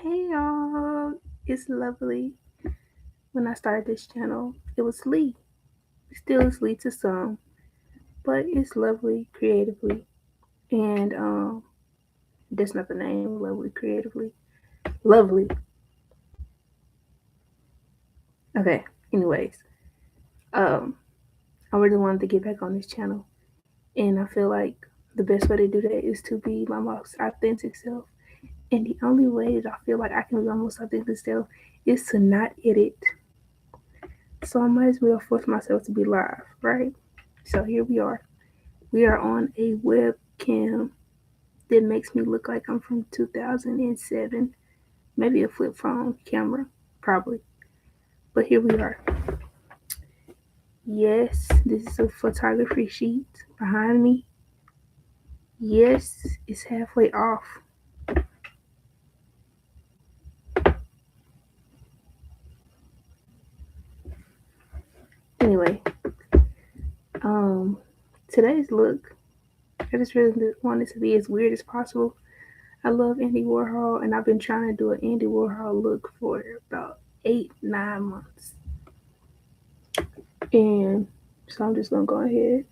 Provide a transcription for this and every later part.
Hey y'all, it's lovely. When I started this channel, it was Lee. It still is Lee to some, but it's lovely creatively. And that's not the name, lovely creatively. Lovely. Okay, anyways, um, I really wanted to get back on this channel. And I feel like the best way to do that is to be my most authentic self. And the only way that I feel like I can be my most authentic self is to not edit. So I might as well force myself to be live, right? So here we are. We are on a webcam that makes me look like I'm from 2007. Maybe a flip phone camera, probably. But here we are. Yes, this is a photography sheet behind me. Yes, it's halfway off. Anyway, um, today's look, I just really wanted to be as weird as possible. I love Andy Warhol, and I've been trying to do an Andy Warhol look for about 8, 9 months. And so I'm just gonna go ahead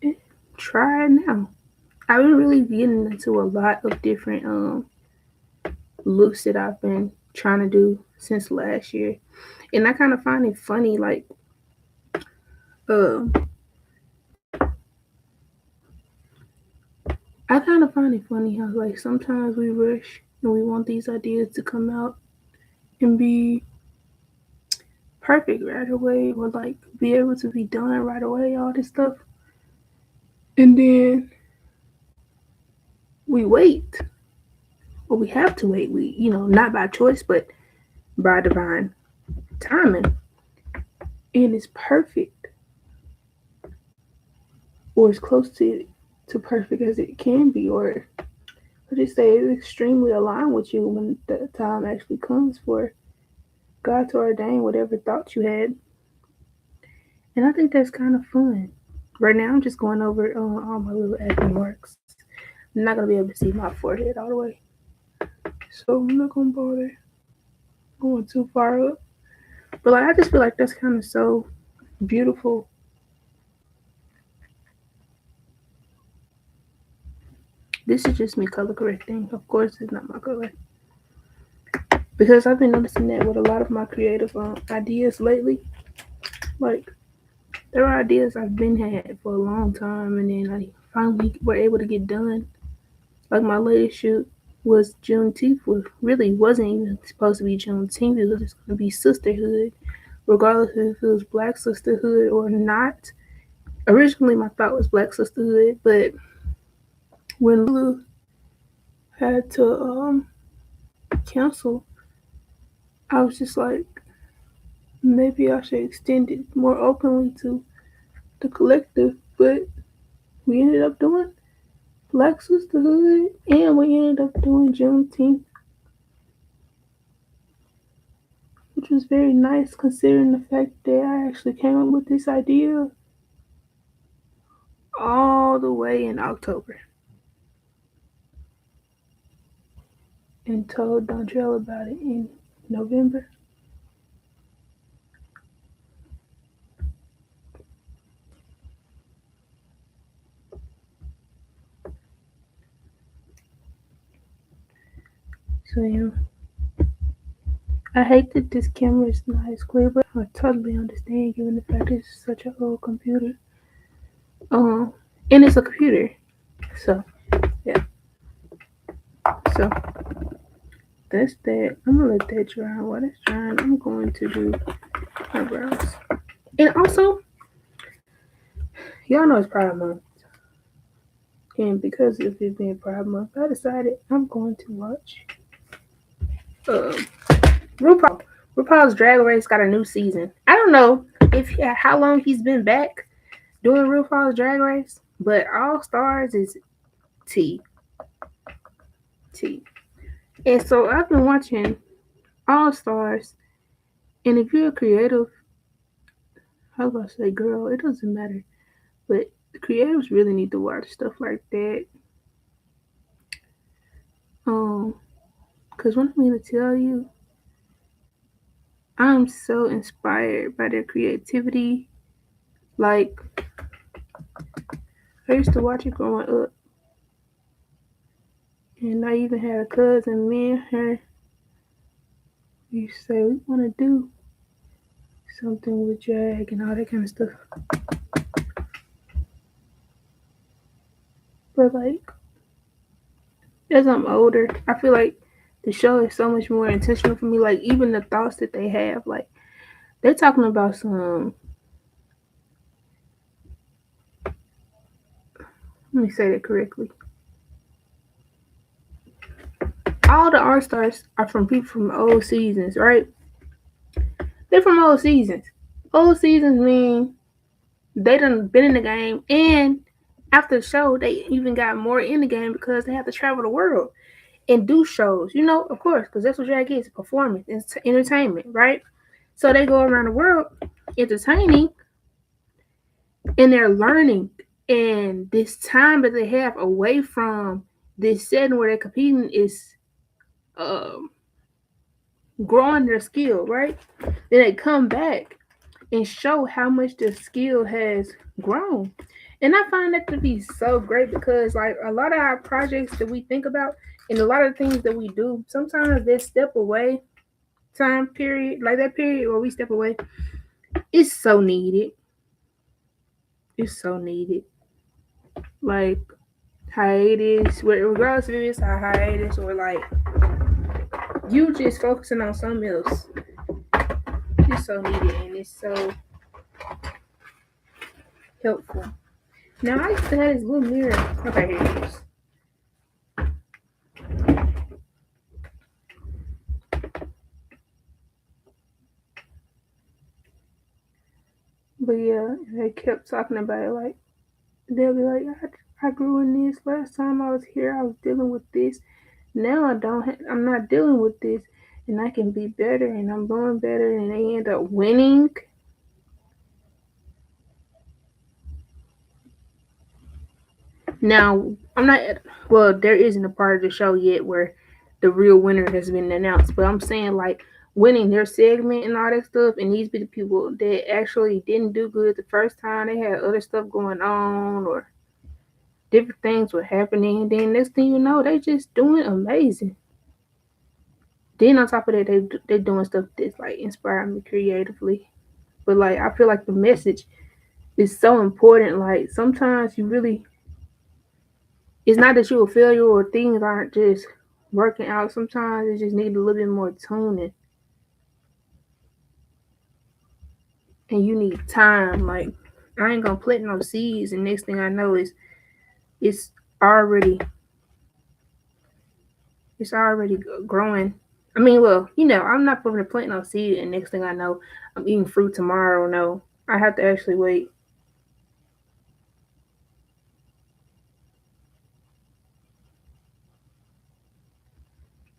and try it now. I've been really getting into a lot of different looks that I've been trying to do since last year, and I kind of find it funny. Like, um, I kind of find it funny how like sometimes we rush and we want these ideas to come out and be perfect right away, or like be able to be done right away. All this stuff, and then we wait, or we have to wait. We, not by choice, but by divine timing, and it's perfect, or as close to perfect as it can be, or just say it's extremely aligned with you when the time actually comes for God to ordain whatever thoughts you had. And I think that's kind of fun. Right now, I'm just going over all my little acting marks. I'm not gonna be able to see my forehead all the way, so I'm not gonna bother going too far up. But like, I just feel like that's kind of so beautiful. This is just me color correcting. Of course, it's not my color. Because I've been noticing that with a lot of my creative ideas lately. Like, there are ideas I've been had for a long time, and then I finally were able to get done. Like, my latest shoot was Juneteenth, was really wasn't even supposed to be Juneteenth. It was just going to be sisterhood, regardless if it was Black sisterhood or not. Originally, my thought was Black sisterhood, but when Lulu had to cancel, I was just like, maybe I should extend it more openly to the collective. But we ended up doing Black Sisterhood, and we ended up doing Juneteenth, which was very nice considering the fact that I actually came up with this idea all the way in October and told Dontrell about it in November. So yeah, I hate that this camera is not as clear, but I totally understand given the fact it's such an old computer. Um, and it's a computer, so yeah. So that's that. I'm gonna let that dry. While that's drying, I'm going to do eyebrows. And also, y'all know it's Pride Month. And because of it being Pride Month, I decided I'm going to watch uh, RuPaul. RuPaul's Drag Race got a new season. I don't know if how long he's been back doing RuPaul's Drag Race, but All Stars is T. T. And so I've been watching All Stars, and if you're a creative, how do I say girl? It doesn't matter. But the creatives really need to watch stuff like that. Because what I'm going to tell you, I'm so inspired by their creativity. Like, I used to watch it growing up. And I even had a cousin, me and her, we used to say we want to do something with drag and all that kind of stuff. But like, as I'm older, I feel like the show is so much more intentional for me. Like even the thoughts that they have, like they're talking about some. Let me say that correctly. All the art stars are from people from old seasons, right? They're from old seasons. Old seasons mean they done been in the game, and after the show, they even got more in the game because they have to travel the world and do shows. You know, of course, because that's what drag is: performance, it's entertainment, right? So they go around the world entertaining, and they're learning. And this time that they have away from this setting where they're competing is um, growing their skill, right? Then they come back and show how much their skill has grown. And I find that to be so great because, like, a lot of our projects that we think about and a lot of things that we do, sometimes that step away time period, like that period where we step away, it's so needed. It's so needed. Like, hiatus, regardless if it's a hiatus or like you just focusing on something else, it's so needed and it's so helpful. Now I used to have this little mirror. Okay, here it is. But yeah, they kept talking about it. Like they'll be like, I grew in this. Last time I was here, I was dealing with this. Now I don't. I'm not dealing with this, and I can be better, and I'm doing better, and they end up winning. Now I'm not. Well, there isn't a part of the show yet where the real winner has been announced. But I'm saying like winning their segment and all that stuff, and these be the people that actually didn't do good the first time. They had other stuff going on, or different things were happening. And then next thing you know, they just doing amazing. Then on top of that, they doing stuff that's like inspiring me creatively. But like I feel like the message is so important. Like sometimes you really, it's not that you're a failure or things aren't just working out. Sometimes it just need a little bit more tuning, and you need time. Like I ain't gonna plant no seeds, and next thing I know is it's already it's already growing. I mean, well, I'm not putting a plant no seed, and next thing I know, I'm eating fruit tomorrow. No, I have to actually wait.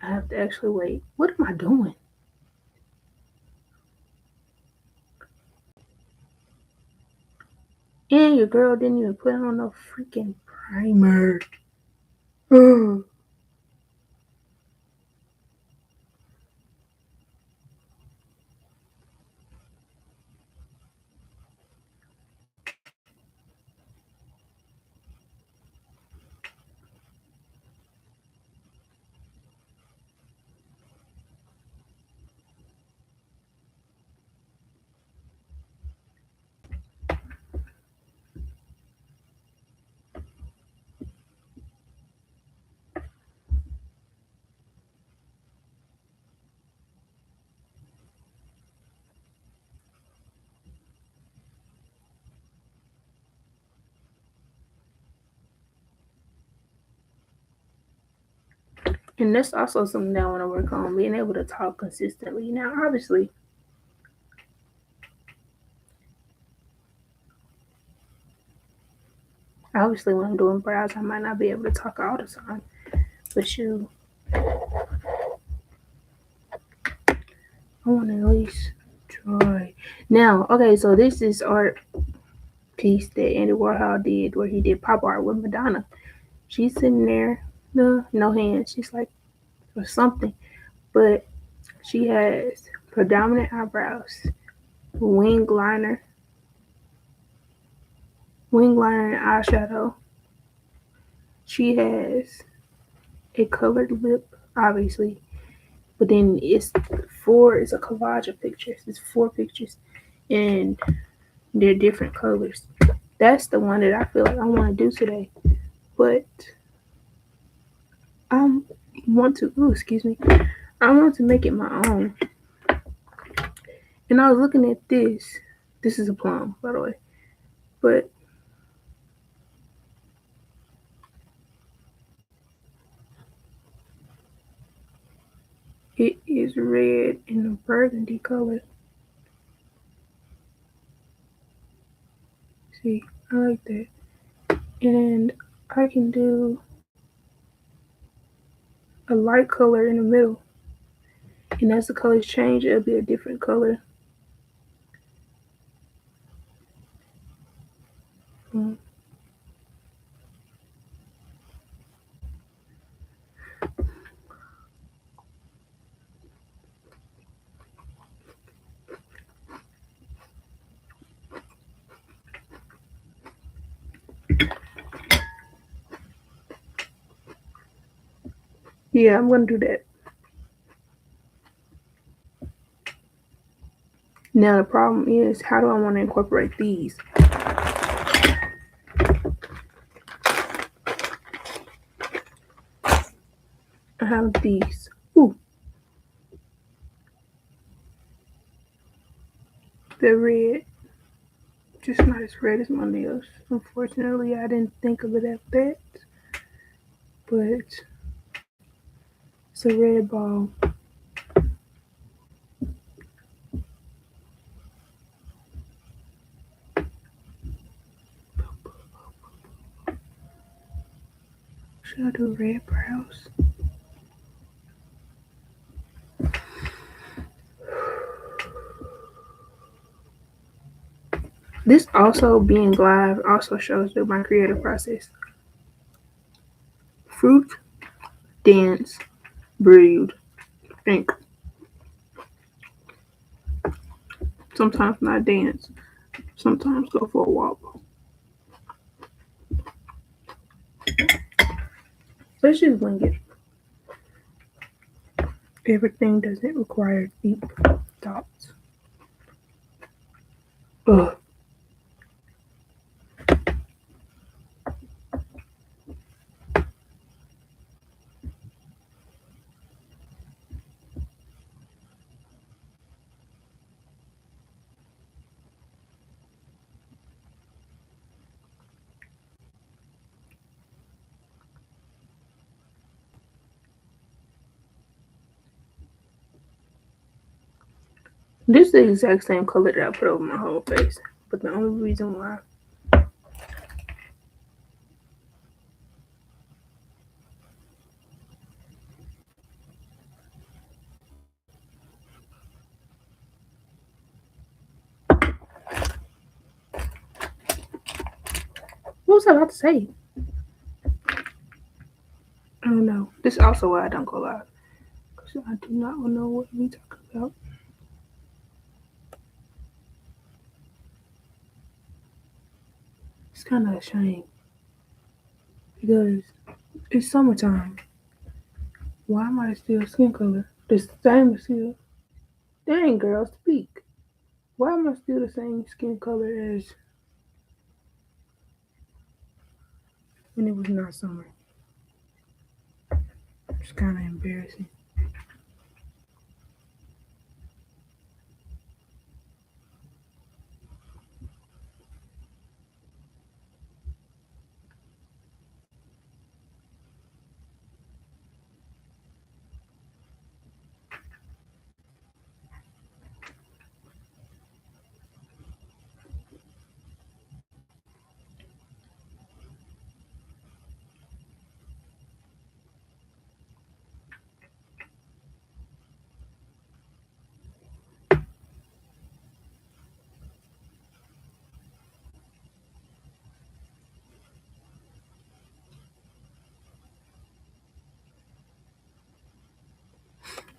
I have to actually wait. What am I doing? And your girl didn't even put on no freaking primer. And that's also something that I want to work on, being able to talk consistently. Now, obviously, when I'm doing brows, I might not be able to talk all the time. But I want to at least try. Now, okay, so this is art piece that Andy Warhol did, where he did pop art with Madonna. She's sitting there, no hands. She's like, or something. but she has predominant eyebrows, wing liner, wing liner and eyeshadow. She has a colored lip, obviously, but then it's a collage of pictures. It's four pictures, and they're different colors. That's the one that I feel like I want to do today. But I want to, ooh, excuse me, I want to make it my own. And I was looking at this. This is a plum, by the way. But it is red in a burgundy color. See, I like that. And I can do a light color in the middle. And as the colors change, it'll be a different color. Mm. Yeah, I'm gonna do that. Now the problem is, how do I want to incorporate these? I have these. Ooh, they're red. Just not as red as my nails. Unfortunately, I didn't think of it as that. But it's a red ball. Should I do red brows? This also being live also shows you my creative process. Fruit, dance, breathe, think. Sometimes not dance. Sometimes go for a walk. Let's just wing it. Everything doesn't require deep thoughts. Ugh. This is the exact same color that I put over my whole face. But the only reason why what was I about to say? I don't know. This is also why I don't go live. Because I do not know what we talking about. It's kind of a shame. Because it's summertime. Why am I still skin color? The same as still. Dang, girl, speak. Why am I still the same skin color as when it was not summer? It's kind of embarrassing.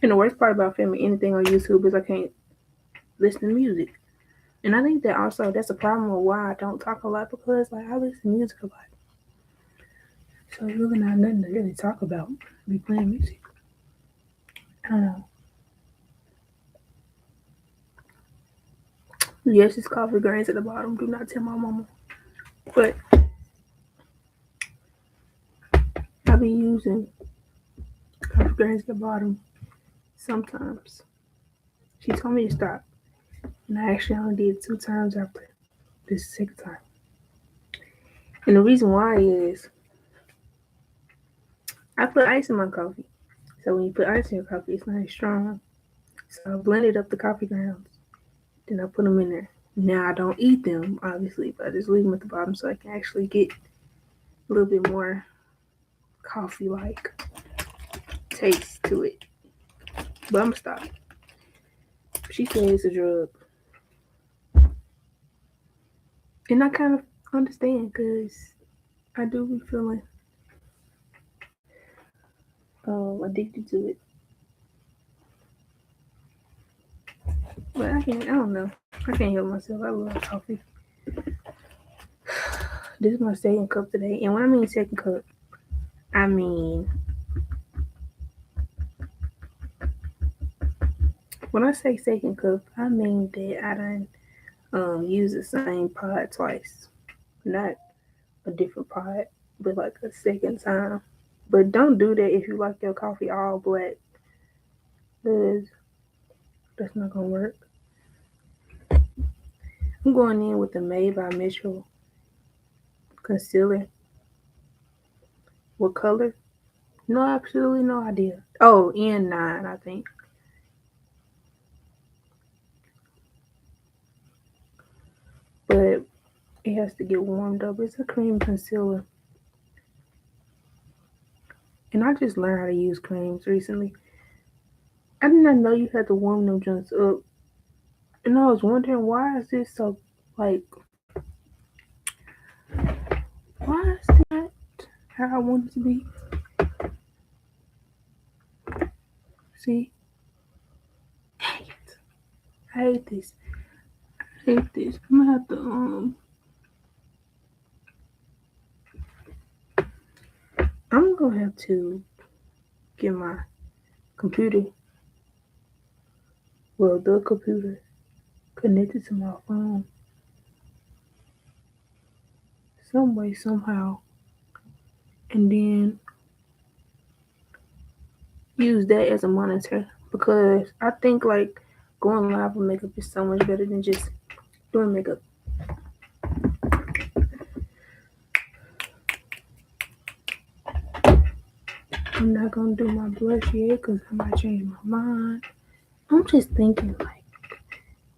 And the worst part about filming anything on YouTube is I can't listen to music. And I think that also that's a problem with why I don't talk a lot because like I listen to music a lot. So it's really not nothing to really talk about. Be playing music. I don't know. Yes, it's coffee grains at the bottom. Do not tell my mama. But I be using coffee grains at the bottom sometimes. She told me to stop. And I actually only did it 2 times after this second time. And the reason why is I put ice in my coffee. So when you put ice in your coffee, it's not as strong. So I blended up the coffee grounds. Then I put them in there. Now I don't eat them, obviously, but I just leave them at the bottom so I can actually get a little bit more coffee-like taste to it. But I'm gonna stop. She said it's a drug, and I kind of understand because I do be feeling addicted to it. But I can't. I don't know. I can't help myself. I love coffee. This is my second cup today, and when I mean second cup, I mean when I say second cup, I mean that I done use the same pot twice, not a different pot, but like a second time. But don't do that if you like your coffee all black, because that's not gonna work. I'm going in with the Made by Mitchell concealer. What color? No, absolutely no idea. Oh, N9, I think. But it has to get warmed up. It's a cream concealer. And I just learned how to use creams recently. I did not know you had to warm them joints up. And I was wondering why is this so like why is that how I want it to be? See? Dang it. I hate this. I hate this. I'm gonna have to I'm gonna have to get my computer, well the computer connected to my phone some way, somehow, and then use that as a monitor because I think like going live with makeup is so much better than just doing makeup. I'm not gonna do my blush yet because I might change my mind. I'm just thinking like,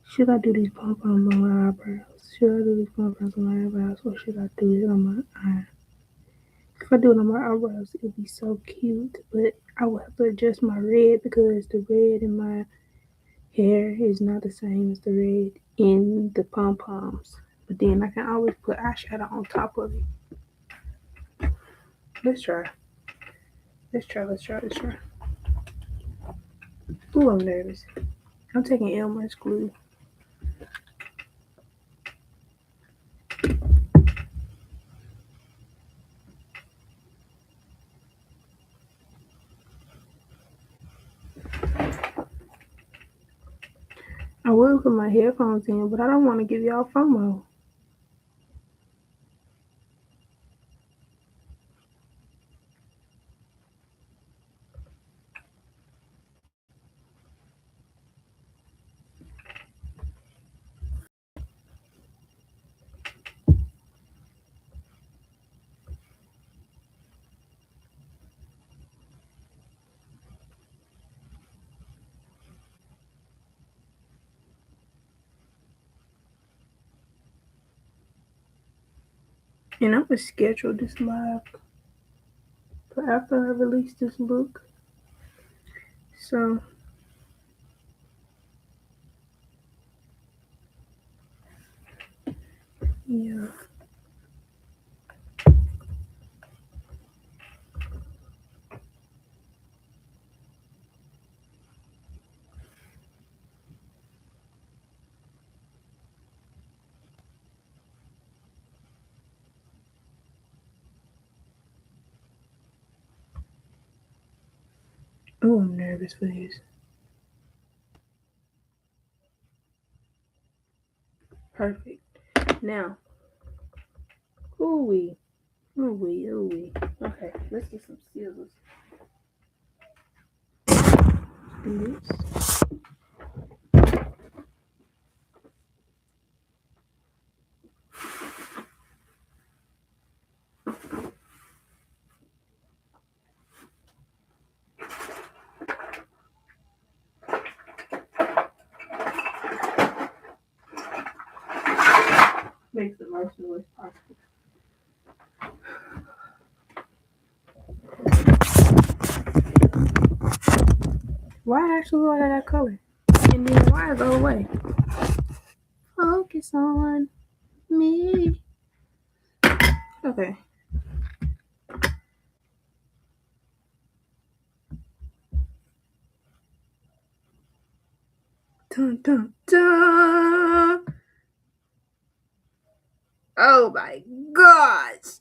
should I do these pom poms on my eyebrows? Should I do these pom poms on my eyebrows or should I do it on my eye? If I do it on my eyebrows, it'll be so cute, but I will have to adjust my red because the red in my hair is not the same as the red in the pom poms. But then I can always put eyeshadow on top of it. Let's try. Let's try. Ooh, I'm nervous. I'm taking Elmer's glue. I would put my headphones in, but I don't want to give y'all FOMO. And I'm going to schedule this live for after I release this book. So, yeah. Oh, I'm nervous for this. Perfect. Now, ooh wee, ooh wee, ooh wee. Okay, let's get some scissors. Do this. Makes the most noise possible. Why actually look like that color? And then why go away? Focus on me. Okay. Dun dun dun. Oh my gosh.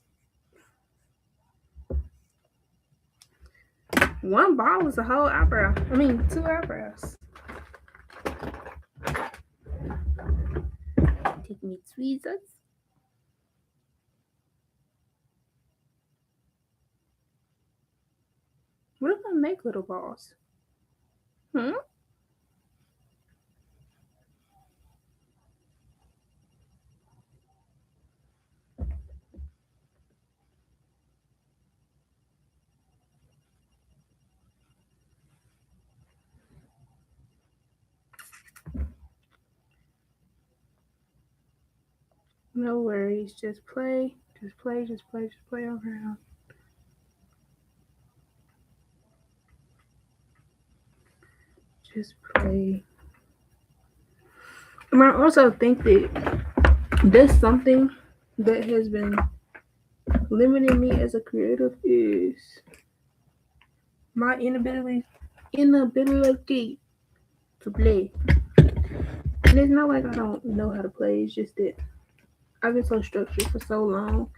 One ball was a whole eyebrow. I mean, two eyebrows. Take me tweezers. What if I make little balls? Hmm? No worries. Just play. Just play. Just play. Just play around. Just play. And I also think that that's something that has been limiting me as a creative is my inability to play. And it's not like I don't know how to play. It's just that I've been so structured for so long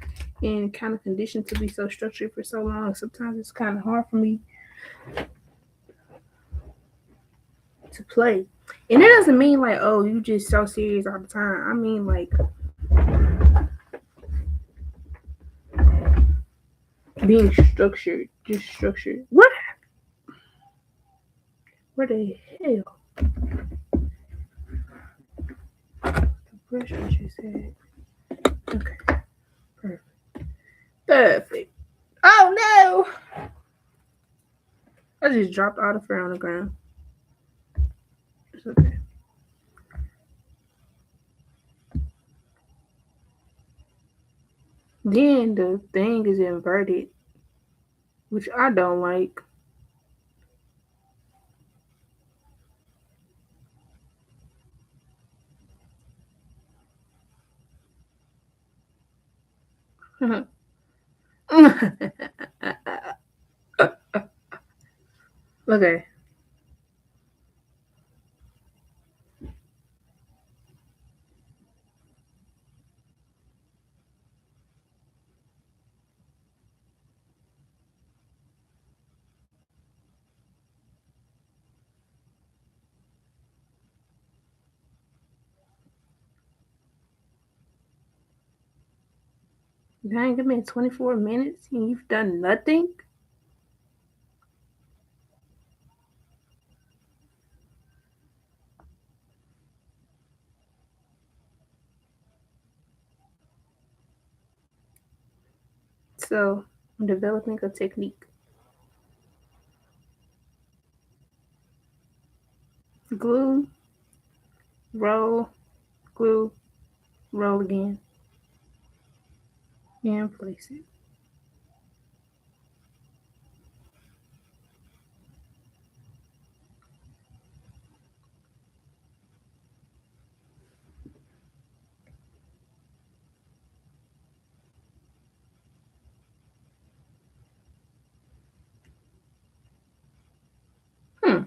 and kind of conditioned to be so structured for so long. Sometimes it's kind of hard for me to play. And it doesn't mean like, oh, you just so serious all the time. I mean like being structured, just structured. What? Where the hell? The brush I just had. Okay, perfect. Perfect. Oh no! I just dropped all the fur on the ground. It's okay. Then the thing is inverted, which I don't like. Okay. Dang, it's been 24 minutes and you've done nothing? So, I'm developing a technique. Glue, roll, glue, roll again, and place it. Hmm.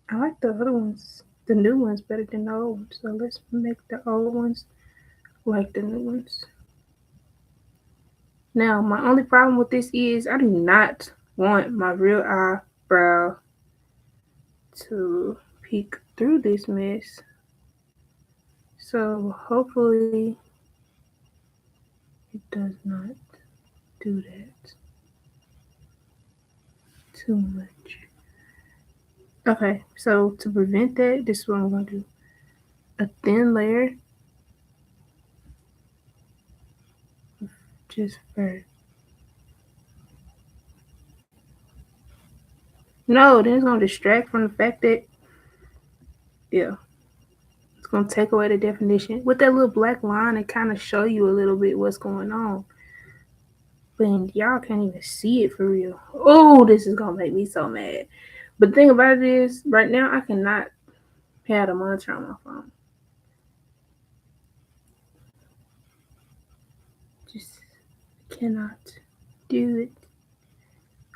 I like the other ones, the new ones, better than the old ones. So let's make the old ones like the new ones. Now, my only problem with this is I do not want my real eyebrow to peek through this mess. So hopefully it does not do that too much. Okay, so to prevent that, this is what I'm going to do. A thin layer just for... No, then it's going to distract from the fact that, yeah, it's going to take away the definition. With that little black line, it kind of show you a little bit what's going on. But y'all can't even see it for real. Oh, this is going to make me so mad. But the thing about it is, right now, I cannot have the monitor on my phone. Just cannot do it.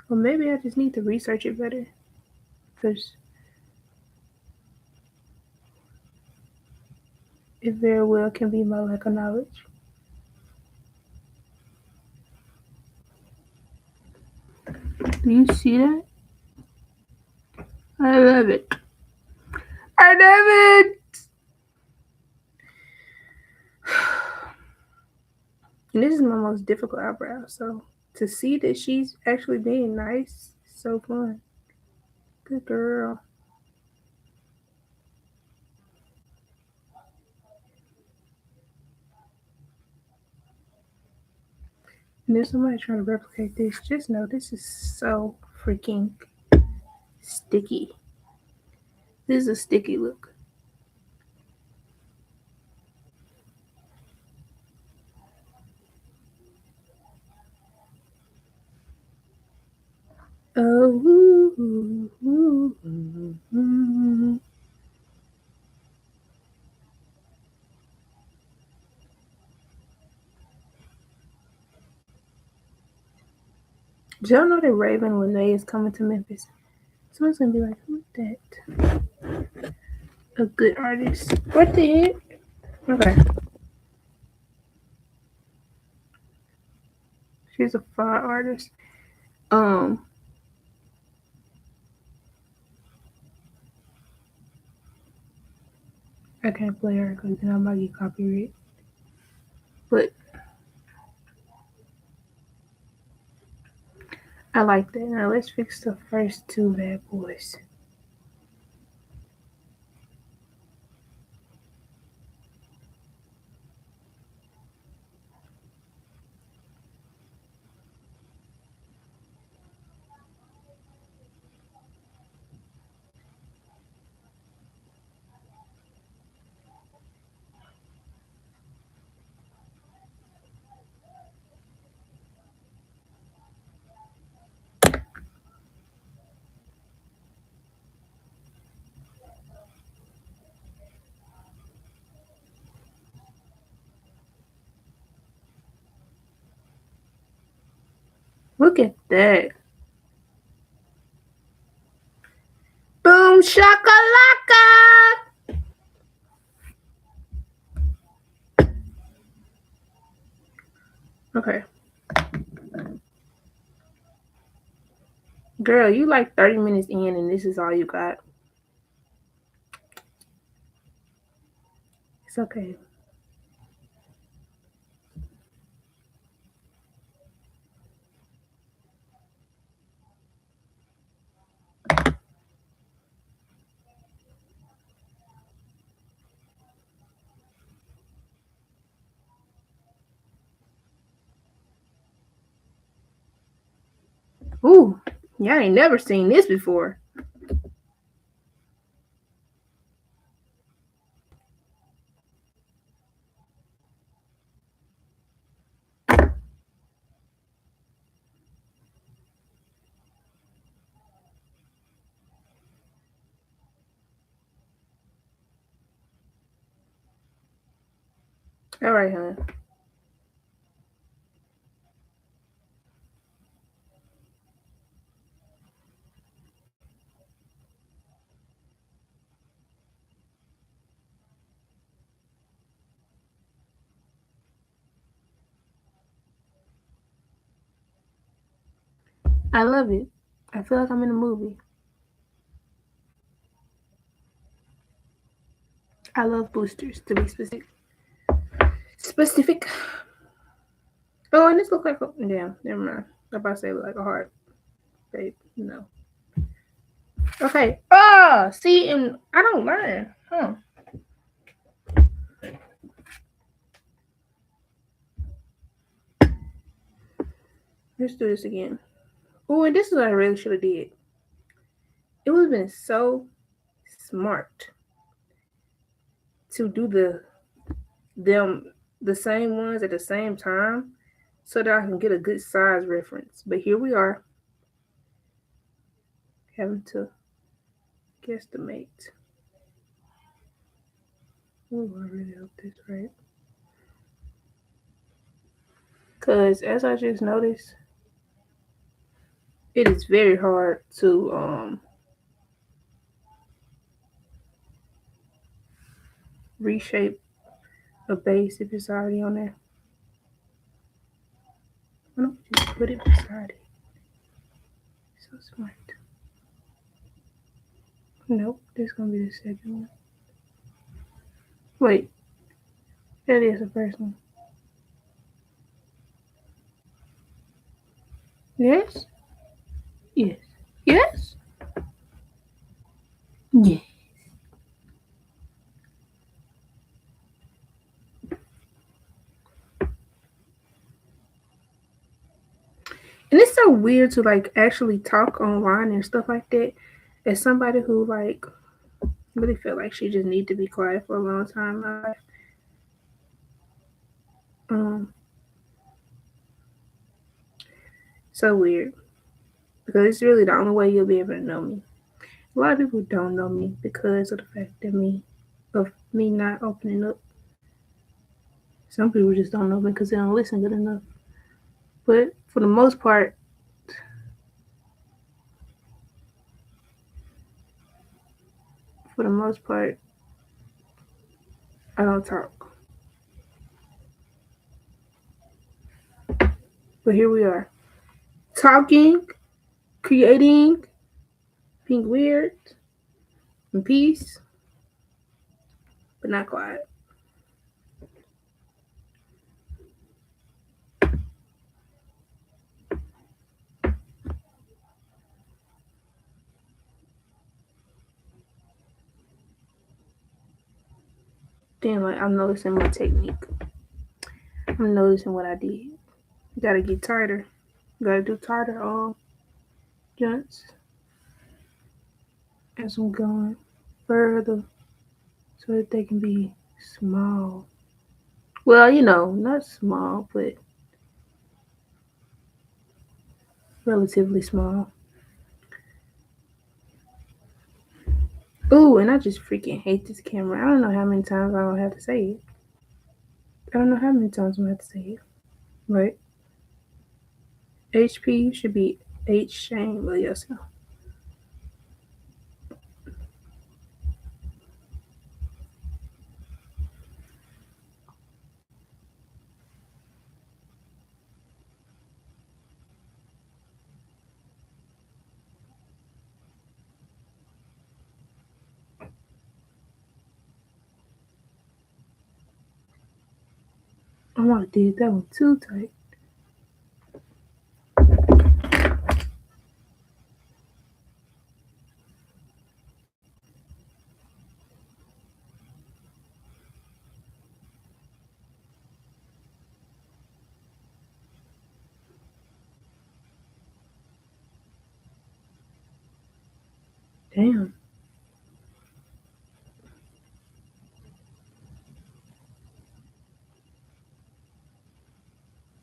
Or maybe I just need to research it better. Because it very well can be my lack of knowledge. Do you see that? I love it. I love it! And this is my most difficult eyebrow, so to see that she's actually being nice is so fun. Good girl. And if somebody trying to replicate this, just know this is so freaking sticky. This is a sticky look. Oh, ooh, ooh, ooh, ooh. Did y'all know that Raven Lene is coming to Memphis? Someone's gonna be like, who's that? A good artist. What the heck? Okay. She's a fire artist. Um, I can't play her because then I might get copyright. But I like that. Now let's fix the first two bad boys. Look at that. Boom shakalaka! Okay. Girl, you like 30 minutes in and this is all you got. It's okay. Ooh, y'all ain't never seen this before. All right, hon. I love it. I feel like I'm in a movie. I love boosters, to be specific. Specific. Oh, and this looks like a. Yeah, never mind. I'm about to say it look like a heart. Babe, no. Okay. Oh, see, and I don't learn. Huh. Let's do this again. Oh, and this is what I really should have did. It would have been so smart to do them the same ones at the same time so that I can get a good size reference. But here we are having to guesstimate. Oh, I really hope this right. Because as I just noticed, it is very hard to reshape a base if it's already on there. Why don't we just put it beside it? So smart. Nope, this is gonna be the second one. Wait, that is the first one. Yes? Yes. Yes? Yes. And it's so weird to like actually talk online and stuff like that as somebody who like really felt like she just need to be quiet for a long time in my life. Um, so weird because it's really the only way you'll be able to know me. A lot of people don't know me because of the fact that me not opening up. Some people just don't know me because they don't listen good enough. But for the most part, I don't talk. But here we are, talking, creating, being weird, in peace, but not quiet. Then like I'm noticing my technique. I'm noticing what I did. Gotta get tighter. Gotta do tighter joints as I'm going further so that they can be small. Well, not small, but relatively small. Ooh, and I just freaking hate this camera. I don't know how many times I'm gonna have to say it. I don't know how many times I'm gonna have to say it. Right? HP should be H shame of yourself. I wanna did that one too tight. Damn.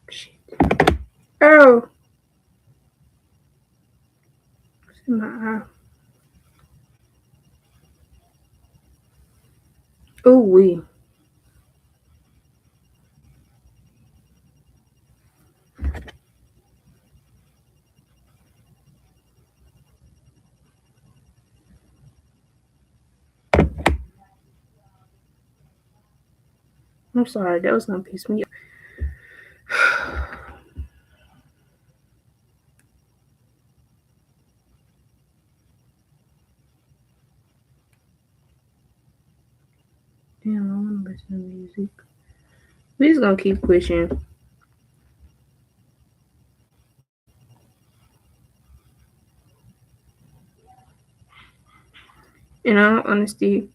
Shit. Oh, it's in my eye. Ooh wee. I'm sorry, that was gonna piss me off. music. We just gonna keep pushing. In all honesty,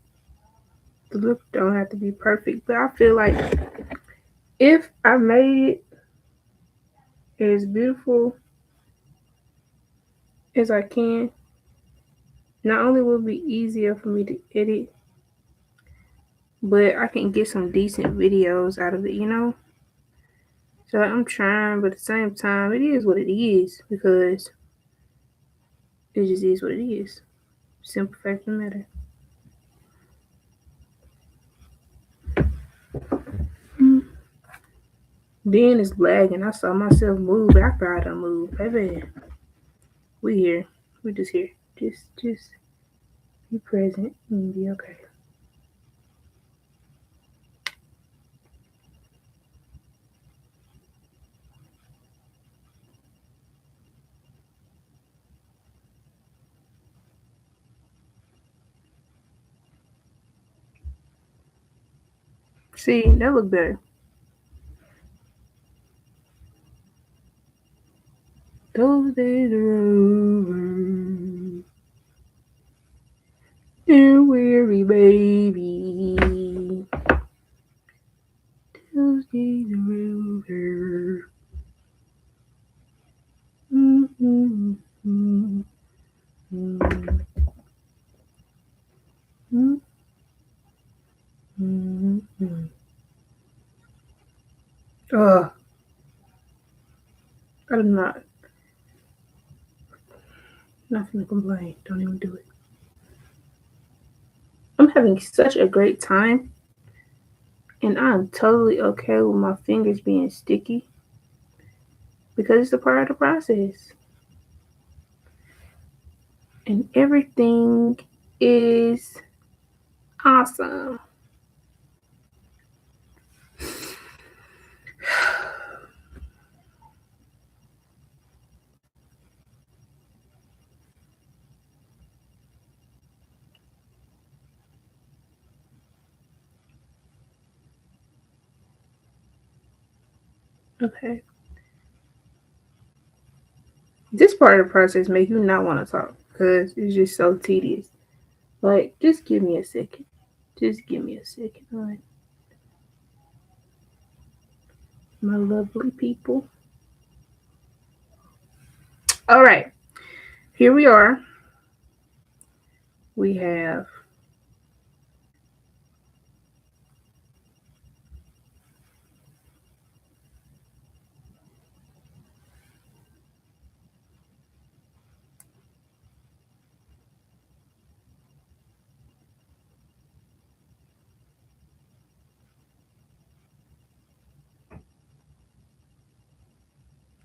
the look don't have to be perfect, but I feel like if I made it as beautiful as I can, not only will it be easier for me to edit, but I can get some decent videos out of it. So I'm trying, but at the same time, it is what it is because it just is what it is. Simple fact of the matter. Then it's lagging. I saw myself move after I done moved. Baby, we here. We just here. Just be present and be okay. See, that look better. Those days are over. Don't worry, baby. Those days are over. Mm-hmm. Mm-hmm. Mm-hmm. Mm-hmm. Oh, I do not gonna complain. Don't even do it. I'm having such a great time, and I'm totally okay with my fingers being sticky because it's a part of the process, and everything is awesome. Okay, this part of the process makes you not want to talk because it's just so tedious. Like, just give me a second. Just give me a second. All right, my lovely people. All right, here we are. We have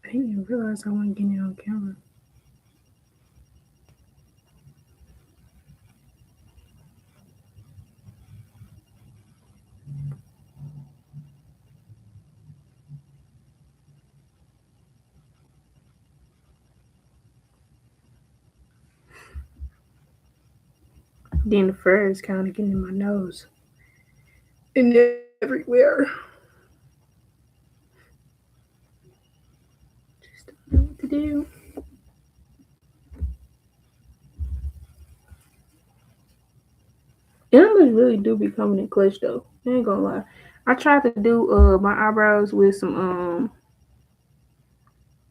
I didn't even realize I wasn't getting it on camera. Then the fur is kind of getting in my nose and everywhere. Just don't know what to do. Animals really do be coming in clutch though. I ain't gonna lie. I tried to do my eyebrows with some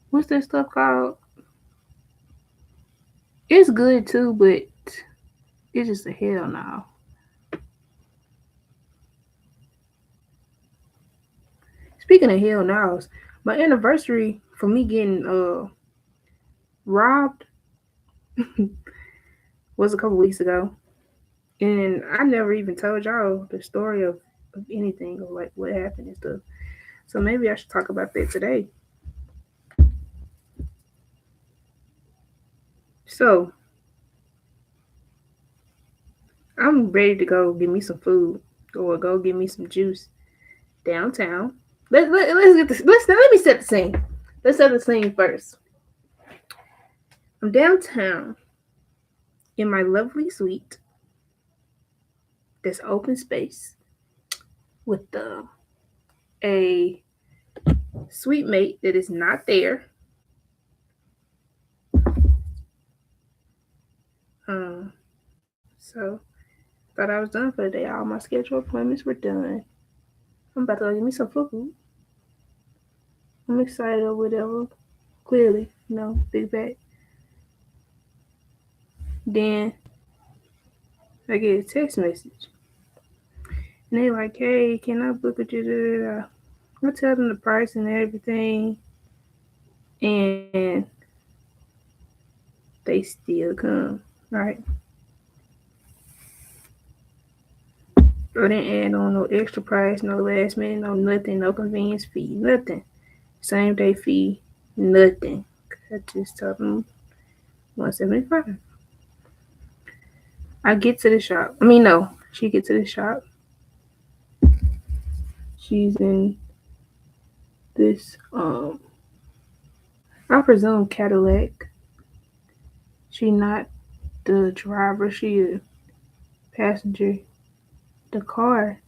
what's that stuff called? It's good too, but it's just a hell no. Speaking of hell no's, my anniversary for me getting robbed was a couple weeks ago. And I never even told y'all the story of anything or like what happened and stuff. So maybe I should talk about that today. So I'm ready to go get me some food or go get me some juice downtown. Let's get this. Let me set the scene. Let's set the scene first. I'm downtown in my lovely suite. There's open space. with a sweet mate that is not there. So thought I was done for the day. All my scheduled appointments were done. I'm about to go get me some food. I'm excited or whatever. Clearly, big bag. Then I get a text message. And they like, hey, can I book a da? I tell them the price and everything. And they still come. Right. Or didn't add on no extra price, no last minute, no nothing, no convenience fee, nothing. Same day fee, nothing. I just told them 175. I get to the shop. I mean, no, she gets to the shop. She's in this, I presume Cadillac. She not the driver. She a passenger. The car,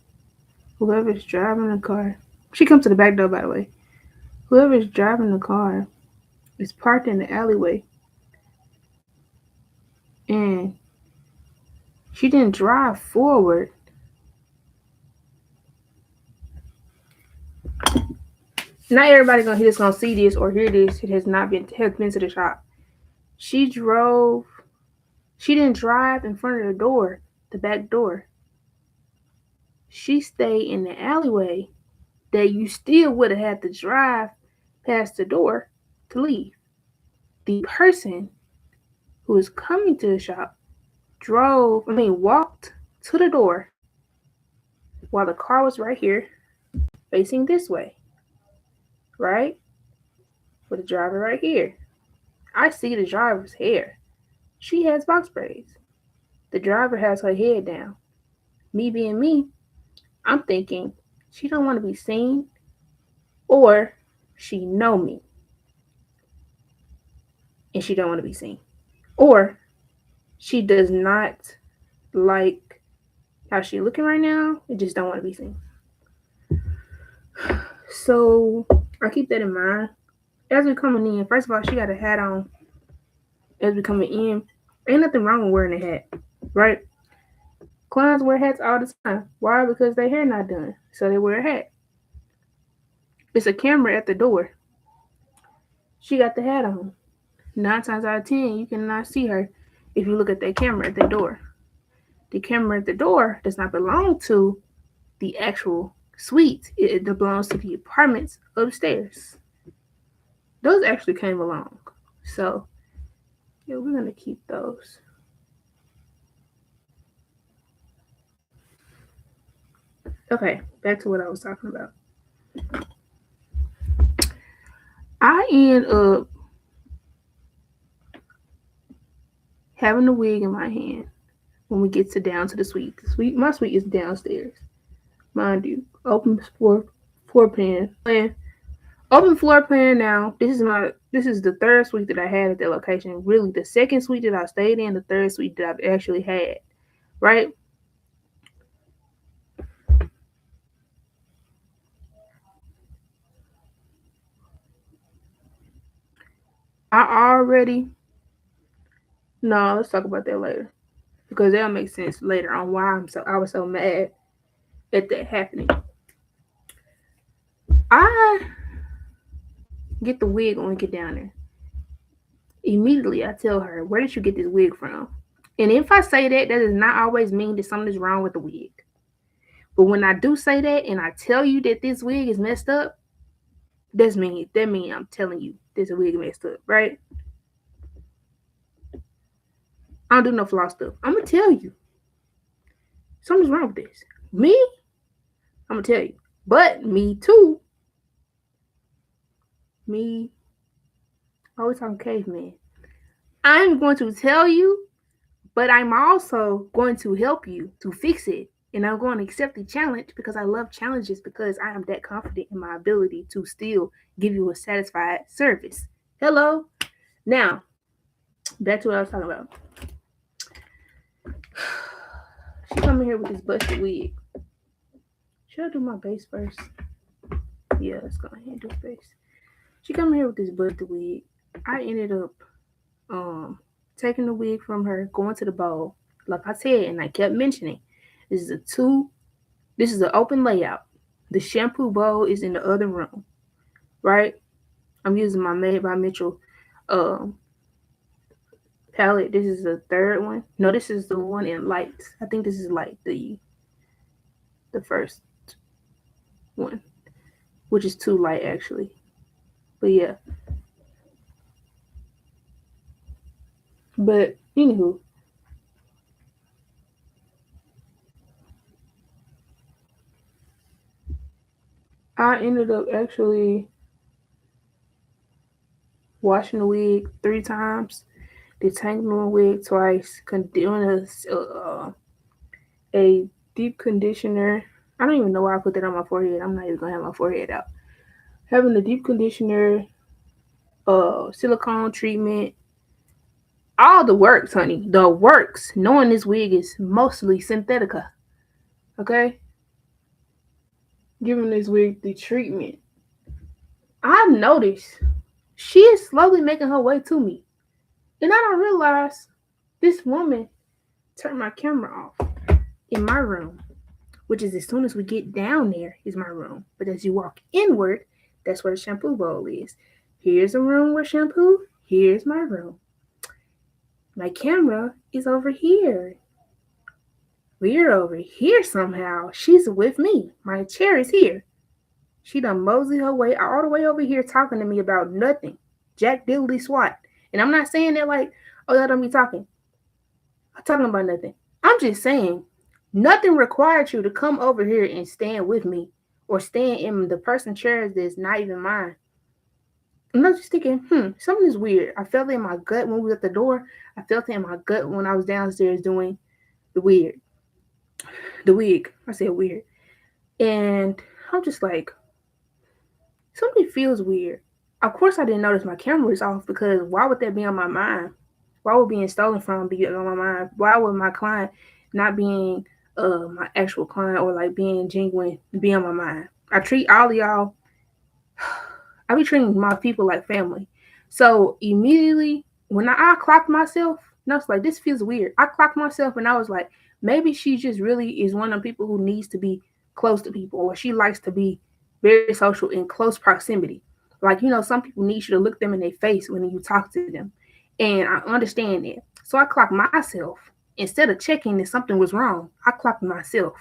whoever's driving the car. She comes to the back door, by the way. Whoever's driving the car is parked in the alleyway. And she didn't drive forward. Not everybody gonna see this or hear this. It has been to the shop. She didn't drive in front of the door, the back door. She stayed in the alleyway that you still would have had to drive past the door to leave. The person who was coming to the shop walked to the door while the car was right here, facing this way, right? With the driver right here. I see the driver's hair. She has box braids. The driver has her head down. Me being me, I'm thinking she don't want to be seen or she know me and she don't want to be seen. Or she does not like how she looking right now and just don't want to be seen. So I keep that in mind. As we coming in, first of all, she got a hat on. As we coming in, ain't nothing wrong with wearing a hat, right? Clowns wear hats all the time. Why? Because their hair not done, so they wear a hat. It's a camera at the door. She got the hat on. 9 times out of 10, you cannot see her if you look at that camera at the door. The camera at the door does not belong to the actual suite. It belongs to the apartments upstairs. Those actually came along. So, yeah, we're going to keep those. Okay, back to what I was talking about. I end up having the wig in my hand when we get down to the suite. My suite is downstairs. Mind you, open floor plan. Open floor plan now. This is the third suite that I had at that location. Really, the second suite that I stayed in, the third suite that I've actually had. Right? No, let's talk about that later. Because that'll make sense later on why I was so mad at that happening. I get the wig when we get down there. Immediately I tell her, where did you get this wig from? And if I say that does not always mean that something is wrong with the wig. But when I do say that and I tell you that this wig is messed up, that means I'm telling you this wig is messed up, right? I don't do no flaw stuff. I'm gonna tell you. Something's wrong with this. Me? I'm gonna tell you. But me too. Me. Always talking caveman. I'm going to tell you, but I'm also going to help you to fix it. And I'm going to accept the challenge because I love challenges because I am that confident in my ability to still give you a satisfied service. Hello? Now, back to what I was talking about. She come in here with this busted wig. Should I do my base first? Yeah, let's go ahead and do base. She come here with this butter wig. I ended up um taking the wig from her, going to the bowl, like I said, and I kept mentioning. This is a two. This is an open layout. The shampoo bowl is in the other room, right? I'm using my Made by Mitchell um palette. This is the third one. No, this is the one in light. I think this is like the first one, which is too light actually. But yeah. But anywho, I ended up actually washing the wig 3 times, detangling the wig twice, doing a deep conditioner. I don't even know why I put that on my forehead. I'm not even gonna have my forehead out. Having a deep conditioner, silicone treatment, all the works, honey. The works. Knowing this wig is mostly synthetica. Okay? Giving this wig the treatment. I noticed she is slowly making her way to me. And I don't realize this woman turned my camera off in my room, which is as soon as we get down there is my room. But as you walk inward, that's where the shampoo bowl is. Here's a room where shampoo. Here's my room. My camera is over here. We're over here somehow. She's with me. My chair is here. She done mosey her way all the way over here talking to me about nothing. Jack Diddley Swat. And I'm not saying that like, oh, y'all don't be talking. I'm talking about nothing. I'm just saying, nothing required you to come over here and stand with me or stand in the person's chair that's not even mine. And I was just thinking, something is weird. I felt it in my gut when we was at the door. I felt it in my gut when I was downstairs doing the weird. The wig. I said weird. And I'm just like, something feels weird. Of course, I didn't notice my camera was off because why would that be on my mind? Why would being stolen from be on my mind? Why would my client not being my actual client or like being genuine be on my mind? I treat all of y'all. I be treating my people like family. So immediately when I clocked myself, and I was like, this feels weird. I clocked myself and I was like, maybe she just really is one of the people who needs to be close to people, or she likes to be very social in close proximity. Like, some people need you to look them in their face when you talk to them. And I understand that. So I clocked myself. Instead of checking if something was wrong, I clocked myself.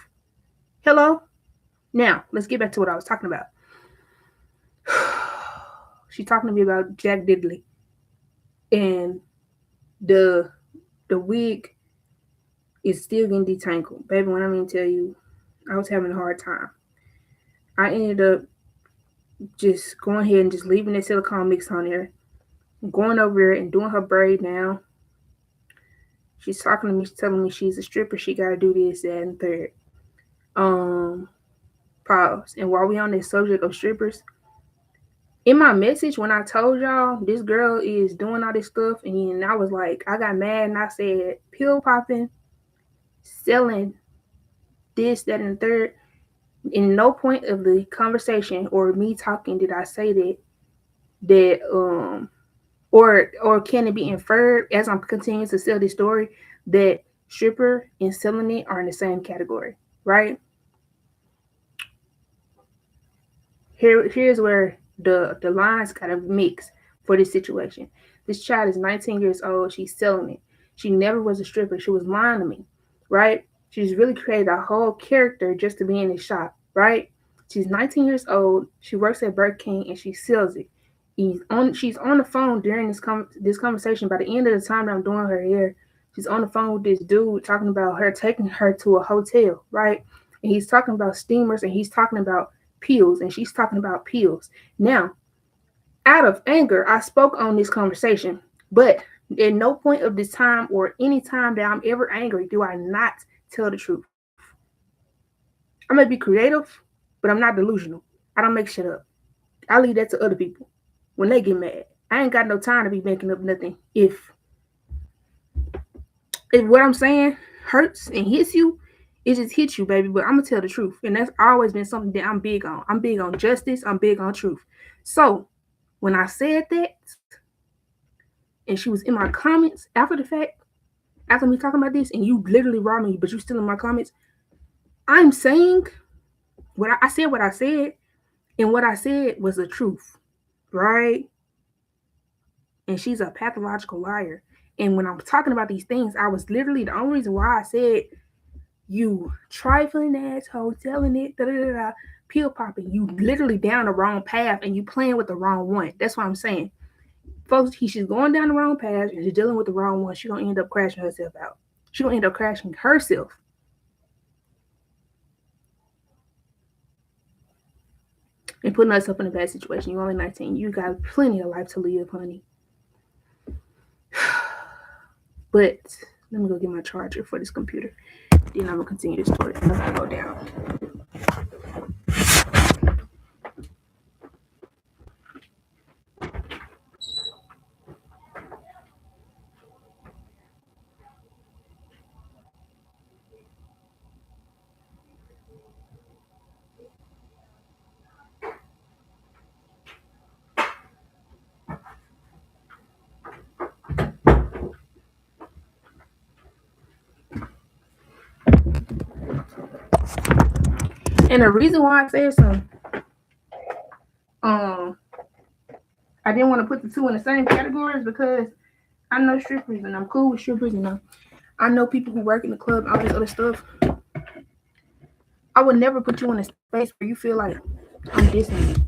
Hello? Now, let's get back to what I was talking about. She's talking to me about Jack Diddley. And the wig is still getting detangled. Baby, when I mean tell you, I was having a hard time. I ended up just going ahead and just leaving the silicone mix on there, going over there and doing her braid now. She's talking to me, she's telling me she's a stripper, she gotta do this, that, and third. Pause. And while we on this subject of strippers, in my message when I told y'all this girl is doing all this stuff, and I was like, I got mad and I said pill popping, selling this, that, and third. In no point of the conversation or me talking did I say that or can it be inferred as I'm continuing to sell this story that stripper and selling it are in the same category, right? Here's where the lines kind of mix for this situation. This child is 19 years old. She's selling it. She never was a stripper. She was lying to me, right? She's really created a whole character just to be in the shop, right? She's 19 years old. She works at Burger King and she sells it. She's on the phone during this conversation. By the end of the time that I'm doing her hair, she's on the phone with this dude talking about her taking her to a hotel, right? And he's talking about steamers and he's talking about pills and she's talking about pills. Now, out of anger, I spoke on this conversation, but at no point of this time or any time that I'm ever angry do I not tell the truth. I may be creative, but I'm not delusional. I don't make shit up. I leave that to other people when they get mad. I ain't got no time to be making up nothing. If what I'm saying hurts and hits you, It just hits you, baby. But I'm gonna tell the truth, and that's always been something that I'm big on. I'm big on justice. I'm big on truth. So when I said that, and she was in my comments after the fact, after me talking about this, and you literally raw me, but you still in my comments. I'm saying I said. What I said, and what I said was the truth, right? And she's a pathological liar. And when I'm talking about these things, I was literally the only reason why I said you trifling asshole telling it, da da da da, pill popping. You literally down the wrong path and you playing with the wrong one. That's what I'm saying. Folks, she's going down the wrong path and she's dealing with the wrong one. She's gonna end up crashing herself out. She's gonna end up crashing herself. And putting herself in a bad situation. You're only 19. You got plenty of life to live, honey. But let me go get my charger for this computer. Then I'm gonna continue the story. I'm gonna go down. And the reason why I said so, I didn't want to put the two in the same categories because I know strippers and I'm cool with strippers and I know people who work in the club, all this other stuff. I would never put you in a space where you feel like I'm dissing you.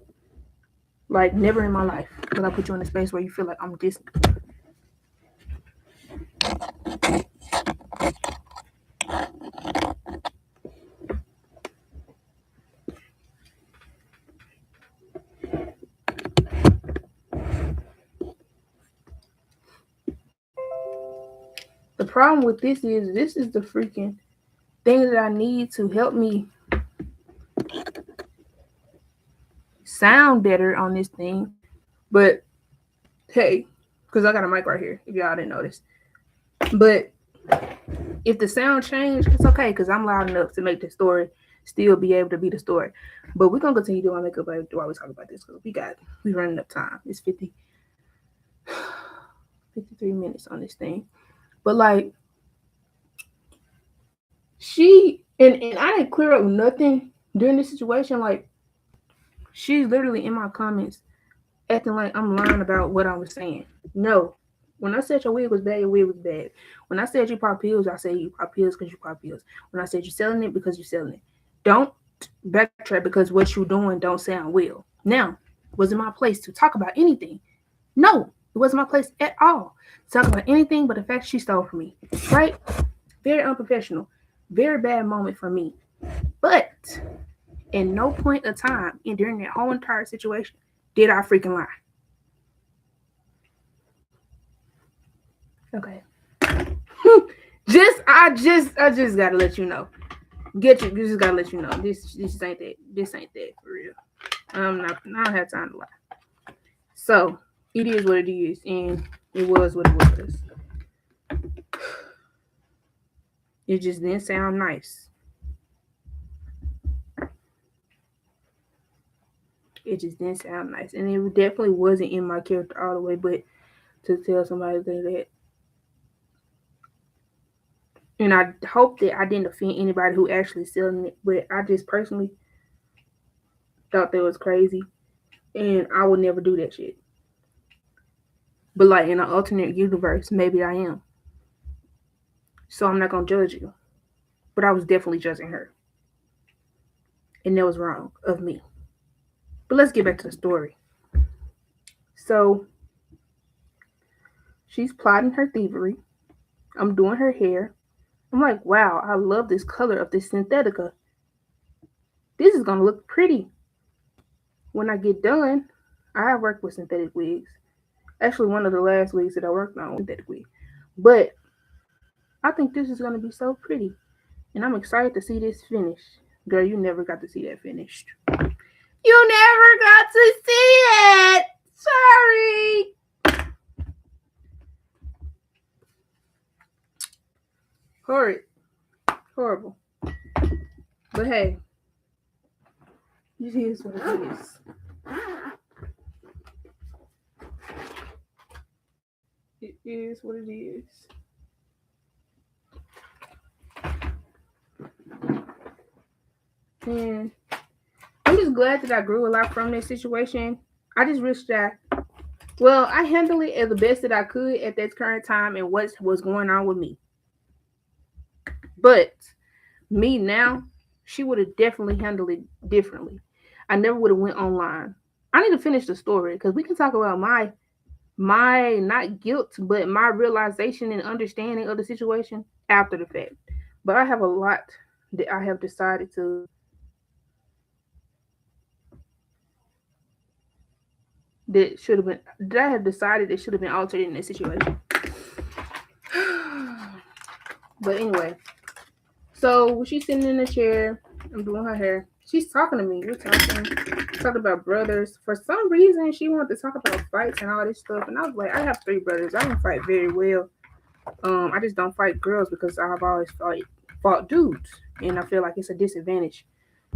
Like never in my life will I put you in a space where you feel like I'm dissing. The problem with this is the freaking thing that I need to help me sound better on this thing. But hey, because I got a mic right here, if y'all didn't notice. But if the sound changed, it's okay because I'm loud enough to make the story still be able to be the story. But we're gonna continue doing makeup while we talk about this because we running up time. It's 53 minutes on this thing. But like she and I didn't clear up nothing during this situation. Like she's literally in my comments acting like I'm lying about what I was saying. No. When I said your wig was bad, your wig was bad. When I said you pop pills, I said you pop pills because you pop pills. When I said you're selling it because you're selling it. Don't backtrack because what you're doing don't sound well. Now, was it my place to talk about anything? No, it wasn't my place at all to talk about anything but the fact she stole from me. Right? Very unprofessional. Very bad moment for me. But in no point of time and during that whole entire situation did I freaking lie. Okay. I just gotta let you know. Just gotta let you know. This ain't that. This ain't that for real. I don't have time to lie. So it is what it is, and it was what it was. It just didn't sound nice. It just didn't sound nice, and it definitely wasn't in my character all the way. But to tell somebody that, and I hope that I didn't offend anybody who actually selling it. But I just personally thought that was crazy, and I would never do that shit. But like in an alternate universe, maybe I am. So I'm not gonna judge you. But I was definitely judging her. And that was wrong of me. But let's get back to the story. So she's plotting her thievery. I'm doing her hair. I'm like, wow, I love this color of this Synthetica. This is gonna look pretty. When I get done, I have worked with synthetic wigs. Actually, one of the last wigs that I worked on was synthetic wig. But I think this is gonna be so pretty. And I'm excited to see this finished. Girl, you never got to see that finished. You never got to see it. Sorry. Horrid. Horrible. But hey, it is what it is. It is what it is. And I'm just glad that I grew a lot from this situation. I just wish that, well, I handled it as the best that I could at this current time and what was going on with me. But me now, she would have definitely handled it differently. I never would have went online. I need to finish the story because we can talk about my not guilt, but my realization and understanding of the situation after the fact. But I have a lot that I have decided to that should have been that I have decided that should have been altered in this situation. But anyway, so she's sitting in the chair. I'm doing her hair. She's talking to me. We're talking about brothers. For some reason, she wanted to talk about fights and all this stuff. And I was like, I have three brothers. I don't fight very well. I just don't fight girls because I've always fought dudes, and I feel like it's a disadvantage,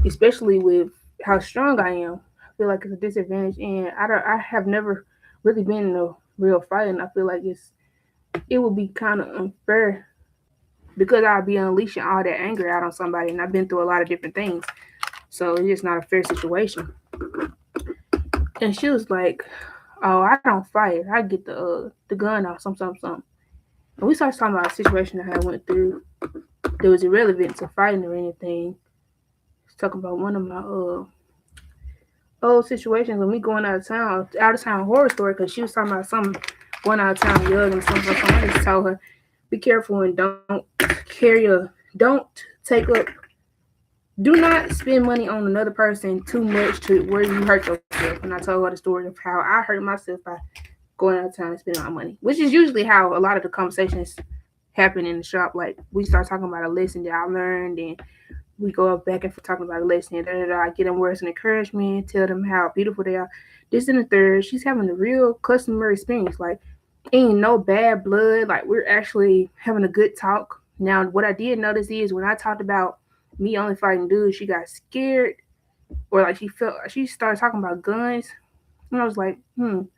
especially with how strong I am. I feel like it's a disadvantage, and I have never really been in a real fight, and I feel like it would be kind of unfair because I'd be unleashing all that anger out on somebody, and I've been through a lot of different things, so it's just not a fair situation. And she was like, "Oh, I don't fight. I get the gun out, some." And we started talking about a situation that I went through that was irrelevant to fighting or anything. Let's talk about one of my old situations when we going out of town horror story because she was talking about something going out of town young and something. So I just told her, be careful and don't take up, do not spend money on another person too much to where you hurt yourself. And I told her the story of how I hurt myself by going out of town and spending my money, which is usually how a lot of the conversations happen in the shop. Like we start talking about a lesson that I learned, and we go up back and forth talking about a lesson. And I get them words of encouragement, tell them how beautiful they are. This and the third, she's having a real customer experience. Like ain't no bad blood. Like we're actually having a good talk. Now, what I did notice is when I talked about me only fighting dudes, she got scared, or like she started talking about guns, and I was like, and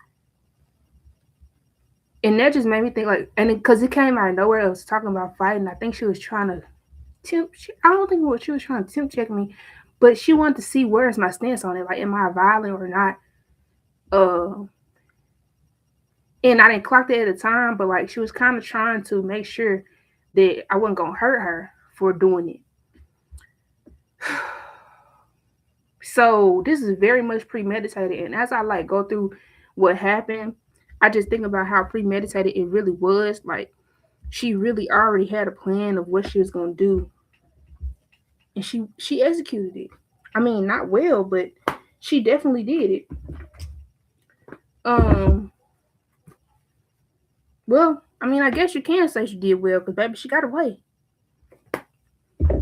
that just made me think like, and because it came out of nowhere, I was talking about fighting. I think she was trying to I don't think what she was trying to tempt check me, but she wanted to see where's my stance on it. Like, am I violent or not? Uh, and I didn't clock that at the time, but like she was kind of trying to make sure that I wasn't gonna hurt her for doing it. So this is very much premeditated, and as I like go through what happened, I just think about how premeditated it really was. Like she really already had a plan of what she was gonna do, and she executed it. I mean, not well, but she definitely did it. Um, well, I mean, I guess you can say she did well because baby, she got away.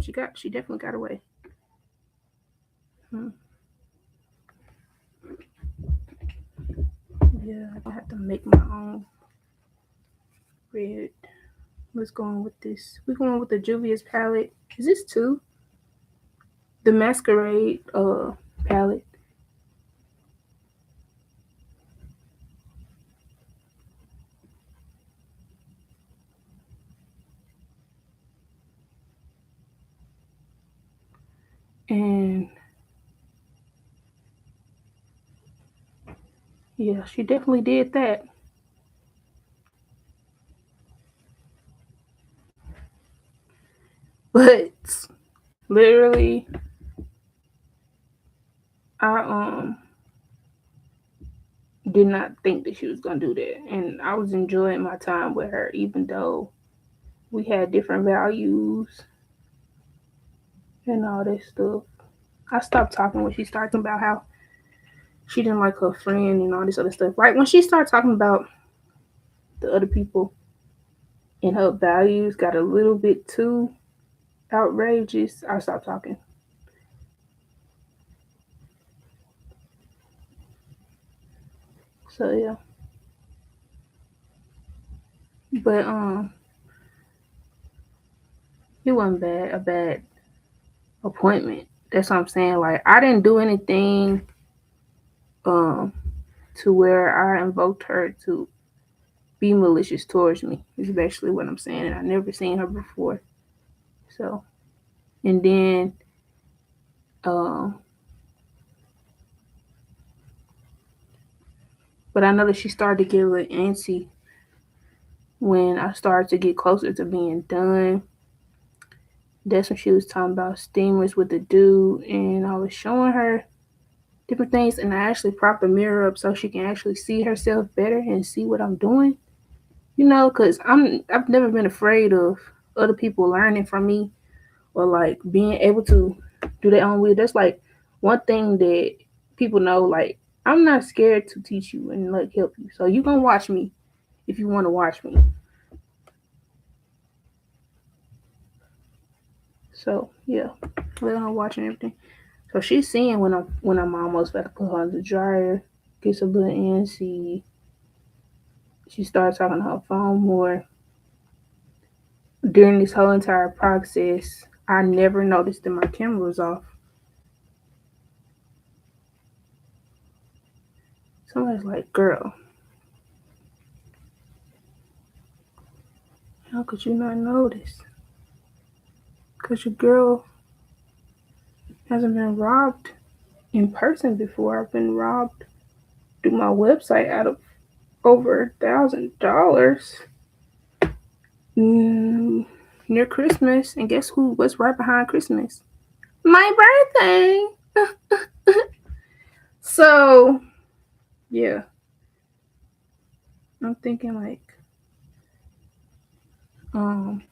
She definitely got away. Hmm. Yeah, I have to make my own red. Let's go on with this. We're going with the Juvia's palette. Is this two? The Masquerade palette. And yeah, she definitely did that. But literally, I did not think that she was gonna do that, and I was enjoying my time with her, even though we had different values and all that stuff. I stopped talking when she started talking about how she didn't like her friend and all this other stuff. Right when she started talking about the other people and her values got a little bit too outrageous, I stopped talking. So yeah, but it wasn't bad. A bad. appointment. That's what I'm saying. Like I didn't do anything um to where I invoked her to be malicious towards me. Is basically what I'm saying. And I never seen her before. So and then um but I know that she started to get a little antsy when I started to get closer to being done. That's when she was talking about steamers with the dude, and I was showing her different things, and I actually propped the mirror up so she can actually see herself better and see what I'm doing. You know, because I've never been afraid of other people learning from me or like being able to do their own way. That's like one thing that people know. Like I'm not scared to teach you and like help you. So you gonna watch me if you want to watch me. So yeah, let her watching everything. So she's seeing when I'm almost about to put her in the dryer, gets a little antsy. She starts talking on her phone more. During this whole entire process, I never noticed that my camera was off. Somebody's like, "Girl, how could you not notice? Cause your girl hasn't been robbed in person before. I've been robbed through my website out of over $1,000 mm, near Christmas. And guess who was right behind Christmas? My birthday. So yeah, I'm thinking like, um,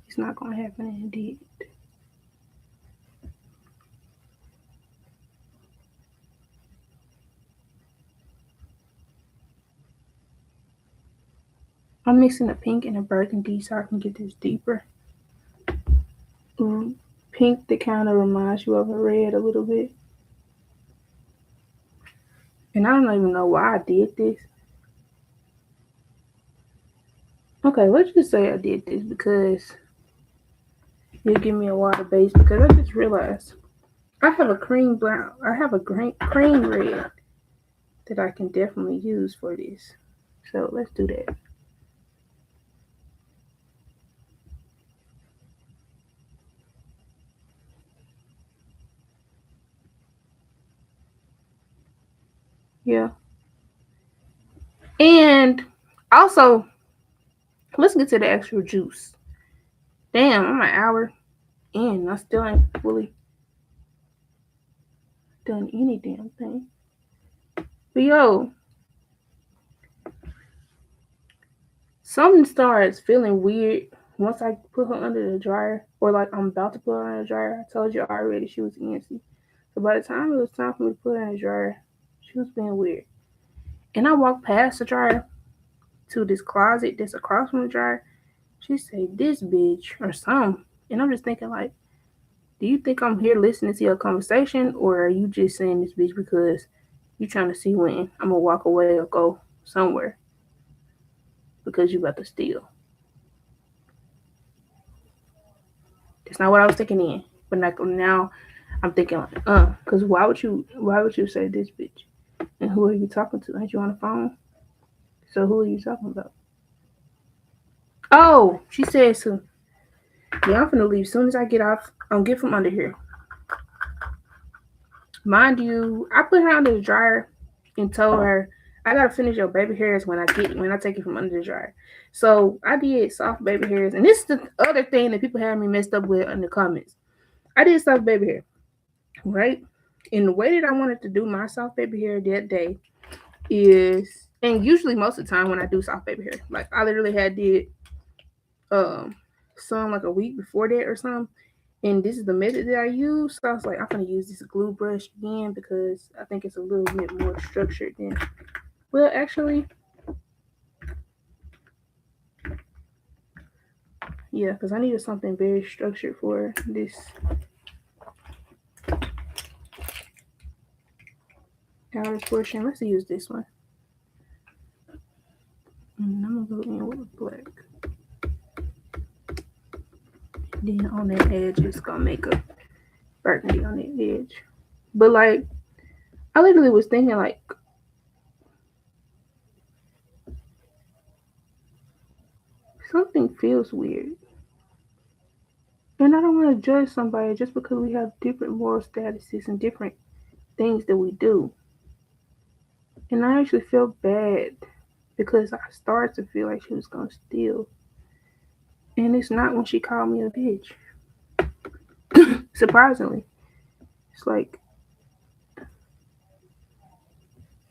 it's not gonna happen indeed. I'm mixing a pink and a burgundy so I can get this deeper. Pink that kind of reminds you of a red a little bit. And I don't even know why I did this. Okay, let's just say I did this because you'll give me a water base because I just realized I have a cream brown. I have a cream red that I can definitely use for this. So let's do that. Yeah. And also, let's get to the actual juice. Damn, I'm an hour in. I still ain't fully done any damn thing. But yo, something starts feeling weird once I put her under the dryer, or like I'm about to put her in the dryer. I told you already she was antsy. So by the time it was time for me to put her in the dryer, she was being weird. And I walked past the dryer to this closet that's across from the dryer. She said, "This bitch," or something. And I'm just thinking, like, do you think I'm here listening to your conversation, or are you just saying this bitch because you trying to see when I'm gonna walk away or go somewhere because you about to steal? That's not what I was thinking in. But like now I'm thinking like, because why would you say this bitch? And who are you talking to? Ain't you on the phone? So who are you talking about? Oh, she said so. Yeah, I'm finna leave as soon as I get off. Get from under here. Mind you, I put her under the dryer and told her I gotta finish your baby hairs when I take it from under the dryer. So I did soft baby hairs, and this is the other thing that people have me messed up with in the comments. I did soft baby hair, right? And the way that I wanted to do my soft baby hair that day is, and usually most of the time when I do soft baby hair, like I literally had did um some like a week before that or something. And this is the method that I use. So I was like, I'm gonna use this glue brush again because I think it's a little bit more structured than. Well, actually, yeah, because I needed something very structured for this outer portion. Let's use this one. And I'm gonna go in with black. Then on that edge, it's gonna make a burgundy on the edge. But like, I literally was thinking like, something feels weird. And I don't want to judge somebody just because we have different moral statuses and different things that we do. And I actually felt bad because I started to feel like she was gonna steal. And it's not when she called me a bitch. Surprisingly. It's like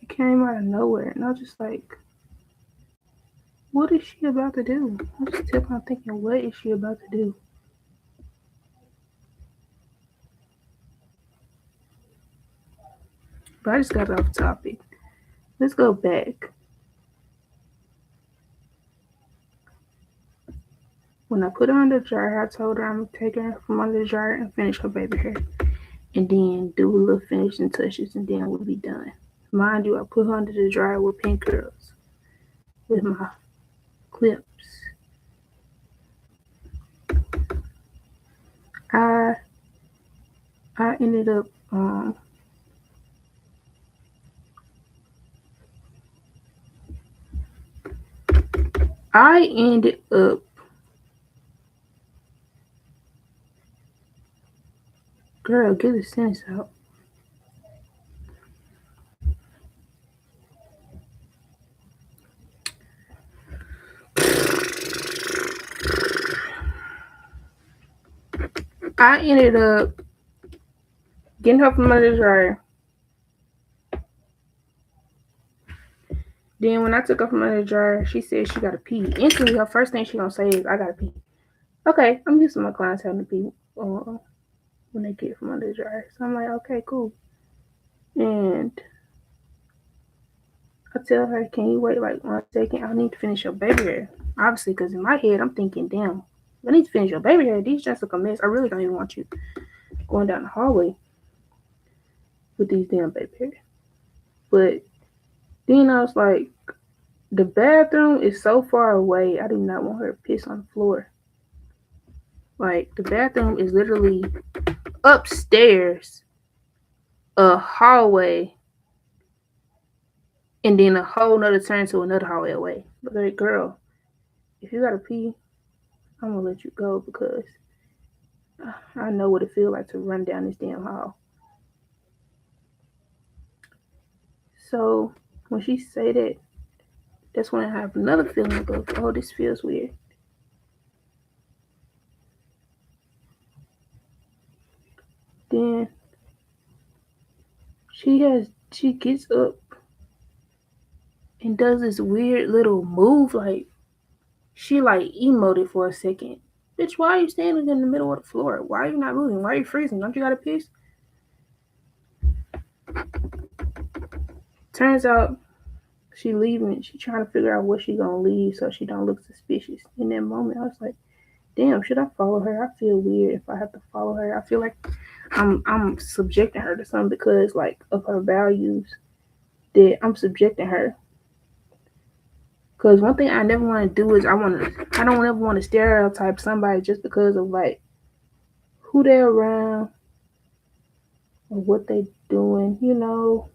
it came out of nowhere and I was just like, what is she about to do? I just kept on thinking, what is she about to do? But I just got off topic. Let's go back. When I put her under the dryer, I told her I'm gonna take her from under the dryer and finish her baby hair. And then do a little finishing touches and then we'll be done. Mind you, I put her under the dryer with pink curls with my clips. I I ended up I ended up girl, get the sentence out. I ended up getting her from under the dryer. Then when I took her from under the dryer, she said she gotta pee. Instantly, her first thing she gonna say is, "I gotta pee." Okay, I'm used to my clients having to pee when they get from under the dryer, so I'm like, okay, cool. And I tell her, "Can you wait like 1 second? I need to finish your baby hair." Obviously, because in my head, I'm thinking, "Damn, I need to finish your baby hair. These just look a mess. I really don't even want you going down the hallway with these damn baby hair." But then I was like, the bathroom is so far away. I do not want her to piss on the floor. Like the bathroom is literally upstairs, a hallway, and then a whole nother turn to another hallway away. But like, girl, if you gotta pee, I'm gonna let you go because I know what it feels like to run down this damn hall. So when she say that, that's when I have another feeling of, oh, this feels weird. Then she gets up and does this weird little move like she like emoted for a second. Bitch, why are you standing in the middle of the floor? Why are you not moving? Why are you freezing? Don't you gotta piss? Turns out she leaving. She trying to figure out what she gonna leave so she don't look suspicious. In that moment, I was like, damn, should I follow her? I feel weird if I have to follow her. I feel like I'm subjecting her to something because like of her values that I'm subjecting her. Because one thing I never want to do is I don't ever want to stereotype somebody just because of like who they're around or what they doing, you know.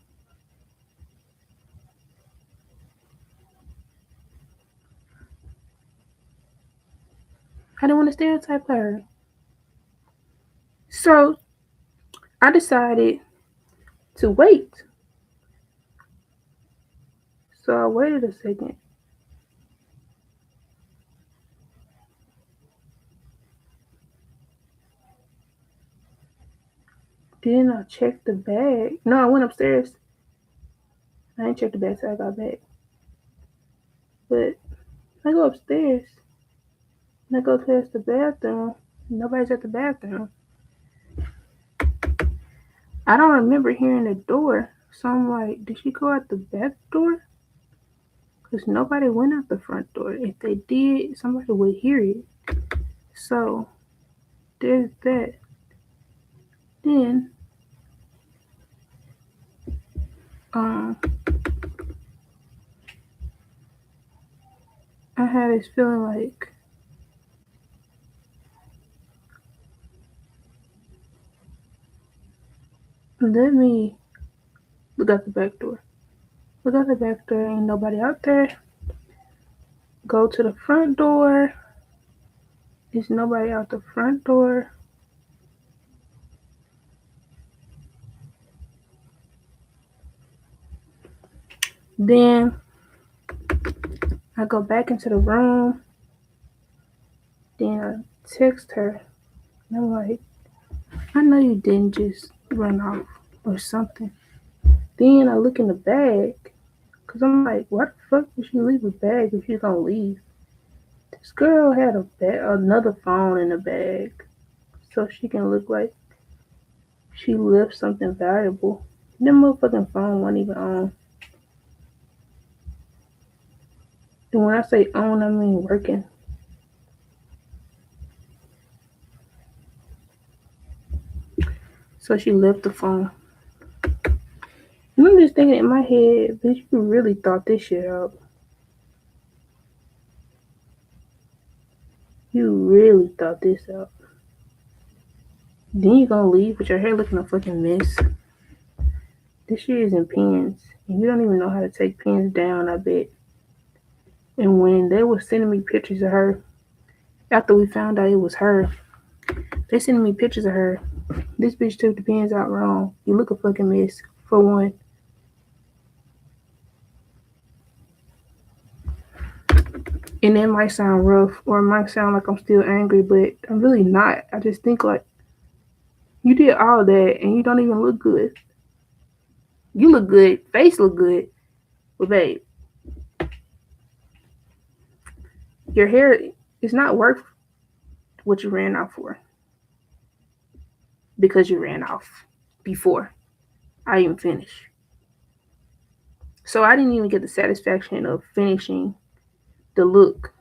I don't want to stereotype her. So I decided to wait. So I waited a second. Then I checked the bag. No, I went upstairs. I didn't check the bag till I got back. But I go upstairs and I go past the bathroom. Nobody's at the bathroom. I don't remember hearing the door. So I'm like, did she go out the back door? Because nobody went out the front door. If they did, somebody would hear it. So there's that. Then um I had this feeling like, Let me look out the back door. Look out the back door, ain't nobody out there. Go to the front door. There's nobody out the front door. Then I go back into the room. Then I text her. And I'm like, I know you didn't just run off or something. Then I look in the bag. Because I'm like, why the fuck would she leave a bag if she's going to leave? This girl had another phone in the bag. So she can look like she left something valuable. That motherfucking phone wasn't even on. And when I say on, I mean working. So she left the phone. And I'm just thinking in my head, bitch, you really thought this shit out. You really thought this out. Then you gonna leave with your hair looking a fucking mess. This shit is in pins. And you don't even know how to take pins down, I bet. And when they were sending me pictures of her, after we found out it was her, they sending me pictures of her. This bitch took the pins out wrong. You look a fucking mess, for one. And that might sound rough, or it might sound like I'm still angry, but I'm really not. I just think like, you did all that and you don't even look good. You look good, face look good, but babe, your hair is not worth what you ran off for. Because you ran off before I even finished. So I didn't even get the satisfaction of finishing the look.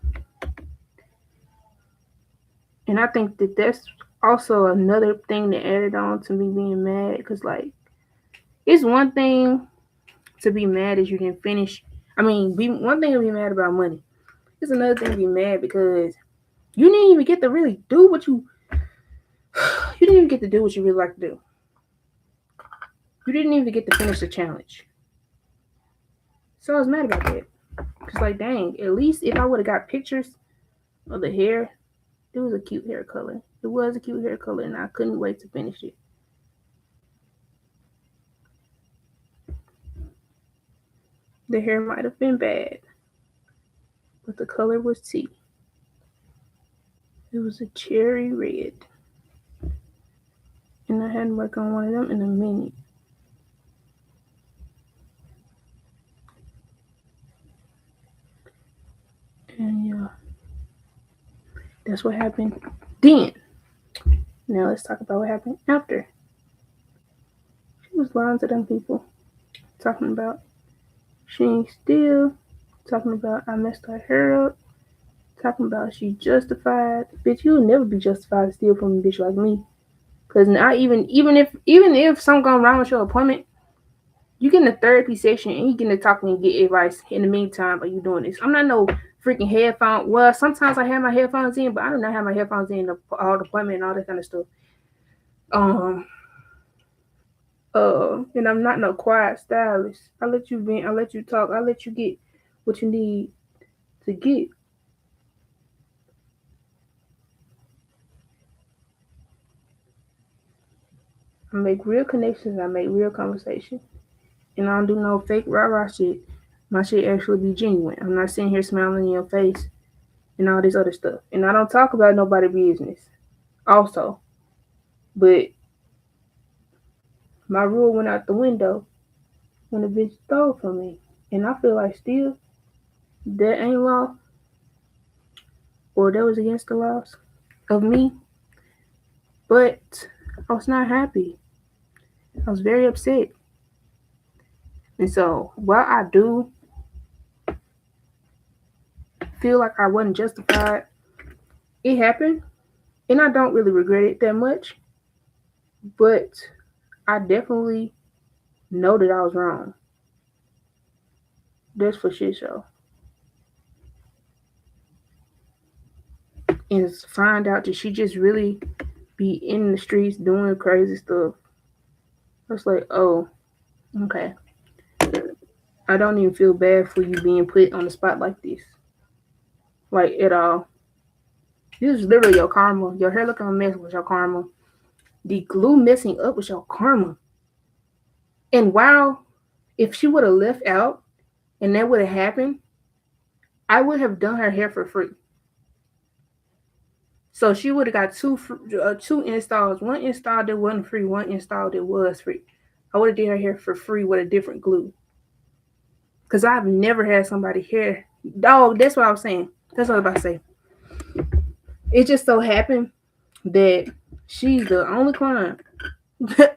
And I think that that's also another thing that added on to me being mad. Because, like, it's one thing to be mad as you didn't finish. I mean, one thing to be mad about money. It's another thing to be mad because you didn't even get to really do what you. You didn't even get to do what you really like to do. You didn't even get to finish the challenge. So I was mad about that. Cause like, dang, at least if I would have got pictures of the hair, it was a cute hair color. It was a cute hair color, and I couldn't wait to finish it. The hair might have been bad, but the color was tea. It was a cherry red, and I hadn't worked on one of them in a minute. And yeah, that's what happened then. Now let's talk about what happened after. She was lying to them people, talking about she ain't still, talking about I messed her hair up, talking about she justified. Bitch, you'll never be justified to steal from a bitch like me. Cause now even if something gone wrong with your appointment, you get in the therapy session and you get to talking and get advice in the meantime. Are you doing this? I'm not no freaking headphone. Well, sometimes I have my headphones in, but I do not have my headphones in all the appointment and all that kind of stuff. Um, and I'm not no quiet stylist. I let you vent, I let you talk, I let you get what you need to get. I make real connections, I make real conversation. And I don't do no fake rah-rah shit. My shit actually be genuine. I'm not sitting here smiling in your face and all this other stuff. And I don't talk about nobody's business. Also, but my rule went out the window when the bitch stole from me. And I feel like still that ain't law or that was against the laws of me. But I was not happy. I was very upset. And so while I do feel like I wasn't justified, it happened. And I don't really regret it that much. But I definitely know that I was wrong. That's for shit show. And find out that she just really be in the streets doing crazy stuff. It's like, oh, okay. I don't even feel bad for you being put on the spot like this. Like, at all. This is literally your karma. Your hair looking a mess was your karma. The glue messing up was your karma. And wow, if she would have left out and that would have happened, I would have done her hair for free. So she would have got two installs. One install that wasn't free, one install that was free. I would have did her hair for free with a different glue. Cause I've never had somebody hair. Dog, that's what I was saying. That's what I was about to say. It just so happened that she's the only client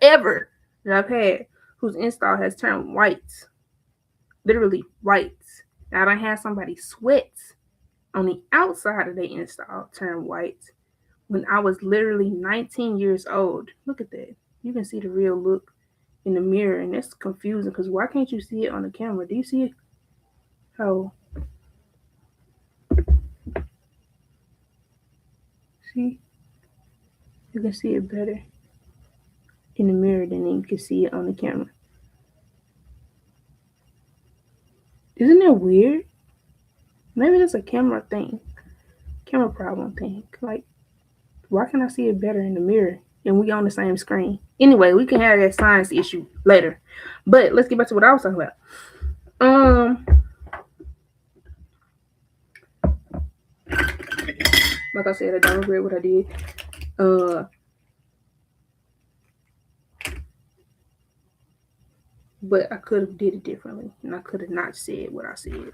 ever that I've had whose install has turned white. Literally white. I don't have somebody sweat on the outside of the install turn white when I was literally 19 years old. Look at that. You can see the real look in the mirror, and that's confusing because why can't you see it on the camera? Do you see it? How? See? You can see it better in the mirror than you can see it on the camera. Isn't that weird? Maybe that's a camera thing, camera problem thing. Like, why can't I see it better in the mirror and we on the same screen? Anyway, we can have that science issue later. But let's get back to what I was talking about. Like I said, I don't regret what I did. But I could have did it differently, and I could have not said what I said.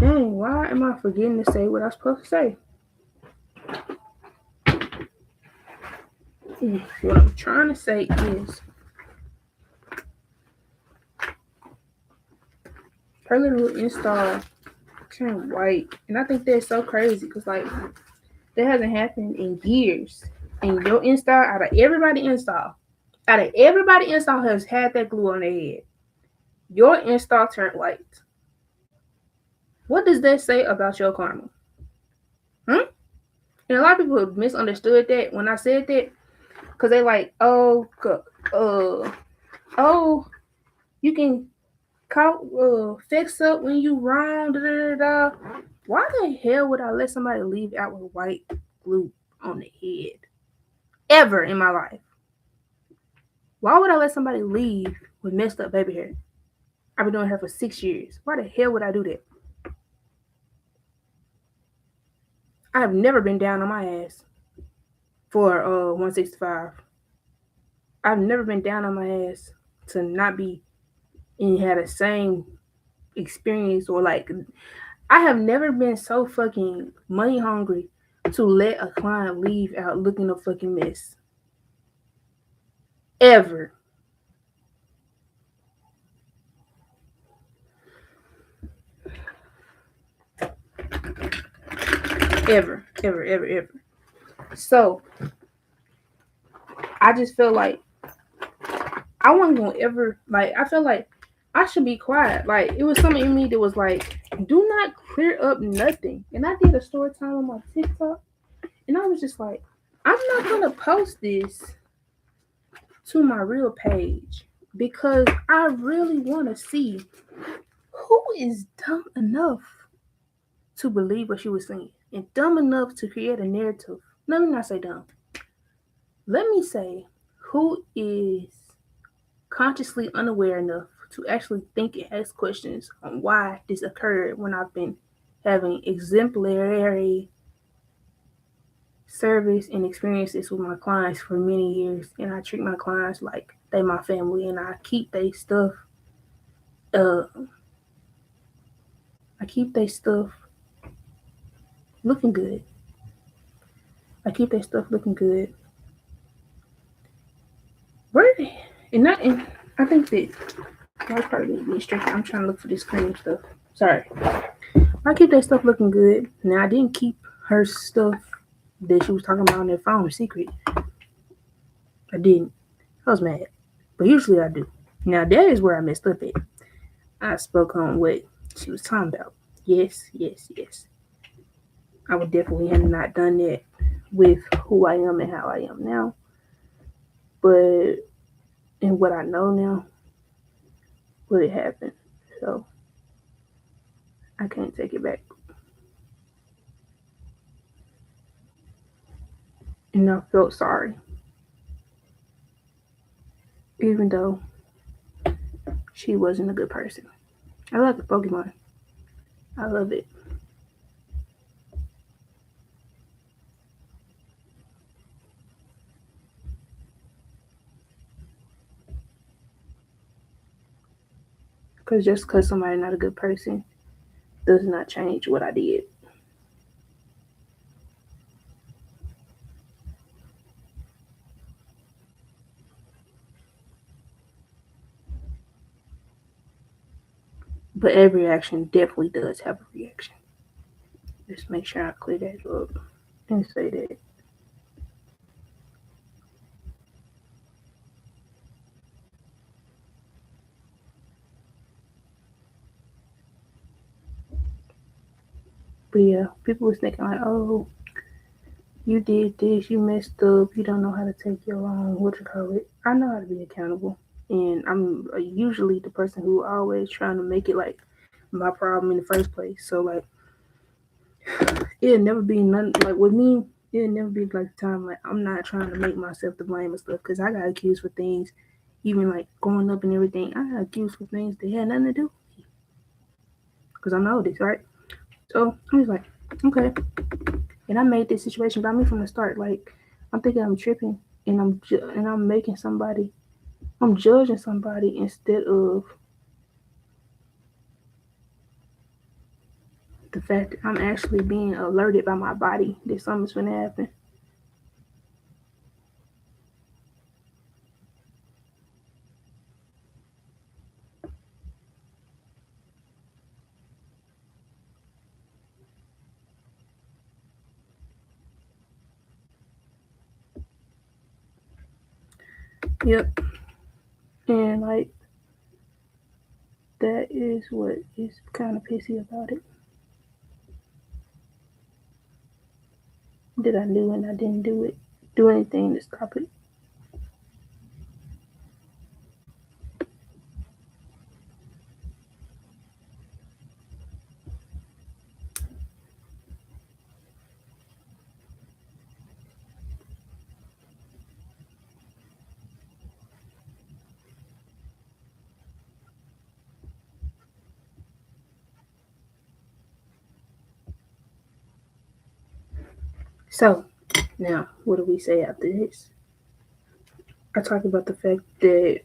Dang, why am I forgetting to say what I'm supposed to say? What I'm trying to say is her little install turned white, and I think that's so crazy because like that hasn't happened in years. And your install, out of everybody install has had that glue on their head. Your install turned white. What does that say about your karma? And a lot of people misunderstood that when I said that, because they like, oh, you can fix up when you wrong. Da, da, da. Why the hell would I let somebody leave out with white glue on the head? Ever in my life. Why would I let somebody leave with messed up baby hair? I've been doing hair for 6 years. Why the hell would I do that? I have never been down on my ass for 165. I've never been down on my ass to not be and had the same experience or like I have never been so fucking money hungry to let a client leave out looking a fucking mess. Ever. Ever. So I just feel like I wasn't gonna ever like I feel like I should be quiet. Like it was something in me that was like, do not clear up nothing. And I did a story time on my TikTok and I was just like, I'm not gonna post this to my real page because I really wanna see who is dumb enough to believe what she was saying and dumb enough to create a narrative. Let me not say dumb. Let me say who is consciously unaware enough to actually think and ask questions on why this occurred when I've been having exemplary service and experiences with my clients for many years, and I treat my clients like they my family, and I keep their stuff. I keep their stuff looking good. I think that that's part of me being strict. I'm trying to look for this cream stuff. Sorry. I keep that stuff looking good. Now I didn't keep her stuff that she was talking about on their phone a secret. I didn't. I was mad. But usually I do. Now that is where I messed up at. I spoke on what she was talking about. Yes. I would definitely have not done that with who I am and how I am now. But and what I know now, but it happened. So I can't take it back. And I felt sorry, even though she wasn't a good person. I love the Pokemon. I love it. Because just because somebody's not a good person does not change what I did. But every action definitely does have a reaction. Just make sure I clear that up and say that. But yeah, people was thinking like, oh, you did this, you messed up, you don't know how to take your own, what you call it. I know how to be accountable. And I'm usually the person who always trying to make it like my problem in the first place. So like, it'll never be none, like with me, it'll never be like the time like I'm not trying to make myself to blame and stuff. Cause I got accused for things, even like growing up and everything, I got accused for things that had nothing to do. Cause I'm the oldest, right? So I was like, okay. And I made this situation about me from the start. Like I'm thinking I'm tripping, and I'm making somebody, I'm judging somebody instead of the fact that I'm actually being alerted by my body that something's gonna happen. Yep. And like that is what is kind of pissy about it. That I knew and I didn't do anything to stop it. So now, what do we say after this? I talked about the fact that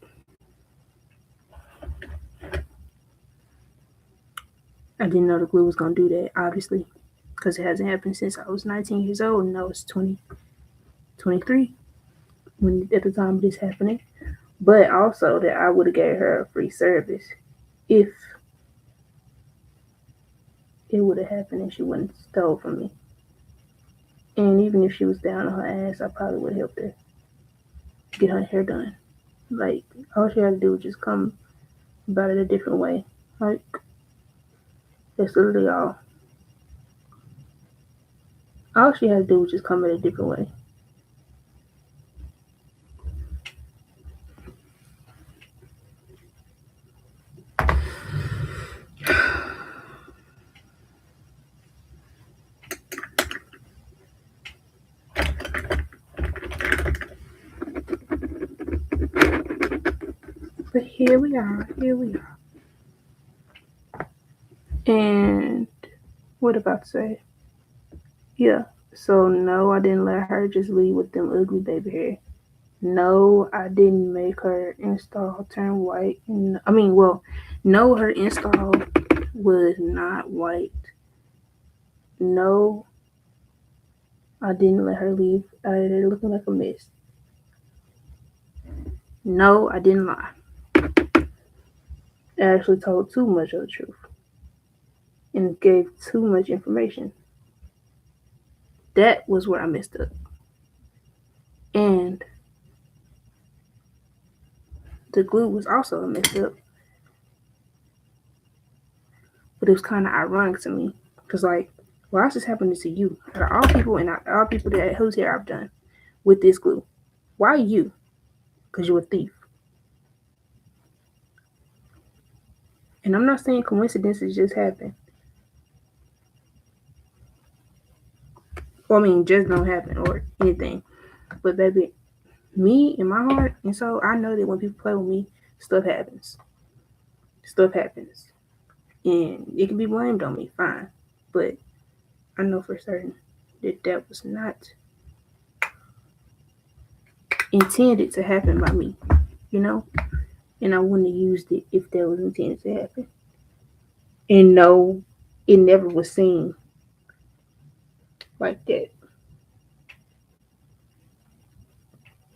I didn't know the glue was gonna do that, obviously, because it hasn't happened since I was 19 years old, and I was 23 when at the time of this happening. But also that I would have gave her a free service if it would have happened and she wouldn't stole from me. And even if she was down on her ass, I probably would have helped her get her hair done. Like all she had to do was just come about it a different way. Like that's literally all. All she had to do was just come in a different way. But here we are. Here we are. And what about to say? Yeah. So no, I didn't let her just leave with them ugly baby hair. No, I didn't make her install turn white. I mean, well, no, her install was not white. No, I didn't let her leave out of there looking like a mess. No, I didn't lie. I actually told too much of the truth and gave too much information. That was where I messed up. And the glue was also messed up. But it was kind of ironic to me because, like, Why is this happening to you? Out of all people and out of all people that whose hair I've done with this glue, why you? Because you're a thief. And I'm not saying coincidences just happen. Or I mean, just don't happen or anything. But baby, me in my heart, and so I know that when people play with me, stuff happens. Stuff happens. And it can be blamed on me, fine. But I know for certain that that was not intended to happen by me, you know? And I wouldn't have used it if that was intended to happen. And no, it never was seen like that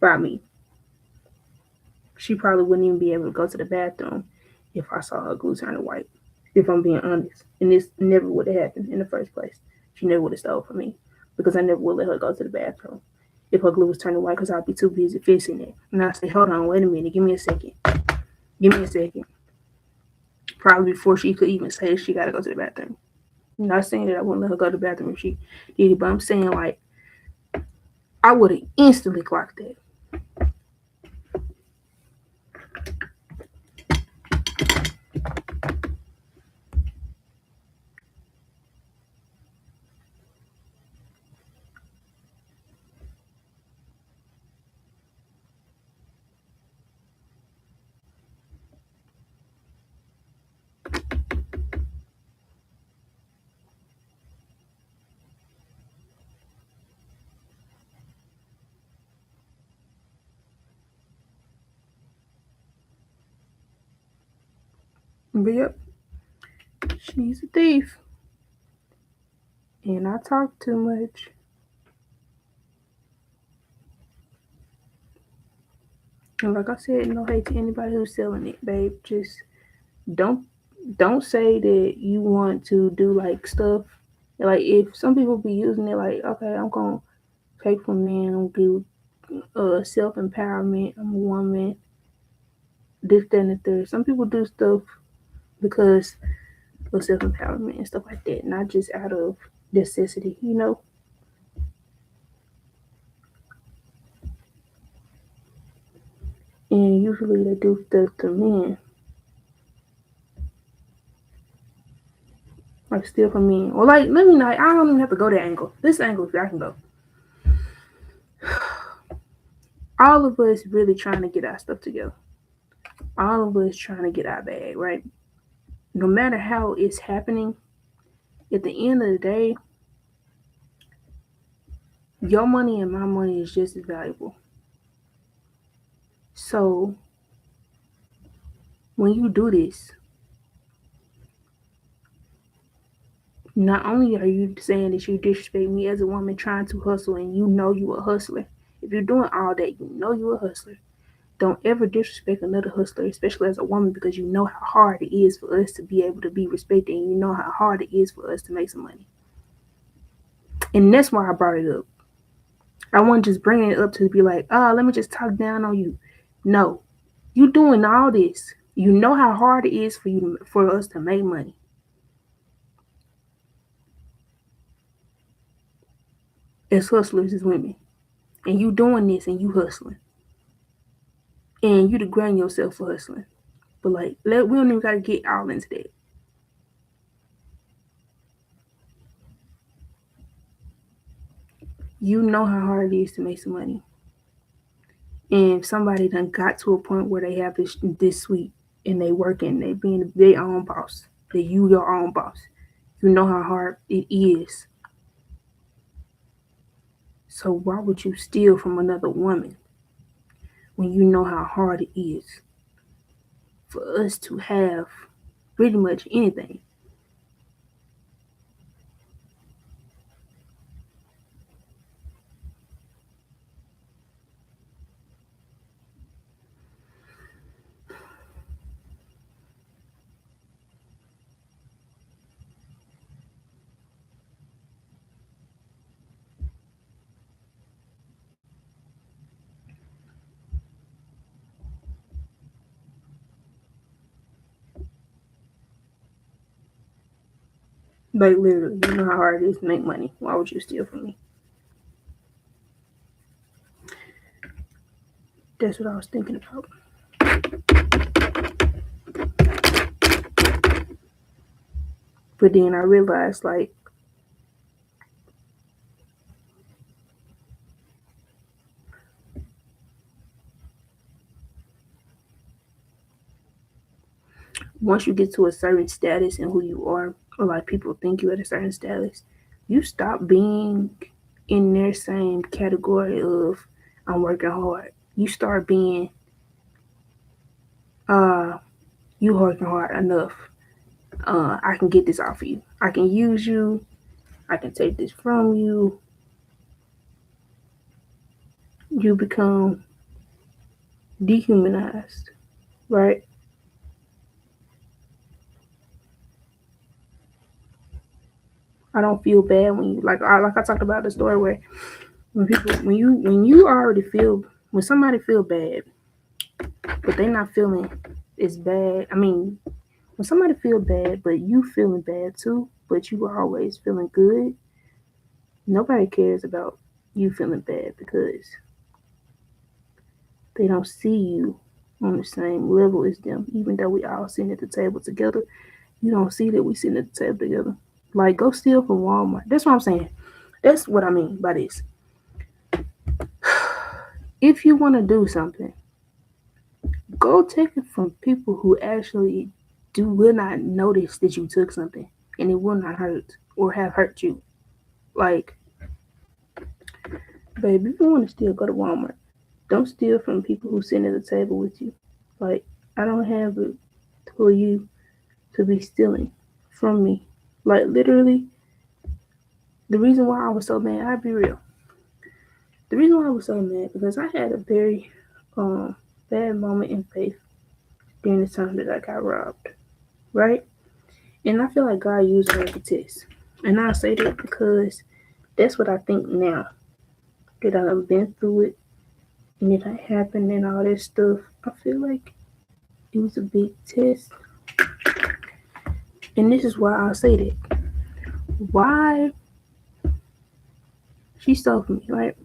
by me. She probably wouldn't even be able to go to the bathroom if I saw her glue turn white, if I'm being honest. And this never would have happened in the first place. She never would have stole from me because I never would let her go to the bathroom if her glue was turning white because I'd be too busy fixing it. And I'd say, hold on, wait a minute, give me a second. Give me a second. Probably before she could even say she got to go to the bathroom. I'm not saying that I wouldn't let her go to the bathroom if she did it, but I'm saying like I would have instantly clocked that. But yep, she's a thief. And I talk too much. And like I said, no hate to anybody who's selling it, babe. Just don't don't say that you want to do like stuff. Like if some people be using it like, okay, I'm gonna take from men, I'm gonna do self empowerment, I'm a woman, this, that, and the third. Some people do stuff because of self empowerment and stuff like that, not just out of necessity, you know. And usually they do stuff to men, like steal from men, or like let me know. I don't even have to go that angle. This angle, if I can go. All of us really trying to get our stuff together. All of us trying to get our bag right. No matter how it's happening, at the end of the day, your money and my money is just as valuable. So when you do this, not only are you saying that you disrespect me as a woman trying to hustle and you know you a hustler. If you're doing all that, you know you a hustler. Don't ever disrespect another hustler, especially as a woman, because you know how hard it is for us to be able to be respected and you know how hard it is for us to make some money. And that's why I brought it up. I wasn't just bringing it up to be like, oh, let me just talk down on you. No, you doing all this. You know how hard it is for us to make money as hustlers as women. And you doing this and you hustling. And you degrade yourself for hustling. But like, we don't even gotta get all into that. You know how hard it is to make some money. And if somebody done got to a point where they have this sweet and they working, they being their own boss, that you your own boss. You know how hard it is. So why would you steal from another woman when you know how hard it is for us to have pretty much anything? Like literally, you know how hard it is to make money. Why would you steal from me? That's what I was thinking about. But then I realized, like, once you get to a certain status and who you are, or like people think you at a certain status, you stop being in their same category of I'm working hard. You start being uh you working hard enough. I can get this off of you. I can use you. I can take this from you. You become dehumanized, right? I don't feel bad when you like I talked about the story where when you already feel when somebody feel bad, but they not feeling as bad. I mean, when somebody feel bad, but you feeling bad too, but you are always feeling good, nobody cares about you feeling bad because they don't see you on the same level as them. Even though we all sitting at the table together, you don't see that we sitting at the table together. Like go steal from Walmart. That's what I'm saying. That's what I mean by this. If you want to do something, go take it from people who actually do will not notice that you took something and it will not hurt or have hurt you. Like, baby, if you want to steal, go to Walmart. Don't steal from people who sit at the table with you. Like, I don't have it for you to be stealing from me. Like, literally, the reason why I was so mad, I'll be real. The reason why I was so mad because I had a very bad moment in faith during the time that I got robbed, right? And I feel like God used her as a test. And I say that because that's what I think now that I've been through it and it happened and all that stuff. I feel like it was a big test. And this is why I say that. Why she stole from me, right?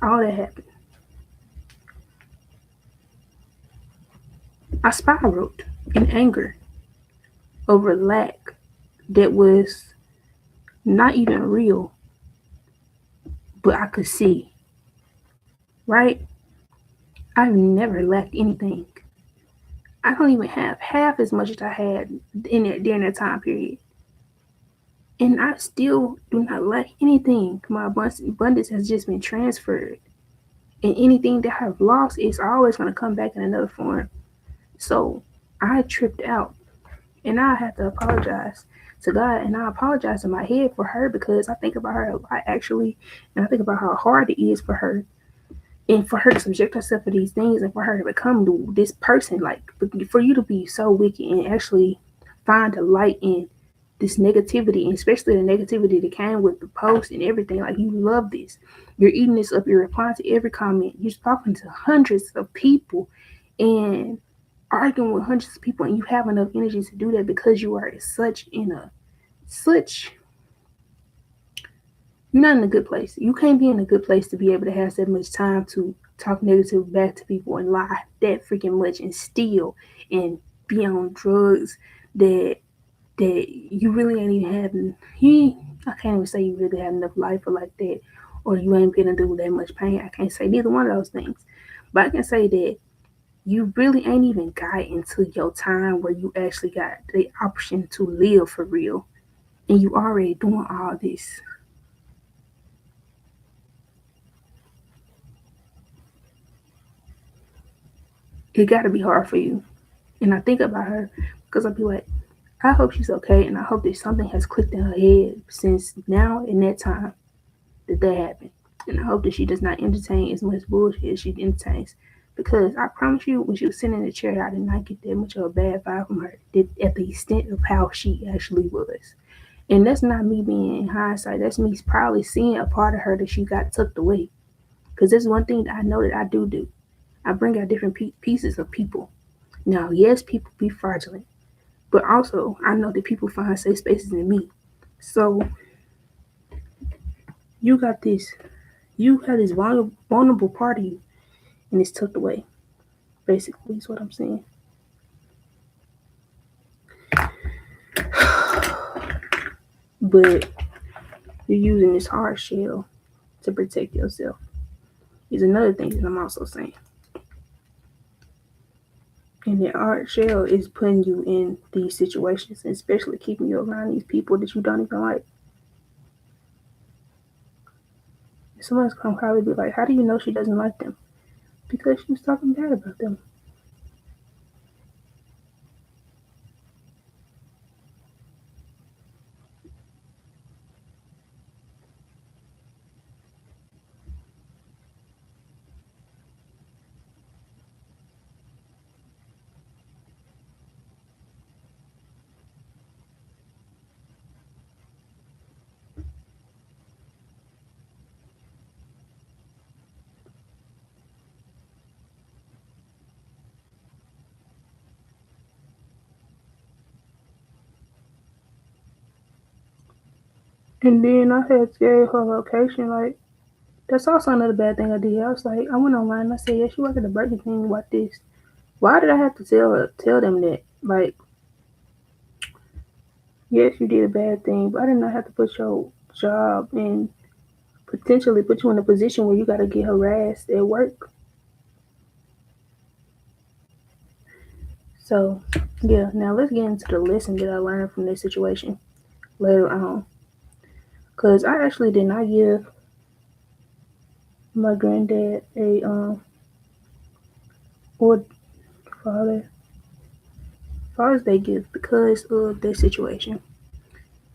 All that happened. I spiraled in anger over lack that was not even real, but I could see, right? I've never lacked anything. I don't even have half as much as I had during that time period. And I still do not lack anything. My abundance has just been transferred. And anything that I've lost is always going to come back in another form. So I tripped out. And I have to apologize to God. And I apologize in my head for her because I think about her a lot, actually. And I think about how hard it is for her and for her to subject herself to these things and for her to become this person, like for you to be so wicked and actually find a light in this negativity, and especially the negativity that came with the post and everything. Like you love this, you're eating this up, you're replying to every comment, you're talking to hundreds of people and arguing with hundreds of people, and you have enough energy to do that because you are such you're not in a good place. You can't be in a good place to be able to have that much time to talk negative back to people and lie that freaking much and steal and be on drugs that you really ain't even having. I can't even say you really have enough life for like that, or you ain't gonna do that much pain. I can't say neither one of those things, but I can say that you really ain't even got into your time where you actually got the option to live for real, and you already doing all this. It got to be hard for you. And I think about her because I'll be like, I hope she's okay, and I hope that something has clicked in her head since now and that time that happened. And I hope that she does not entertain as much bullshit as she entertains. Because I promise you, when she was sitting in the chair, I did not get that much of a bad vibe from her at the extent of how she actually was. And that's not me being in hindsight. That's me probably seeing a part of her that she got tucked away. Because there's one thing that I know that I do. I bring out different pieces of people. Now, yes, people be fraudulent, But also, I know that people find safe spaces in me. So you got this, you have this vulnerable part of you, and it's tucked away. Basically, is what I'm saying. But you're using this hard shell to protect yourself. Is another thing that I'm also saying. And the hard shell is putting you in these situations, and especially keeping you around these people that you don't even like. Someone's gonna probably be like, "How do you know she doesn't like them?" Because she was talking bad about them. And then I had gave her location. Like, that's also another bad thing I did. I was like, I went online and I said, "Yeah, she worked at the Burger King. What this? Why did I have to tell them that? Like, yes, you did a bad thing, but I did not have to put your job and potentially put you in a position where you got to get harassed at work." So, yeah, now let's get into the lesson that I learned from this situation later on. Because I actually did not give my granddad a, or father, Father's Day gift because of this situation,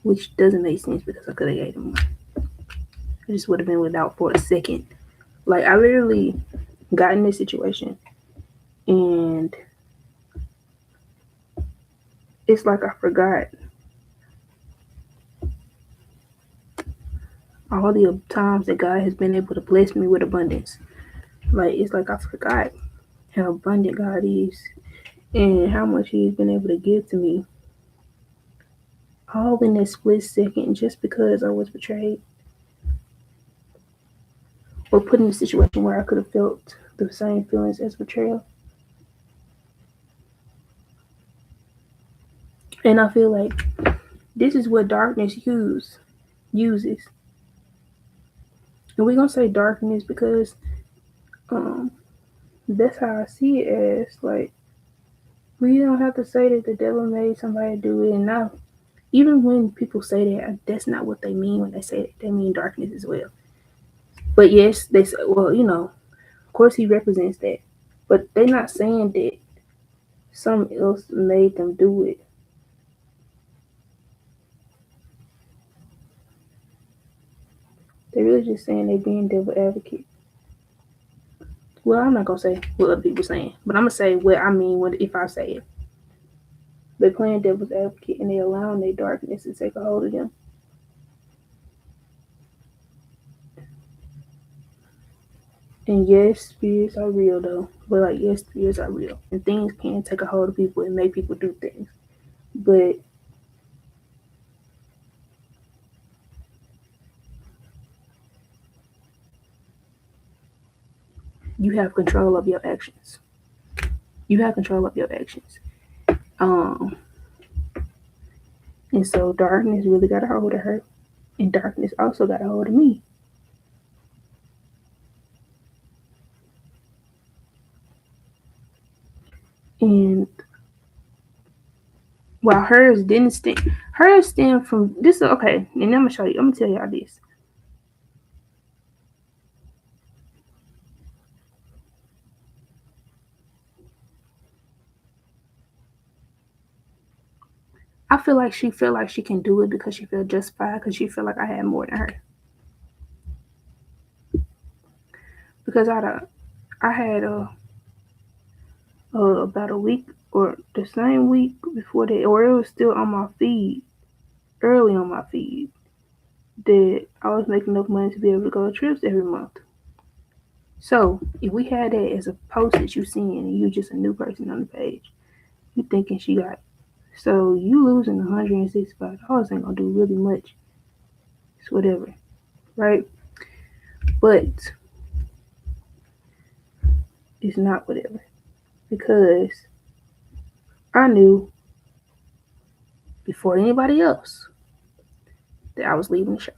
which doesn't make sense because I could have gave him one. I just would have been without for a second. Like, I literally got in this situation and it's like I forgot all the times that God has been able to bless me with abundance. Like, it's like I forgot how abundant God is and how much He's been able to give to me, all in that split second, just because I was betrayed or put in a situation where I could have felt the same feelings as betrayal. And I feel like this is what darkness uses. And we're gonna say darkness because um that's how I see it as. Like, we don't have to say that the devil made somebody do it. And now, even when people say that, that's not what they mean when they say it. They mean darkness as well. But yes, they say, well, of course he represents that. But they're not saying that someone else made them do it. They're really just saying they're being devil advocate. Well, I'm not gonna say what other people saying, but I'm gonna say what I mean if I say it. They're playing devil's advocate and they're allowing their darkness to take a hold of them. And yes, spirits are real though. But like, yes, spirits are real. And things can take a hold of people and make people do things. But you have control of your actions. You have control of your actions. Um and so darkness really got a hold of her. And darkness also got a hold of me. And while hers stem from this. Okay, and I'm gonna show you. I'm gonna tell y'all this. I feel like she felt like she can do it because she felt justified because she felt like I had more than her. Because I had about a week or the same week before that, or it was still on my feed, early on my feed, that I was making enough money to be able to go to trips every month. So if we had that as a post that you seeing and you just a new person on the page, you thinking she got So you losing $165 ain't gonna do really much. It's whatever, right? But it's not whatever because I knew before anybody else that I was leaving the shop.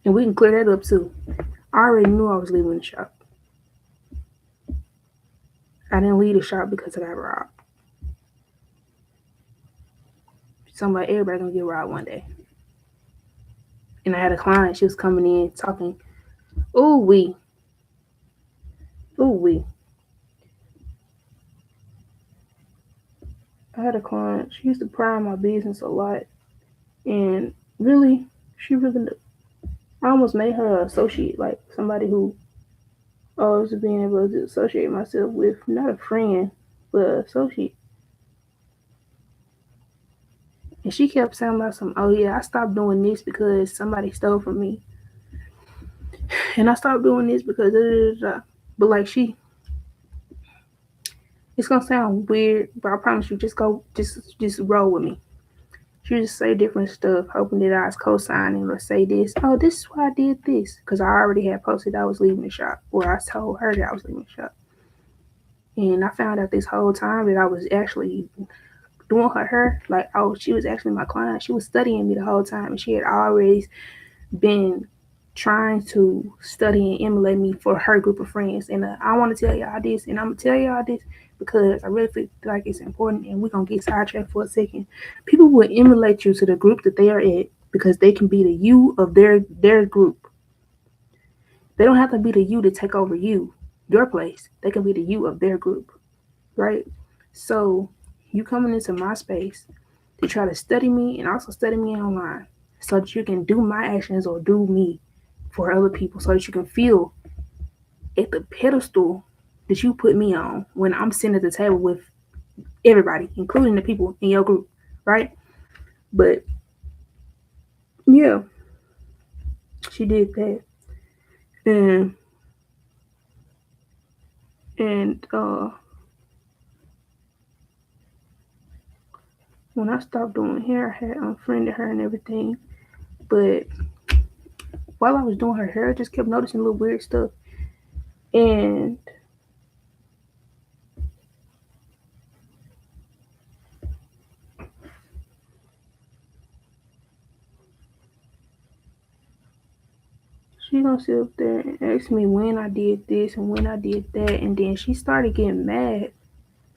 And we can clear that up too. I already knew I was leaving the shop. I didn't leave the shop because I got robbed. Everybody gonna get robbed one day. And I had a client, she was coming in talking, ooh wee, ooh wee. I had a client, she used to prime my business a lot. And really, she really, I almost made her an associate, like somebody who I was being able to associate myself with, not a friend, but an associate. And she kept saying about some, oh yeah, I stopped doing this because somebody stole from me. And I stopped doing this because da, da, da, da. But like it's gonna sound weird, but I promise you, just roll with me. She just say different stuff, hoping that I was co-signing or say this. Oh, this is why I did this because I already had posted I was leaving the shop, or I told her that I was leaving the shop. And I found out this whole time that I was actually doing her hair. Like, oh, she was actually my client. She was studying me the whole time, and she had always been trying to study and emulate me for her group of friends. And I want to tell y'all this, and I'm gonna tell y'all this because I really feel like it's important. And we're gonna get sidetracked for a second. People will emulate you to the group that they are at because they can be the you of their group. They don't have to be the you to take over your place. They can be the you of their group, right? So you coming into my space to try to study me and also study me online so that you can do my actions or do me for other people so that you can feel at the pedestal that you put me on when I'm sitting at the table with everybody, including the people in your group, right? But yeah, she did that. And and when I stopped doing hair, I had unfriended her and everything. But while I was doing her hair, I just kept noticing little weird stuff. And she gonna sit up there and ask me when I did this and when I did that, and then she started getting mad.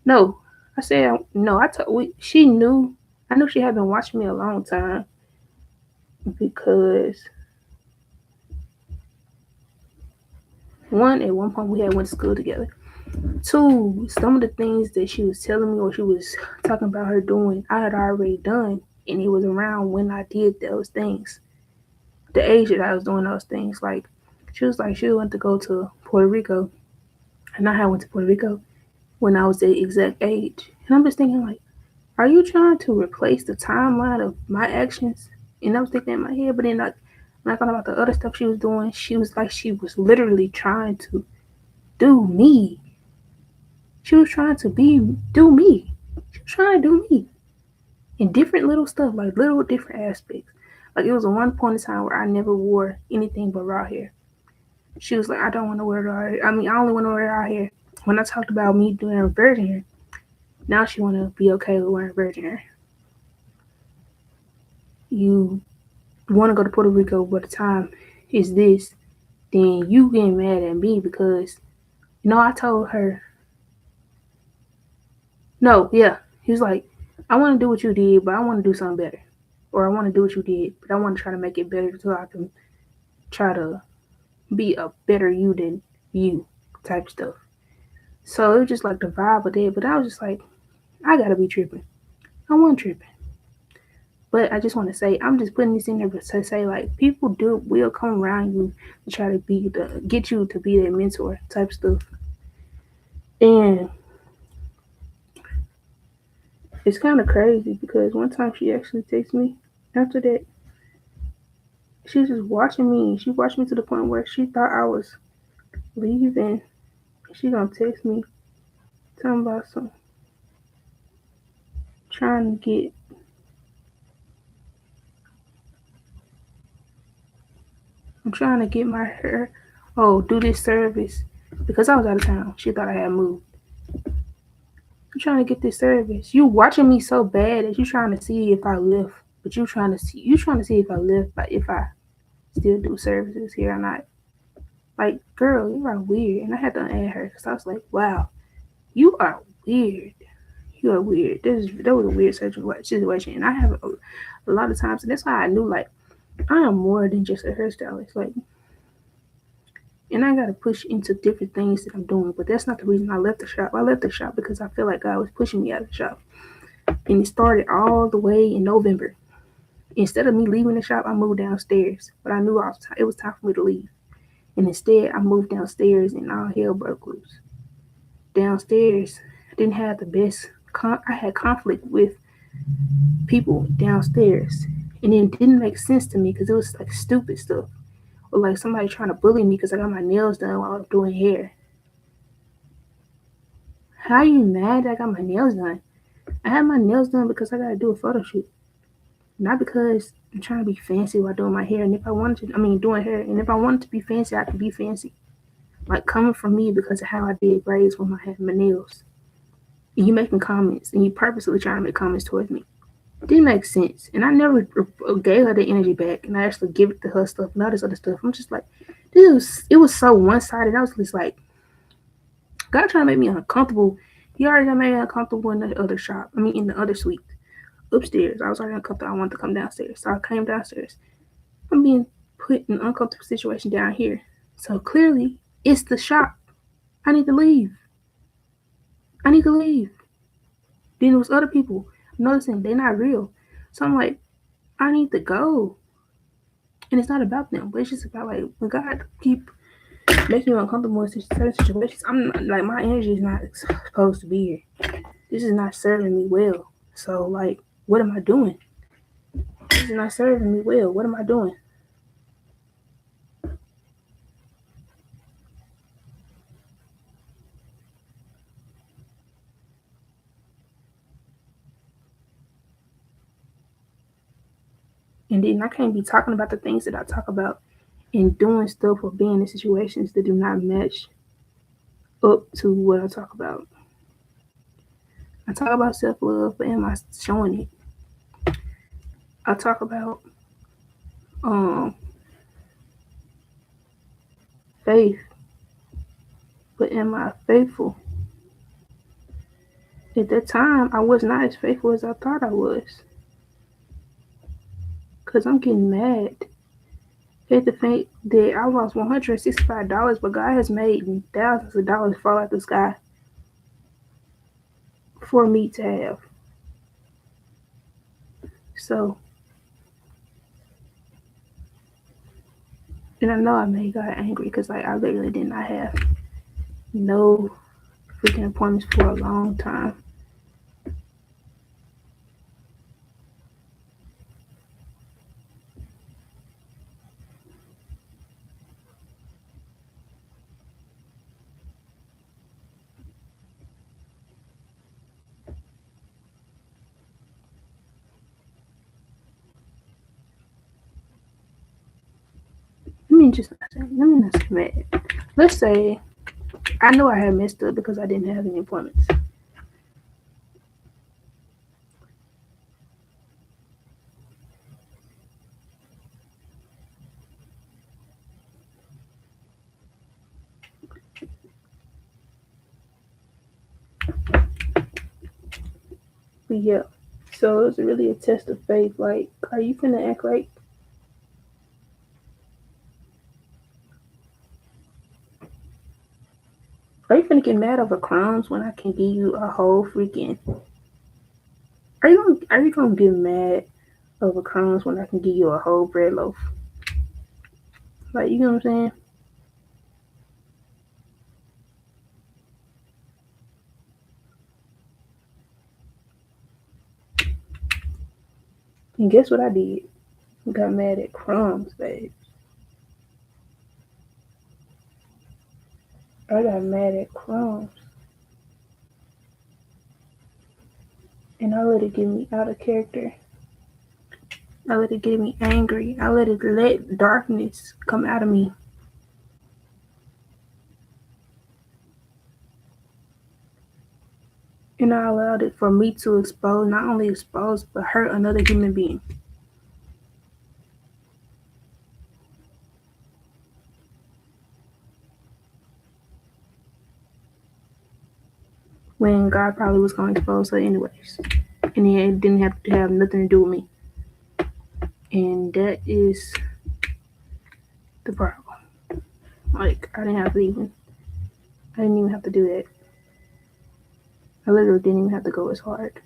No, I said no. She knew. I knew she had been watching me a long time because one, at one point we had went to school together. Two, some of the things that she was telling me or she was talking about her doing, I had already done, and it was around when I did those things, the age that I was doing those things. Like she was like she went to go to Puerto Rico, and I had went to Puerto Rico when I was the exact age, and I'm just thinking like, are you trying to replace the timeline of my actions? And I was thinking in my head, but then like when I thought about the other stuff she was doing, she was like she was literally trying to do me. She was trying to do me. She was trying to do me in different little stuff, like little different aspects. Like it was a one point in time where I never wore anything but raw hair. She was like, I don't want to wear raw hair. I mean, I only want to wear raw hair. When I talked about me doing virgin hair, now she want to be okay with wearing virgin hair. You want to go to Puerto Rico, but the time is this, then you getting mad at me because, I told her, no, yeah. He was like, I want to do what you did, but I want to do something better. Or I want to do what you did, but I want to try to make it better so I can try to be a better you than you type stuff. So it was just like the vibe of that. But I was just like, I got to be tripping. I wasn't tripping. But I just want to say, I'm just putting this in there to say, like, people will come around you to try to get you to be their mentor type stuff. And it's kind of crazy because one time she actually texted me after that. She was just watching me. She watched me to the point where she thought I was leaving. She gonna text me talking about some trying to get I'm trying to get my hair. Oh, do this service because I was out of town. She thought I had moved. I'm trying to get this service. You watching me so bad that you trying to see if I left, but you trying to see if I left, but if I still do services here or not. Like, girl, you are weird. And I had to add her because I was like, wow, you are weird. You are weird. That was a weird situation, and I have a lot of times, and that's why I knew like I am more than just a hairstylist. Like, and I got to push into different things that I'm doing. But that's not the reason I left the shop. I left the shop because I feel like God was pushing me out of the shop. And it started all the way in November. Instead of me leaving the shop, I moved downstairs. But I knew it was time for me to leave. And instead, I moved downstairs and all hell broke loose. Downstairs, I didn't have the best. I had conflict with people downstairs. And it didn't make sense to me because it was like stupid stuff. Or like somebody trying to bully me because I got my nails done while I was doing hair. How are you mad that I got my nails done? I had my nails done because I got to do a photo shoot. Not because I'm trying to be fancy while doing my hair. And if I wanted to, doing hair. And if I wanted to be fancy, I could be fancy. Like coming from me because of how I did braids when I had my nails. And you making comments and you purposely trying to make comments towards me. It didn't make sense. And I never gave her the energy back. And I actually give it to her stuff and all this other stuff. I'm just like, it was so one sided. I was just like, God trying to make me uncomfortable. He already made me uncomfortable in the other shop. In the other suite. Upstairs. I was already uncomfortable. I wanted to come downstairs. So I came downstairs. I'm being put in an uncomfortable situation down here. So clearly, it's the shop. I need to leave. I need to leave. Then there was other people. I'm noticing they're not real. So I'm like, I need to go. And it's not about them, but it's just about like when God keep making you uncomfortable in certain situations. I'm like my energy is not supposed to be here. This is not serving me well. So like, what am I doing? This is not serving me well. What am I doing? And then I can't be talking about the things that I talk about and doing stuff or being in situations that do not match up to what I talk about. I talk about self love, but am I showing it? I talk about um faith, but am I faithful? At that time, I was not as faithful as I thought I was. Because I'm getting mad at the fact that I lost $165, but God has made thousands of dollars fall out the sky for me to have. So, and I know I made God angry because like I literally did not have no freaking appointments for a long time. Let me not say mad. Let's say I know I had messed up because I didn't have any appointments. But yeah, so it's really a test of faith. Like, are you finna act like are you finna get mad over crumbs when I can give you a whole freaking? Are you gonna get mad over crumbs when I can give you a whole bread loaf? Like, you know what I'm saying? And guess what I did? Got mad at crumbs, babe. I got mad at crumbs and I let it get me out of character. I let it get me angry. I let darkness come out of me. And I allowed it for me to expose, not only expose, but hurt another human being. When God probably was going to expose her anyways. And it didn't have to have nothing to do with me. And that is the problem. Like, I didn't even have to do that. I literally didn't even have to go as hard.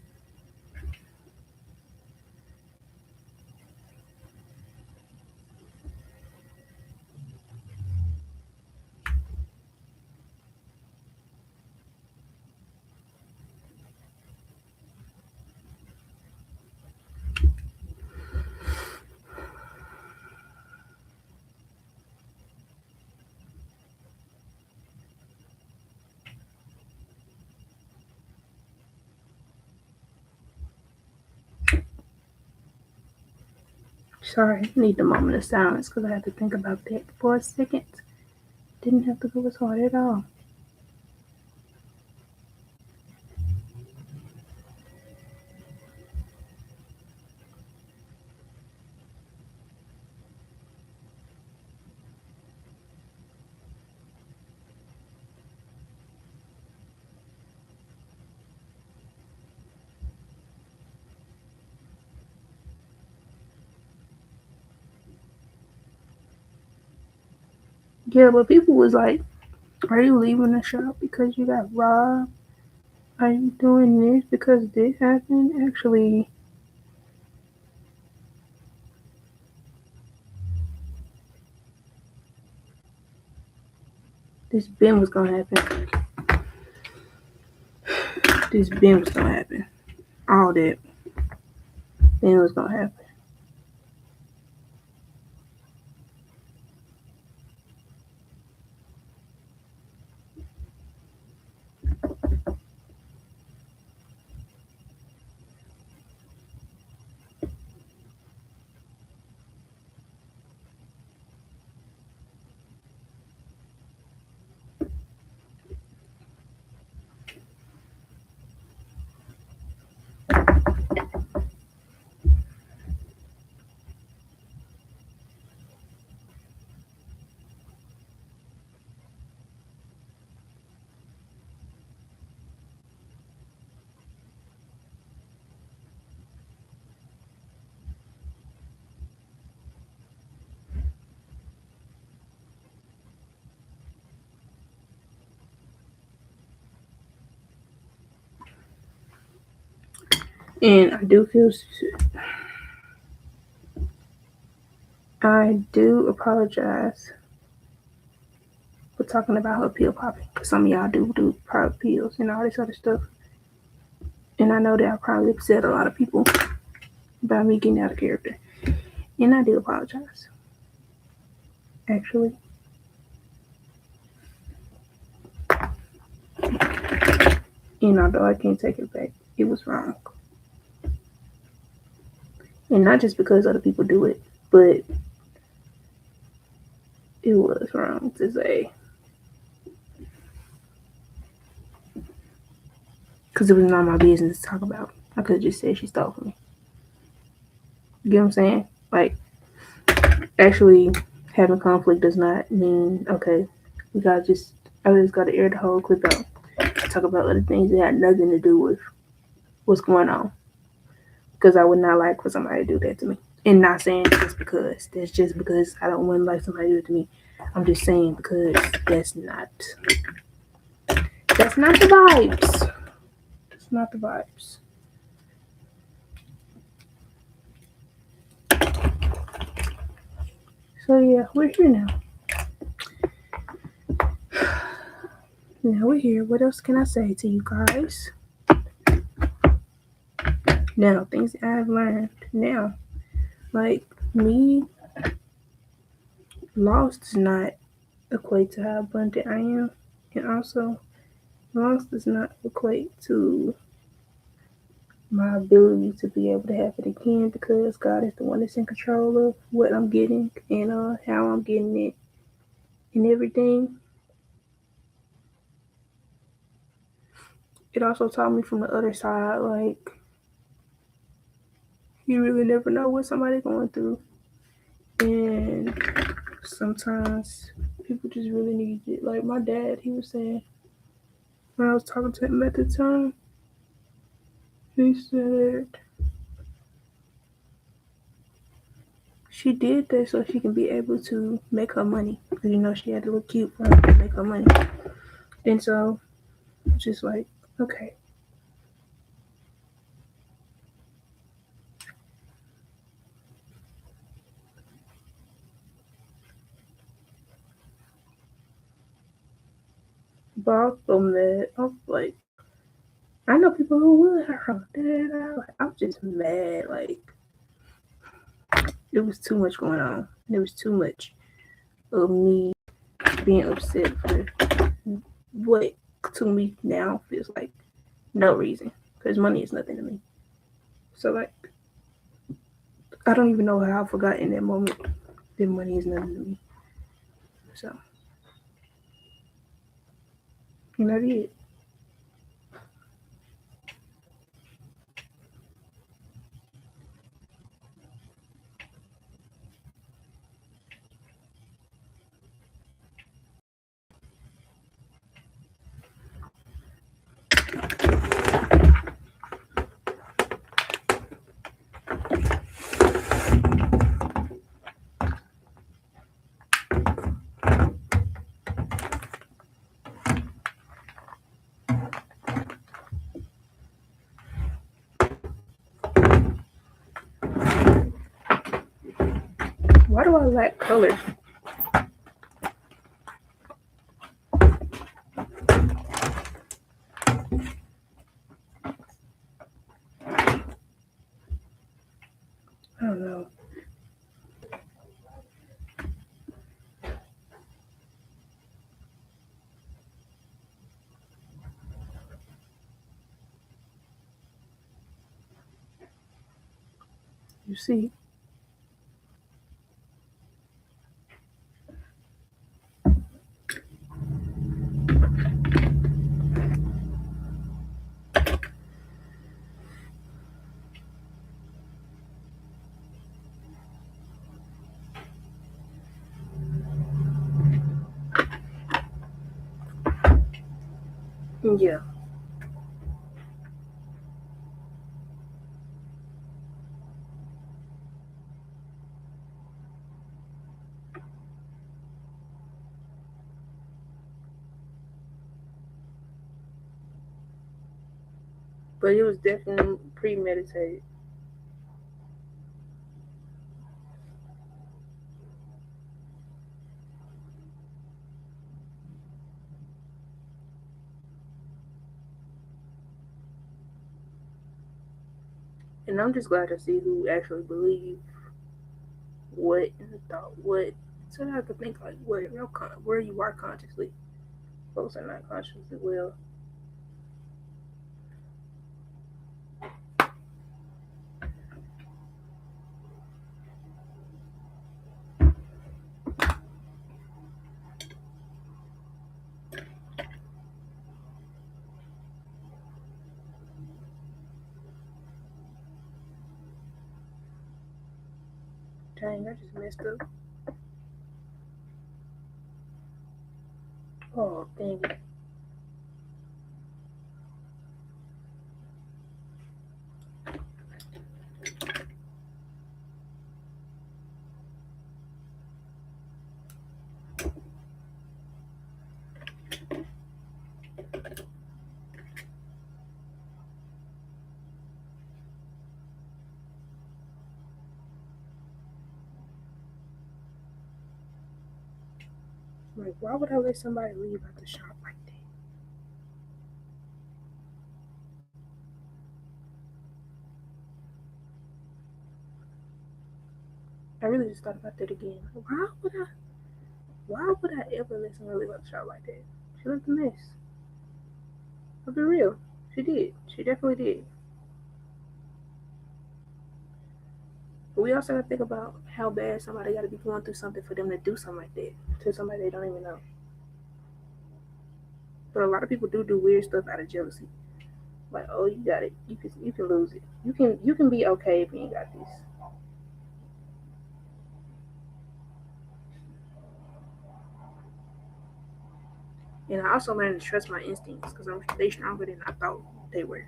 Sorry, I need the moment of silence because I had to think about that for a second. Didn't have to go as hard at all. Yeah, but people was like, are you leaving the shop because you got robbed? Are you doing this because this happened? Actually, this Ben was gonna happen. This Ben was gonna happen. All that Ben was gonna happen. And I do apologize for talking about her pill popping because some of y'all do pop pills and all this other stuff. And I know that I probably upset a lot of people about me getting out of character. And I do apologize. Actually. And although I can't take it back, it was wrong. And not just because other people do it, but it was wrong to say. Because it was not my business to talk about. I could have just said she stole from me. You get what I'm saying? Like, actually having conflict does not mean, okay, I just gotta air the whole clip out. Talk about other things that had nothing to do with what's going on. Because I would not like for somebody to do that to me. And not saying just because. That's just because I don't want to like somebody to do it to me. I'm just saying because that's not the vibes. It's not the vibes. So yeah, we're here now. Now we're here. What else can I say to you guys? Now, things that I've learned now. Like me, loss does not equate to how abundant I am. And also, loss does not equate to my ability to be able to have it again because God is the one that's in control of what I'm getting and how I'm getting it and everything. It also taught me from the other side, like you really never know what somebody's going through, and sometimes people just really need it. Like my dad, he was saying when I was talking to him at the time, he said she did that so she can be able to make her money. Because she had to look cute for her to make her money. And so, just like, okay. But also mad. I was like, I know people who would hurt her. Like, I'm just mad. Like, it was too much going on. There was too much of me being upset for what to me now feels like no reason. Because money is nothing to me. So, like, I don't even know how I forgot in that moment that money is nothing to me. So, and I did. Why do I lack color? I don't know. You see? Yeah. But it was definitely premeditated. And I'm just glad to see who actually believed what and thought what. So I have to think like where you are consciously. Folks are not conscious as well. Dang, I just messed up. Oh, dang it. Like, why would I let somebody leave out the shop like that? I really just thought about that again. Why would I ever let somebody leave out the shop like that? She left a mess. I'll be real. She did. She definitely did. But we also gotta think about how bad somebody gotta be going through something for them to do something like that to somebody they don't even know. But a lot of people do weird stuff out of jealousy. Like, oh, you got it. You can lose it. You can be okay if you ain't got this. And I also learned to trust my instincts because they stronger than I thought they were.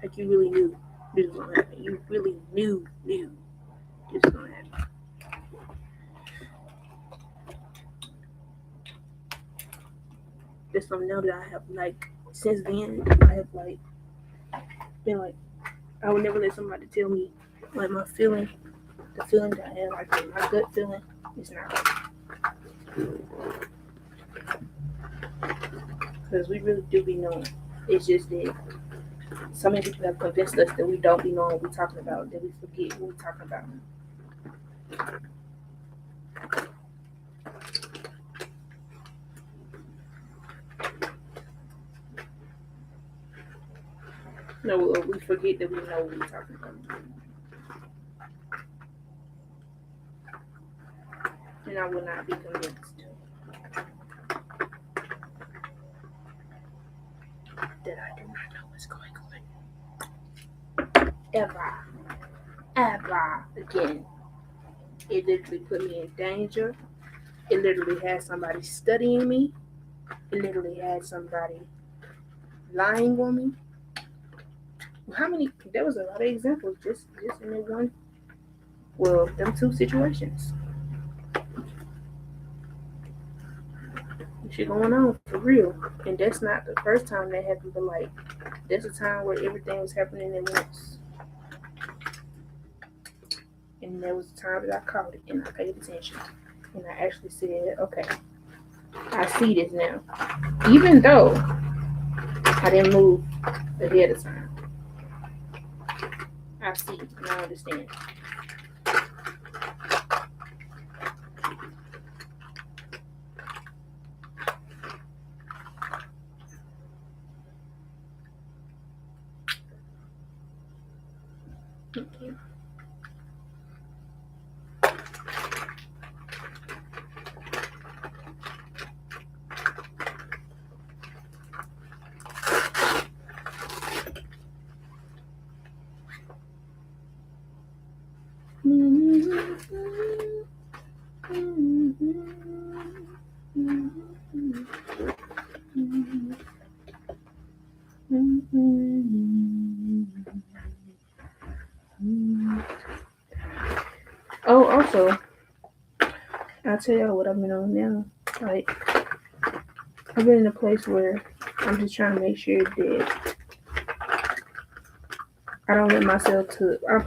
Like you really knew this was gonna happen. You really knew this was gonna happen. There's something now that I have like since then I have like been like I would never let somebody tell me like my feeling, the feeling that I have, like my gut feeling is not right. Because we really do be knowing. It's just that so many people have convinced us that we don't be knowing what we're talking about, that we forget what we're talking about. No, we forget that we know what we're talking about. And I will not be convinced that I do not know what's going on. Ever again. It literally put me in danger. It literally had somebody studying me. It literally had somebody lying on me. How many? There was a lot of examples just in that one. Well, them two situations. Shit going on for real, and that's not the first time that happened. But like, there's a time where everything was happening at once, and there was a time that I caught it and I paid attention, and I actually said, "Okay, I see this now," even though I didn't move ahead of time. I see and I understand. Okay. Oh, also, I'll tell y'all what I've been on now. Like, I've been in a place where I'm just trying to make sure that I don't let myself to. I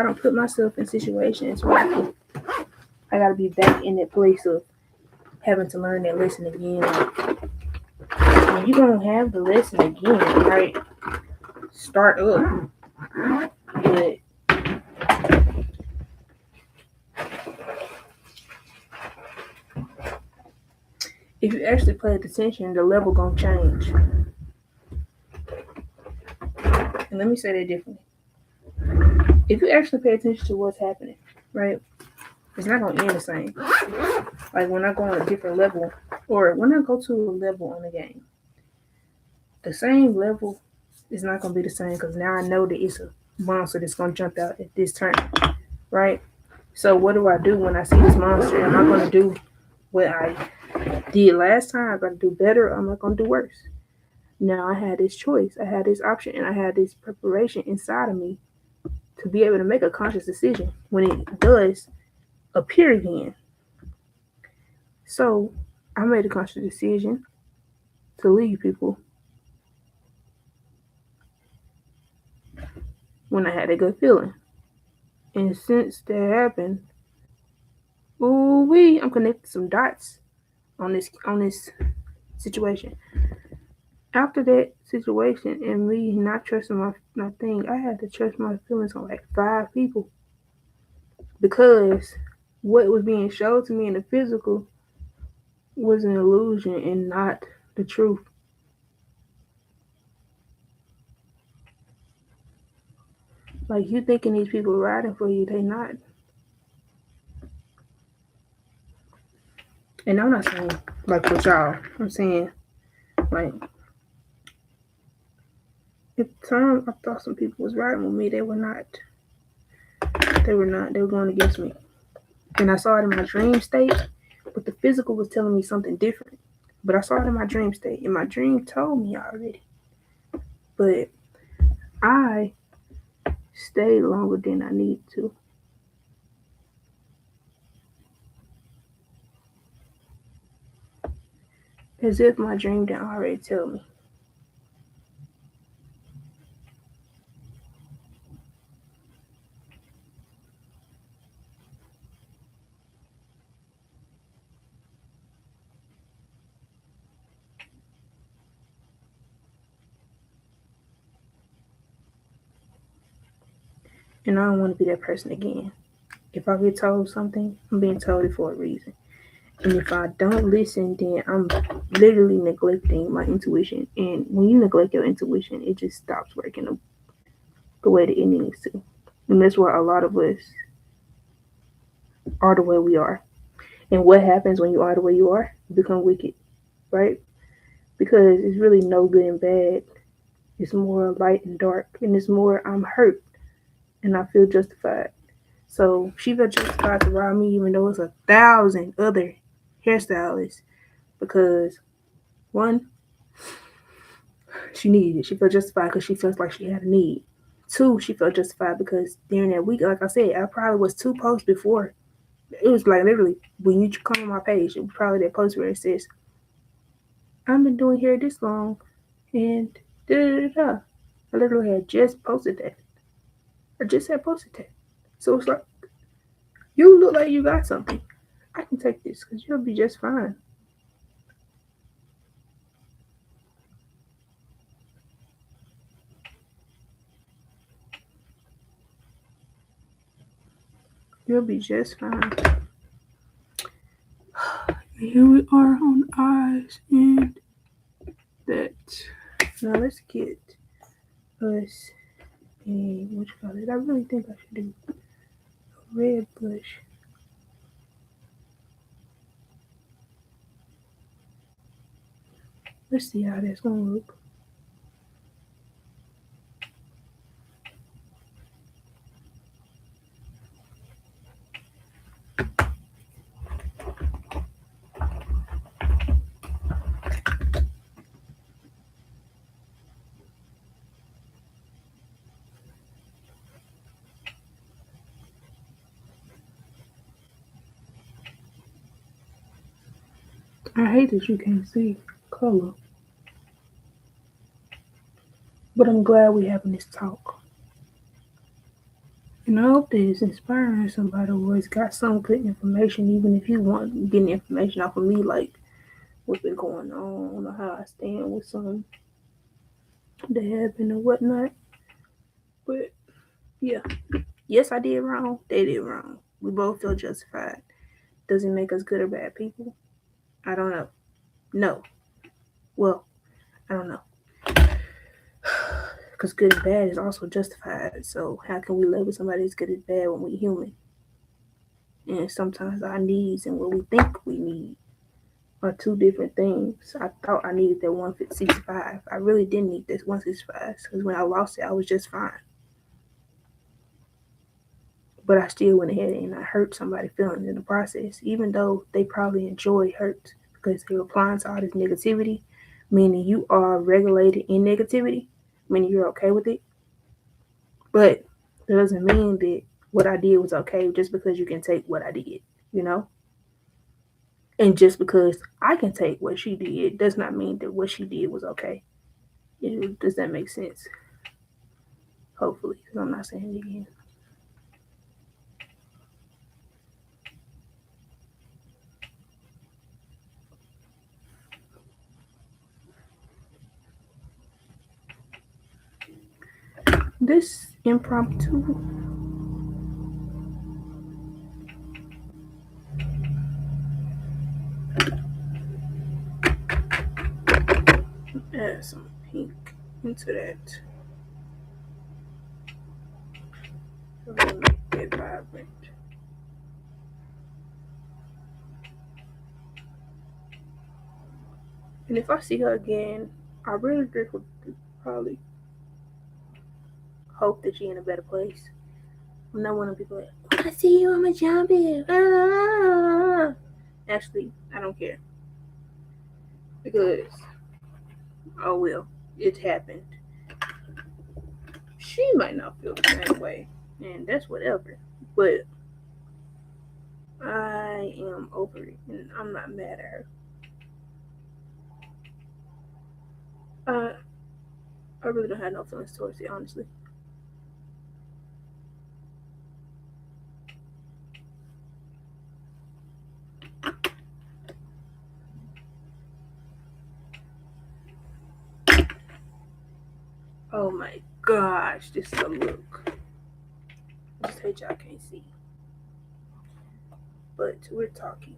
don't put myself in situations where I gotta be back in that place of having to learn that lesson again. Like, when you gonna have the lesson again, right? Start up, but if you actually pay attention, the level gonna change. And let me say that differently. If you actually pay attention to what's happening, right, it's not gonna end the same. Like when I go on a different level, or when I go to a level on a game, the same level is not gonna be the same because now I know that it's a monster that's gonna jump out at this turn, right? So what do I do when I see this monster? Am I gonna do what I did last time? I'm gonna do better, or am I gonna do worse? Now I had this choice, I had this option, and I had this preparation inside of me to be able to make a conscious decision when it does appear again. So I made a conscious decision to leave people when I had a good feeling. And since that happened, ooh wee, I'm connecting some dots on this situation. After that situation and me not trusting my thing, I had to trust my feelings on like 5 people because what was being shown to me in the physical was an illusion and not the truth. Like you thinking these people riding for you, they not. And I'm not saying like for y'all. I'm saying like at the time I thought some people was riding with me. They were not. They were not. They were going against me. And I saw it in my dream state, but the physical was telling me something different. But I saw it in my dream state, and my dream told me already. But I stayed longer than I needed to. As if my dream didn't already tell me. And I don't want to be that person again. If I get told something, I'm being told it for a reason. And if I don't listen, then I'm literally neglecting my intuition. And when you neglect your intuition, it just stops working the way that it needs to. And that's why a lot of us are the way we are. And what happens when you are the way you are? You become wicked, right? Because it's really no good and bad. It's more light and dark. And it's more I'm hurt and I feel justified. So she felt justified to rob me even though it's 1,000 other hairstylists because one, she needed it. She felt justified because she felt like she had a need. Two, she felt justified because during that week, like I said, I probably was 2 posts before. It was like literally when you come on my page, it was probably that post where it says, I've been doing hair this long and da da da da. I literally had just posted that. I just had posted that. So it's like, you look like you got something. I can take this because you'll be just fine. You'll be just fine. Here we are on eyes and that. Now let's get us a what you call it? I really think I should do a red blush. Let's see how that's gonna look. I hate that you can't see color, but I'm glad we having this talk. And I hope that it's inspiring somebody who has got some good information, even if you want getting information off of me, like what's been going on or how I stand with some that happened or whatnot. But yeah, yes, I did wrong. They did wrong. We both feel justified. Does it make us good or bad people? I don't know. No. Well, I don't know. Because good and bad is also justified. So how can we label somebody as good as bad when we're human? And sometimes our needs and what we think we need are two different things. I thought I needed that 165. I really didn't need this 165 because when I lost it, I was just fine. But I still went ahead and I hurt somebody's feelings in the process, even though they probably enjoy hurt because they're applying to all this negativity, meaning you are regulated in negativity, meaning you're okay with it. But it doesn't mean that what I did was okay just because you can take what I did, you know? And just because I can take what she did does not mean that what she did was okay. Does that make sense? Hopefully, because I'm not saying it again. This impromptu Add some pink into that. Really make it vibrant. And if I see her again, I really would probably hope that she's in a better place. I'm not one of the people like, when I see you, I'm a jump you. Actually, I don't care. Because, oh well, it happened. She might not feel the same way. And that's whatever. But I am over it. And I'm not mad at her. I really don't have no feelings towards it, honestly. Oh my gosh, this is a look. I just hate y'all can't see. But we're talking.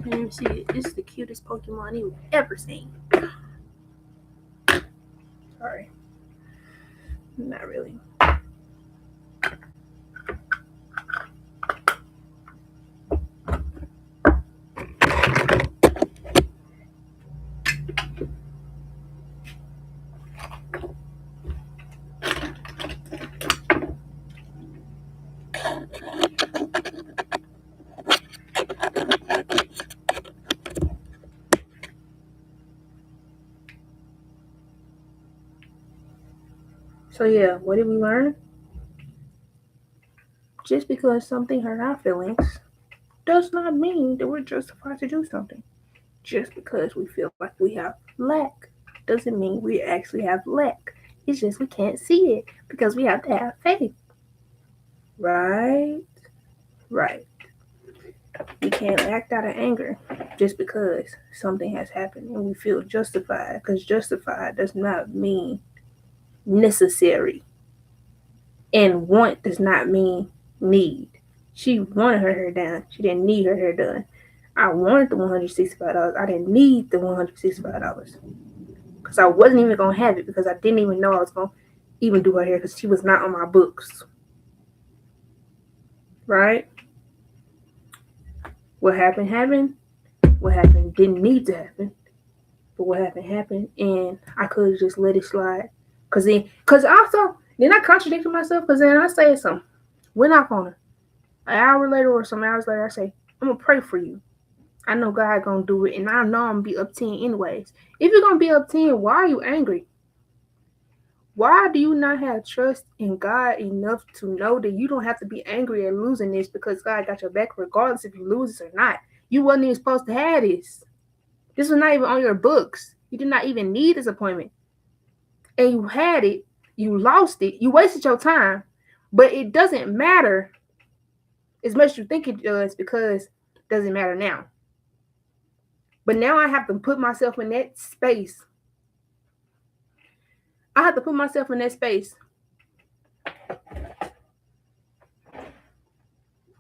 You see it. This is the cutest Pokemon you've ever seen. Sorry. Not really. So yeah, what did we learn? Just because something hurt our feelings does not mean that we're justified to do something. Just because we feel like we have lack doesn't mean we actually have lack. It's just we can't see it because we have to have faith. Right? Right. We can't act out of anger just because something has happened and we feel justified, because justified does not mean necessary. And want does not mean need. She wanted her hair done. She didn't need her hair done. I wanted the $165. I didn't need the $165 because I wasn't even gonna have it because I didn't even know I was gonna even do her hair because she was not on my books. Right? What happened happened. What happened didn't need to happen, but what happened, and I could have just let it slide. Cause also then I contradicted myself because then I said something. Went off on her. An hour later or some hours later, I say, I'm gonna pray for you. I know God gonna do it, and I know I'm gonna be up 10 anyways. If you're gonna be up 10, why are you angry? Why do you not have trust in God enough to know that you don't have to be angry at losing this because God got your back regardless if you lose this or not? You wasn't even supposed to have this. This was not even on your books. You did not even need this appointment. And you had it, you lost it, you wasted your time, but it doesn't matter as much as you think it does because it doesn't matter now. But now I have to put myself in that space. I have to put myself in that space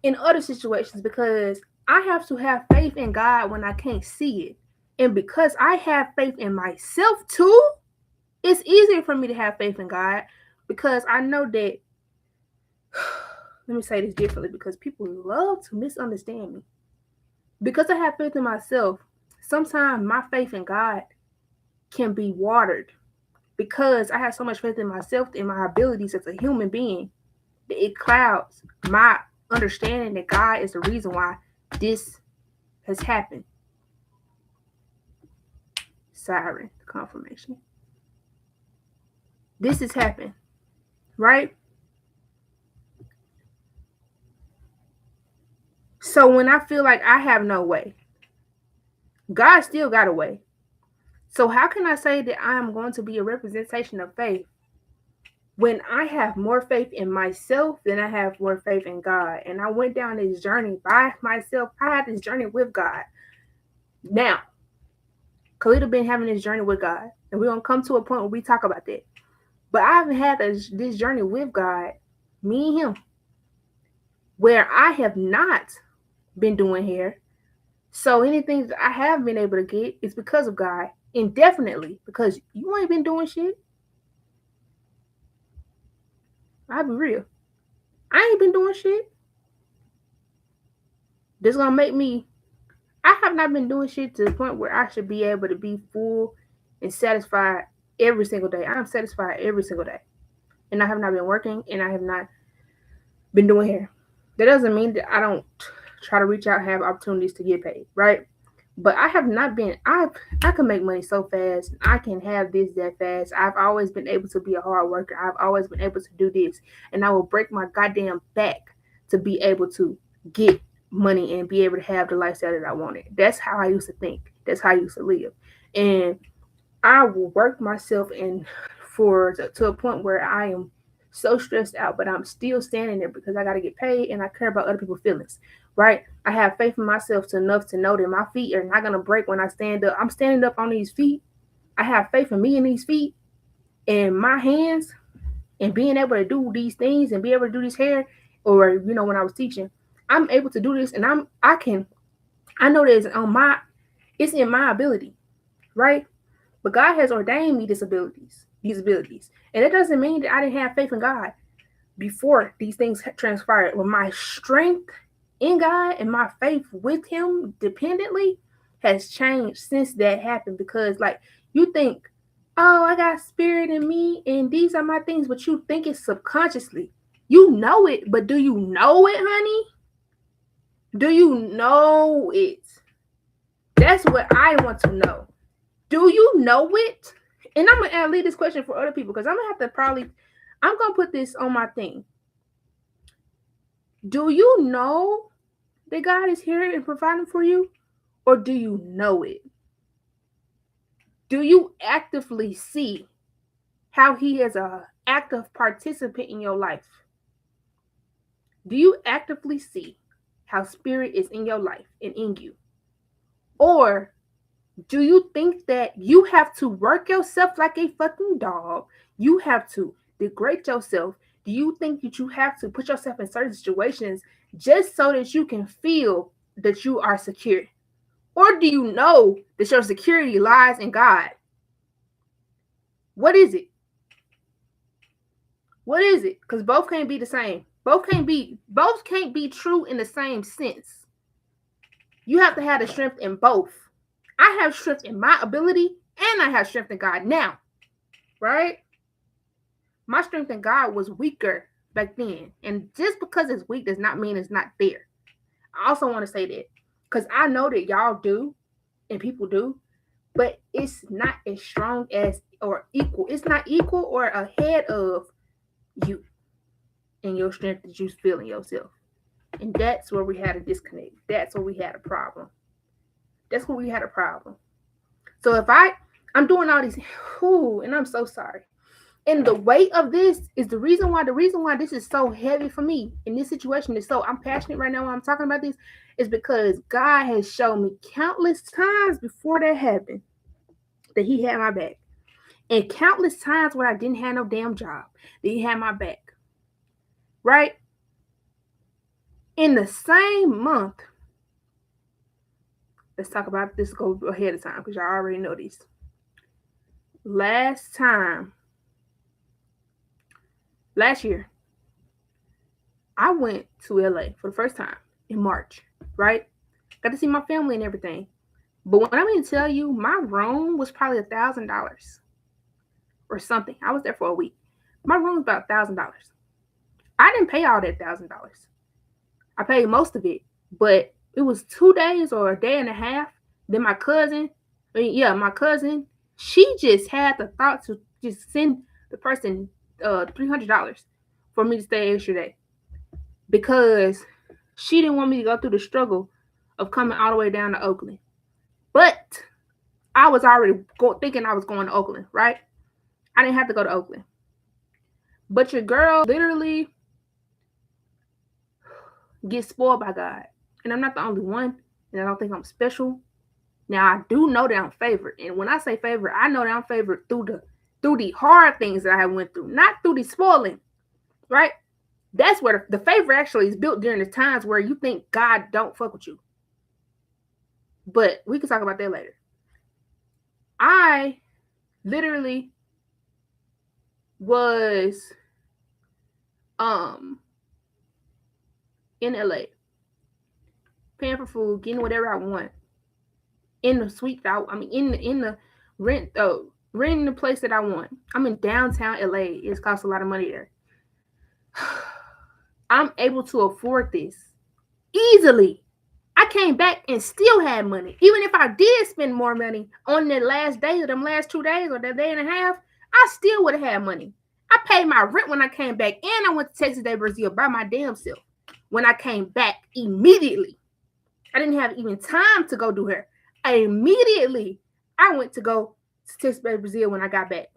in other situations because I have to have faith in God when I can't see it. And because I have faith in myself too, it's easier for me to have faith in God because I know that, let me say this differently because people love to misunderstand me. Because I have faith in myself, sometimes my faith in God can be watered because I have so much faith in myself and my abilities as a human being that it clouds my understanding that God is the reason why this has happened. Siren confirmation. This has happened, right? So when I feel like I have no way, God still got a way. So how can I say that I am going to be a representation of faith when I have more faith in myself than I have more faith in God? And I went down this journey by myself. I had this journey with God. Now, Khalida been having this journey with God, and we're gonna come to a point where we talk about that. But I haven't had this journey with God, me and him, where I have not been doing hair. So anything that I have been able to get is because of God, indefinitely, because you ain't been doing shit. I'll be real. I ain't been doing shit. This gonna make me. I have not been doing shit to the point where I should be able to be full and satisfied every single day. I am satisfied every single day, and I have not been working, and I have not been doing hair. That doesn't mean that I don't try to reach out and have opportunities to get paid, right? But I have not been. I can make money so fast. I can have this that fast. I've always been able to be a hard worker. I've always been able to do this, and I will break my goddamn back to be able to get money and be able to have the lifestyle that I wanted. That's how I used to think. That's how I used to live, and I will work myself in to a point where I am so stressed out, but I'm still standing there because I got to get paid and I care about other people's feelings, right? I have faith in myself enough to know that my feet are not going to break when I stand up. I'm standing up on these feet. I have faith in me and these feet and my hands and being able to do these things and be able to do this hair, or, when I was teaching, I'm able to do this, and I know that it's in my ability, right? But God has ordained me these abilities. And it doesn't mean that I didn't have faith in God before these things transpired. When my strength in God and my faith with him dependently has changed since that happened. Because like you think, oh, I got spirit in me and these are my things, but you think it subconsciously. You know it, but do you know it, honey? Do you know it? That's what I want to know. Do you know it? And I'm gonna leave this question for other people because I'm gonna have to I'm gonna put this on my thing. Do you know that God is here and providing for you? Or do you know it? Do you actively see how he is an active participant in your life? Do you actively see how spirit is in your life and in you? Or do you think that you have to work yourself like a fucking dog? You have to degrade yourself. Do you think that you have to put yourself in certain situations just so that you can feel that you are secure? Or do you know that your security lies in God? What is it? What is it? Because both can't be the same. Both can't be true in the same sense. You have to have the strength in both. I have strength in my ability and I have strength in God now. Right? My strength in God was weaker back then. And just because it's weak does not mean it's not there. I also want to say that because I know that y'all do and people do, but it's not as strong as or equal. It's not equal or ahead of you and your strength that you feel in yourself. And that's where we had a disconnect. That's where we had a problem. That's where we had a problem. So if I'm doing all these, and I'm so sorry. And the weight of this is the reason why this is so heavy for me in this situation is so I'm passionate right now when I'm talking about this is because God has shown me countless times before that happened that he had my back. And countless times when I didn't have no damn job, that he had my back. Right? In the same month, let's talk about this, go ahead of time because y'all already know this. Last year, I went to LA for the first time in March, right? Got to see my family and everything. But when I mean to tell you, my room was probably $1,000 or something. I was there for a week. My room was about $1,000. I didn't pay all that $1,000. I paid most of it, but it was 2 days or a day and a half. Then my cousin, my cousin, she just had the thought to just send the person $300 for me to stay extra day because she didn't want me to go through the struggle of coming all the way down to Oakland. But I was already thinking I was going to Oakland, right? I didn't have to go to Oakland. But your girl literally gets spoiled by God. And I'm not the only one. And I don't think I'm special. Now I do know that I'm favored. And when I say favored, I know that I'm favored through the hard things that I went through, not through the spoiling. Right? That's where the favor actually is built during the times where you think God don't fuck with you. But we can talk about that later. I literally was in LA, paying for food, getting whatever I want in the suite. In the renting the place that I want. I'm in downtown LA. It costs a lot of money there. I'm able to afford this easily. I came back and still had money. Even if I did spend more money on the last day of them last 2 days or that day and a half, I still would have had money. I paid my rent when I came back, and I went to Texas de Brazil by my damn self. When I came back immediately, I didn't have even time to go do hair. I went to go to Texas de Brazil when I got back.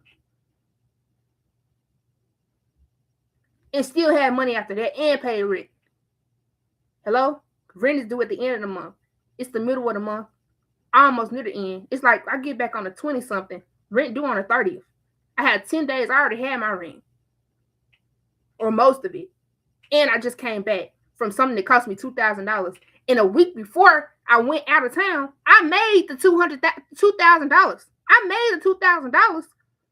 And still had money after that and paid rent. Hello? Rent is due at the end of the month. It's the middle of the month. Almost near the end. It's like I get back on the 20-something. Rent due on the 30th. I had 10 days. I already had my rent. Or most of it. And I just came back from something that cost me $2,000. And a week before I went out of town, I made the $2,000. I made the $2,000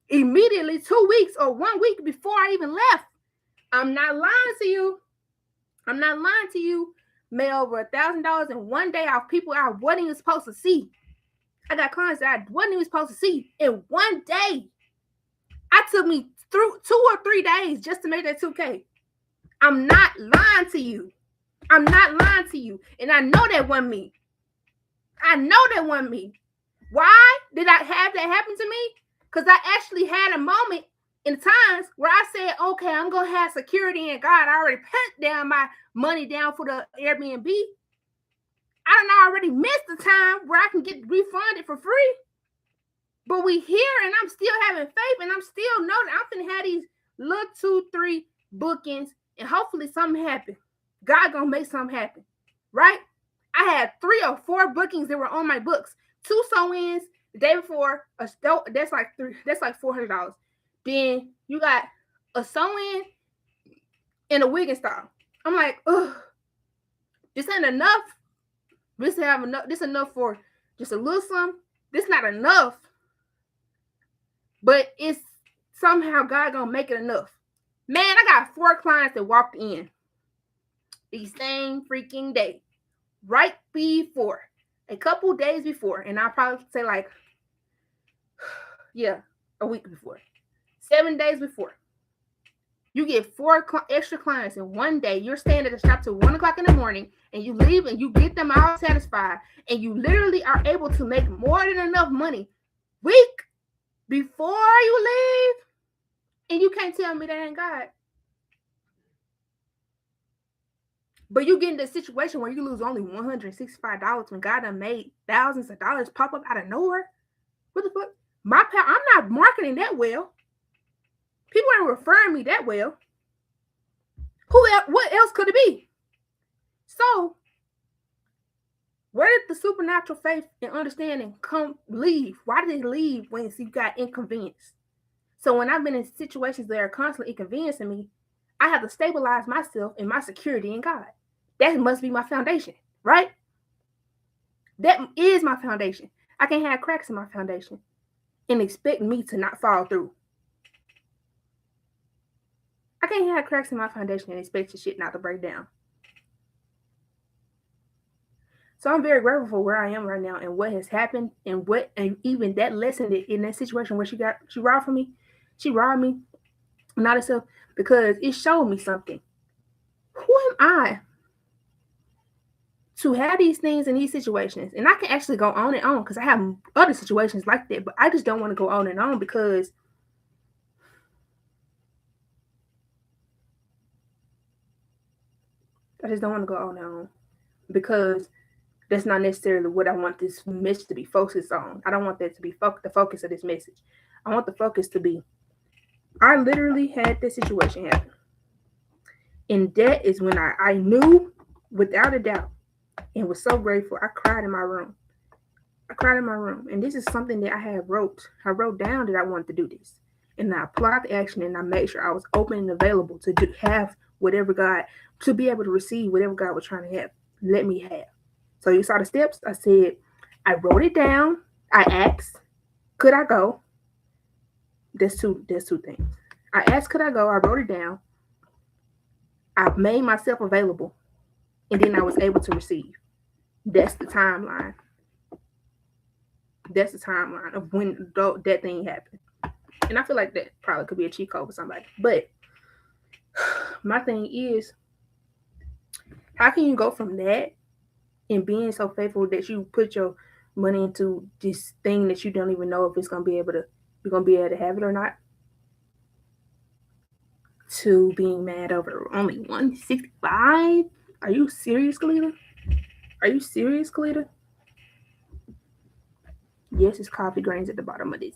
immediately 2 weeks or 1 week before I even left. I'm not lying to you. Made over $1,000 in 1 day off people I wasn't even supposed to see. I got clients that I wasn't even supposed to see in 1 day. I took me through 2 or 3 days just to make that $2K. I'm not lying to you. And I know that wasn't me. Why did I have that happen to me? Because I actually had a moment in times where I said, okay, I'm going to have security in God. I already put down my money down for the Airbnb. I don't already missed the time where I can get refunded for free. But we here and I'm still having faith and I'm still knowing I'm finna have these little 2-3 bookings and hopefully something happen. God gonna make something happen, right? I had 3 or 4 bookings that were on my books. 2 sew-ins the day before. That's like $400. Then you got a sew-in and a wig install. I'm like, ugh, this ain't enough. This enough for just a little something. This not enough. But it's somehow God gonna make it enough. Man, I got 4 clients that walked in the same freaking day. Right before. A couple days before. And I'll probably say like, a week before. 7 days before. You get 4 extra clients in 1 day. You're staying at the shop till 1 o'clock in the morning, and you leave and you get them all satisfied, and you literally are able to make more than enough money week before you leave, and you can't tell me that ain't God. But you get in this situation where you lose only $165 when God done made thousands of dollars pop up out of nowhere. What the fuck? I'm not marketing that well. People ain't referring me that well. What else could it be? So, where did the supernatural faith and understanding leave? Why did it leave when you got inconvenienced? So when I've been in situations that are constantly inconveniencing me, I have to stabilize myself and my security in God. That must be my foundation, right? That is my foundation. I can't have cracks in my foundation and expect me to not fall through. I can't have cracks in my foundation and expect your shit not to break down. So I'm very grateful for where I am right now and what has happened and even that lesson in that situation where she robbed from me. She robbed me, not herself, because it showed me something. Who am I to have these things in these situations, and I can actually go on and on because I have other situations like that, but I just don't want to go on and on because I just don't want to go on and on because that's not necessarily what I want this message to be focused on. I don't want that to be the focus of this message. I want the focus to be, I literally had this situation happen. And that is when I knew without a doubt and was so grateful. I cried in my room. I cried in my room. And this is something that I wrote down that I wanted to do this. And I applied the action and I made sure I was open and available to have whatever God, to be able to receive whatever God was trying to have, let me have. So you saw the steps. I said, I wrote it down. I asked, could I go? There's two things. I asked, could I go? I wrote it down. I made myself available. And then I was able to receive. That's the timeline. That's the timeline of when that thing happened. And I feel like that probably could be a cheat code for somebody. But my thing is, how can you go from that and being so faithful that you put your money into this thing that you don't even know if it's gonna be able to, you're gonna be able to have it or not, to being mad over only 165? Are you serious, Kalita? Are you serious, Kalita? Yes, it's coffee grains at the bottom of this.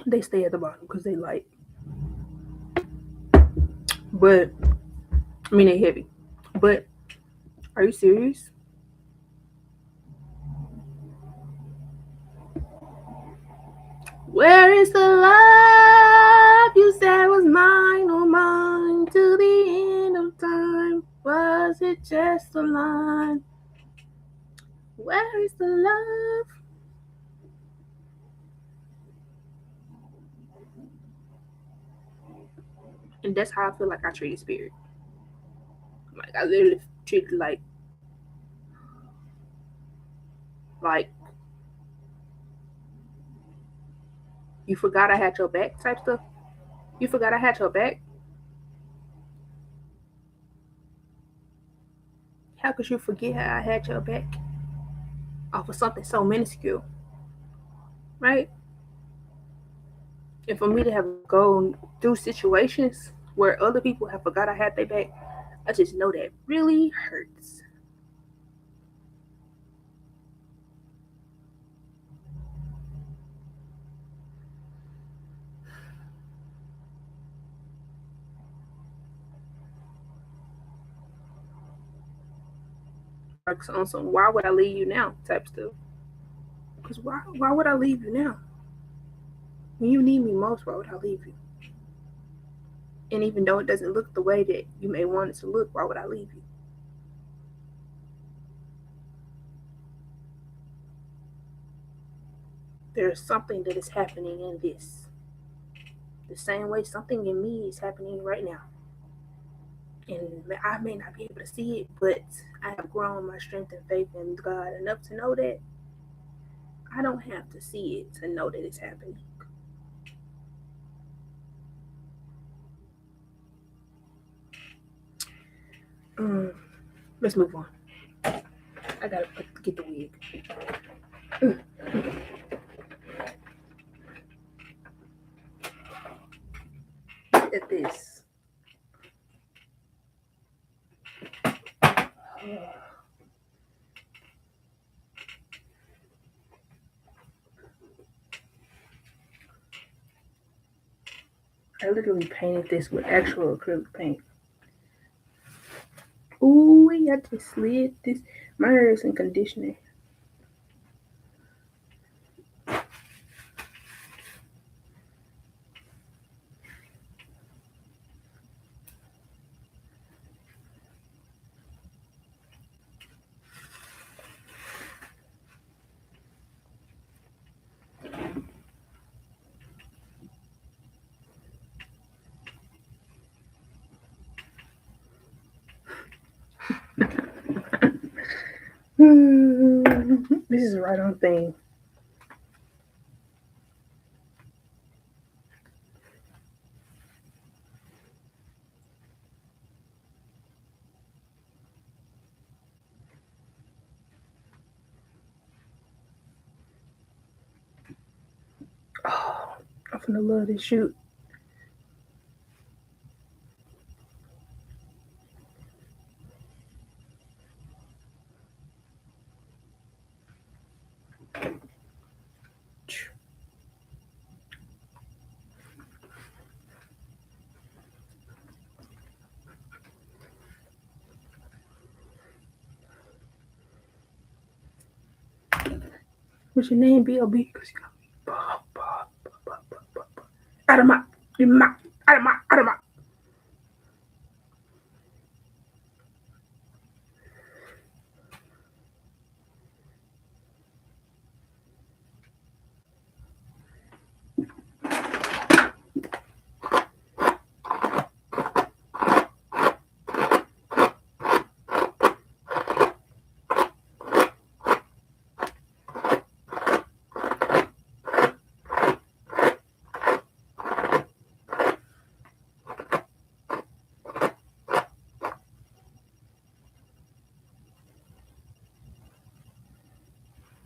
They stay at the bottom because they light. But I mean they heavy. But are you serious? Where is the love you said was mine, oh mine, to the end of time? Was it just a line? Where is the love? And that's how I feel like I treated spirit. Like I literally treated like you forgot I had your back type stuff. You forgot I had your back. How could you forget how I had your back off of something so minuscule, right? And for me to have gone through situations where other people have forgot I had their back, I just know that really hurts. Like on some why would I leave you now type stuff. Because why would I leave you now? When you need me most, why would I leave you? And even though it doesn't look the way that you may want it to look, why would I leave you? There's something that is happening in this. The same way something in me is happening right now. And I may not be able to see it, but I have grown my strength and faith in God enough to know that I don't have to see it to know that it's happening. Let's move on. I gotta get the wig. At this. I literally painted this with actual acrylic paint. Ooh, I just slid this. My hair is in conditioner. This is right on thing. finna love this shoot. What's your name, B.O.B.? Because you know, out of my, out of my.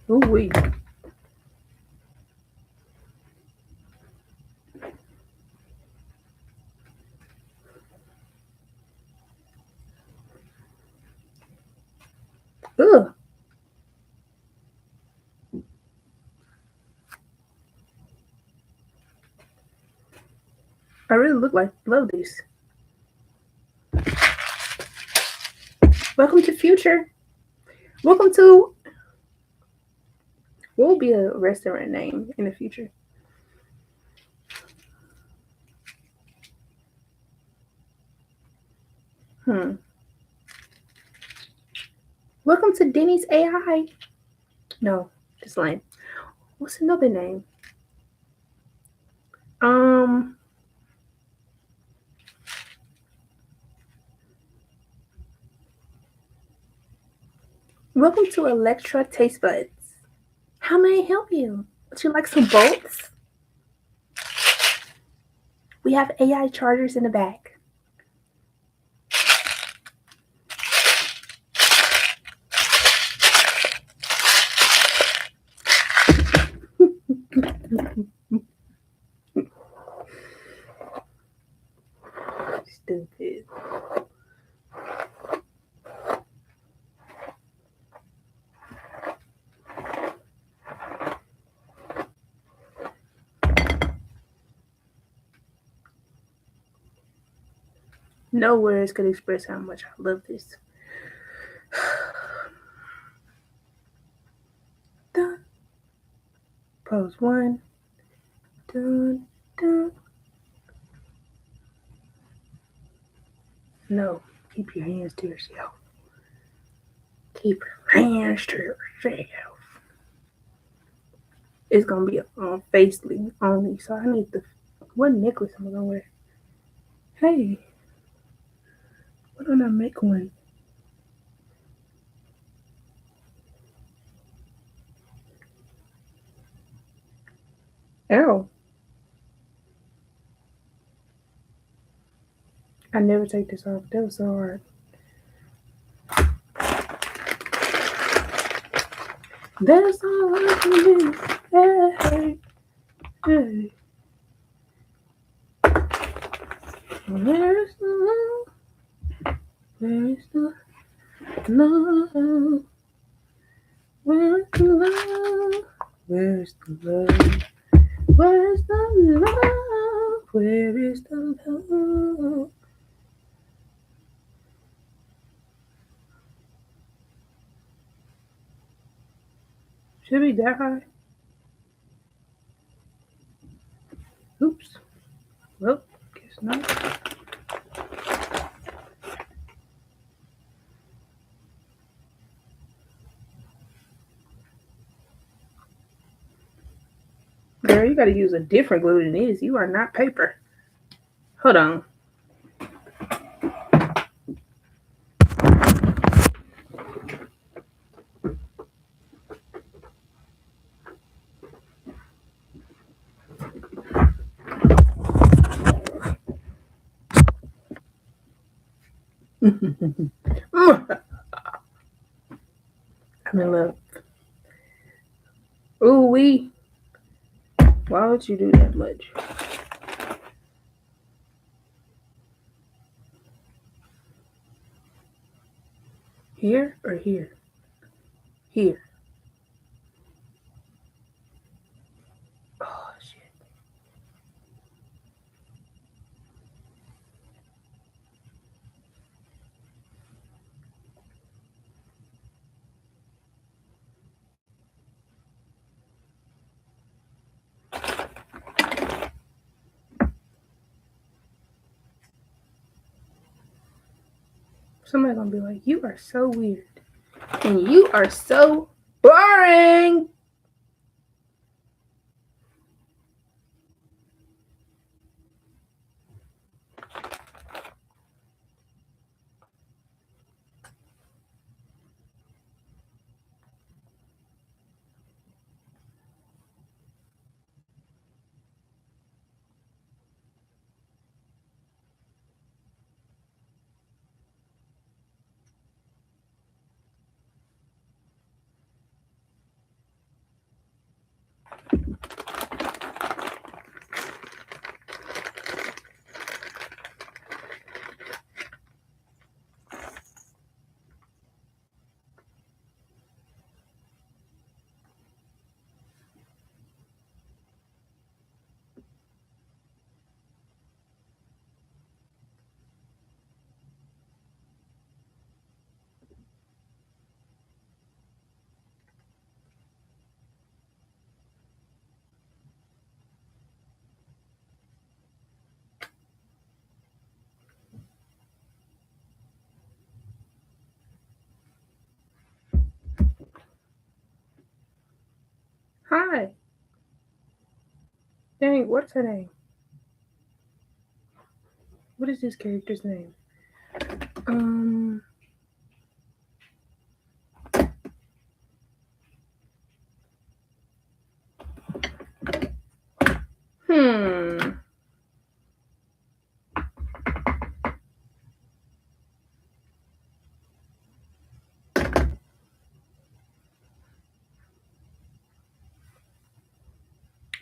Ooh wee. Ugh. I really love this. Welcome to future. Welcome to what will be a restaurant name in the future? Welcome to Denny's AI. No, just lame. What's another name? Welcome to Electra Taste Buds. How may I help you? Would you like some bolts? We have AI chargers in the back. Stupid. No words could express how much I love this. Dun. Pose one. Dun, dun. No, keep your hands to yourself. Keep your hands to yourself. It's gonna be on face only, so I need the what necklace am I gonna wear? Hey, why don't I make one? Ow. I never take this off. That was so hard. That's all I can do. Hey, hey. Where's the love? Where's the love? Where's the love? Where's the love? Where's the love? Where is the love? Should we die? Oops. Well, guess not. Girl, you gotta use a different glue than this. You are not paper. Hold on. I'm in love. Ooh wee. Why would you do that much? Here or here? Here. Oh, shit. Somebody's gonna be like, you are so weird. And you are so boring. Hi. Dang, what's her name? What is this character's name? Um. Hmm.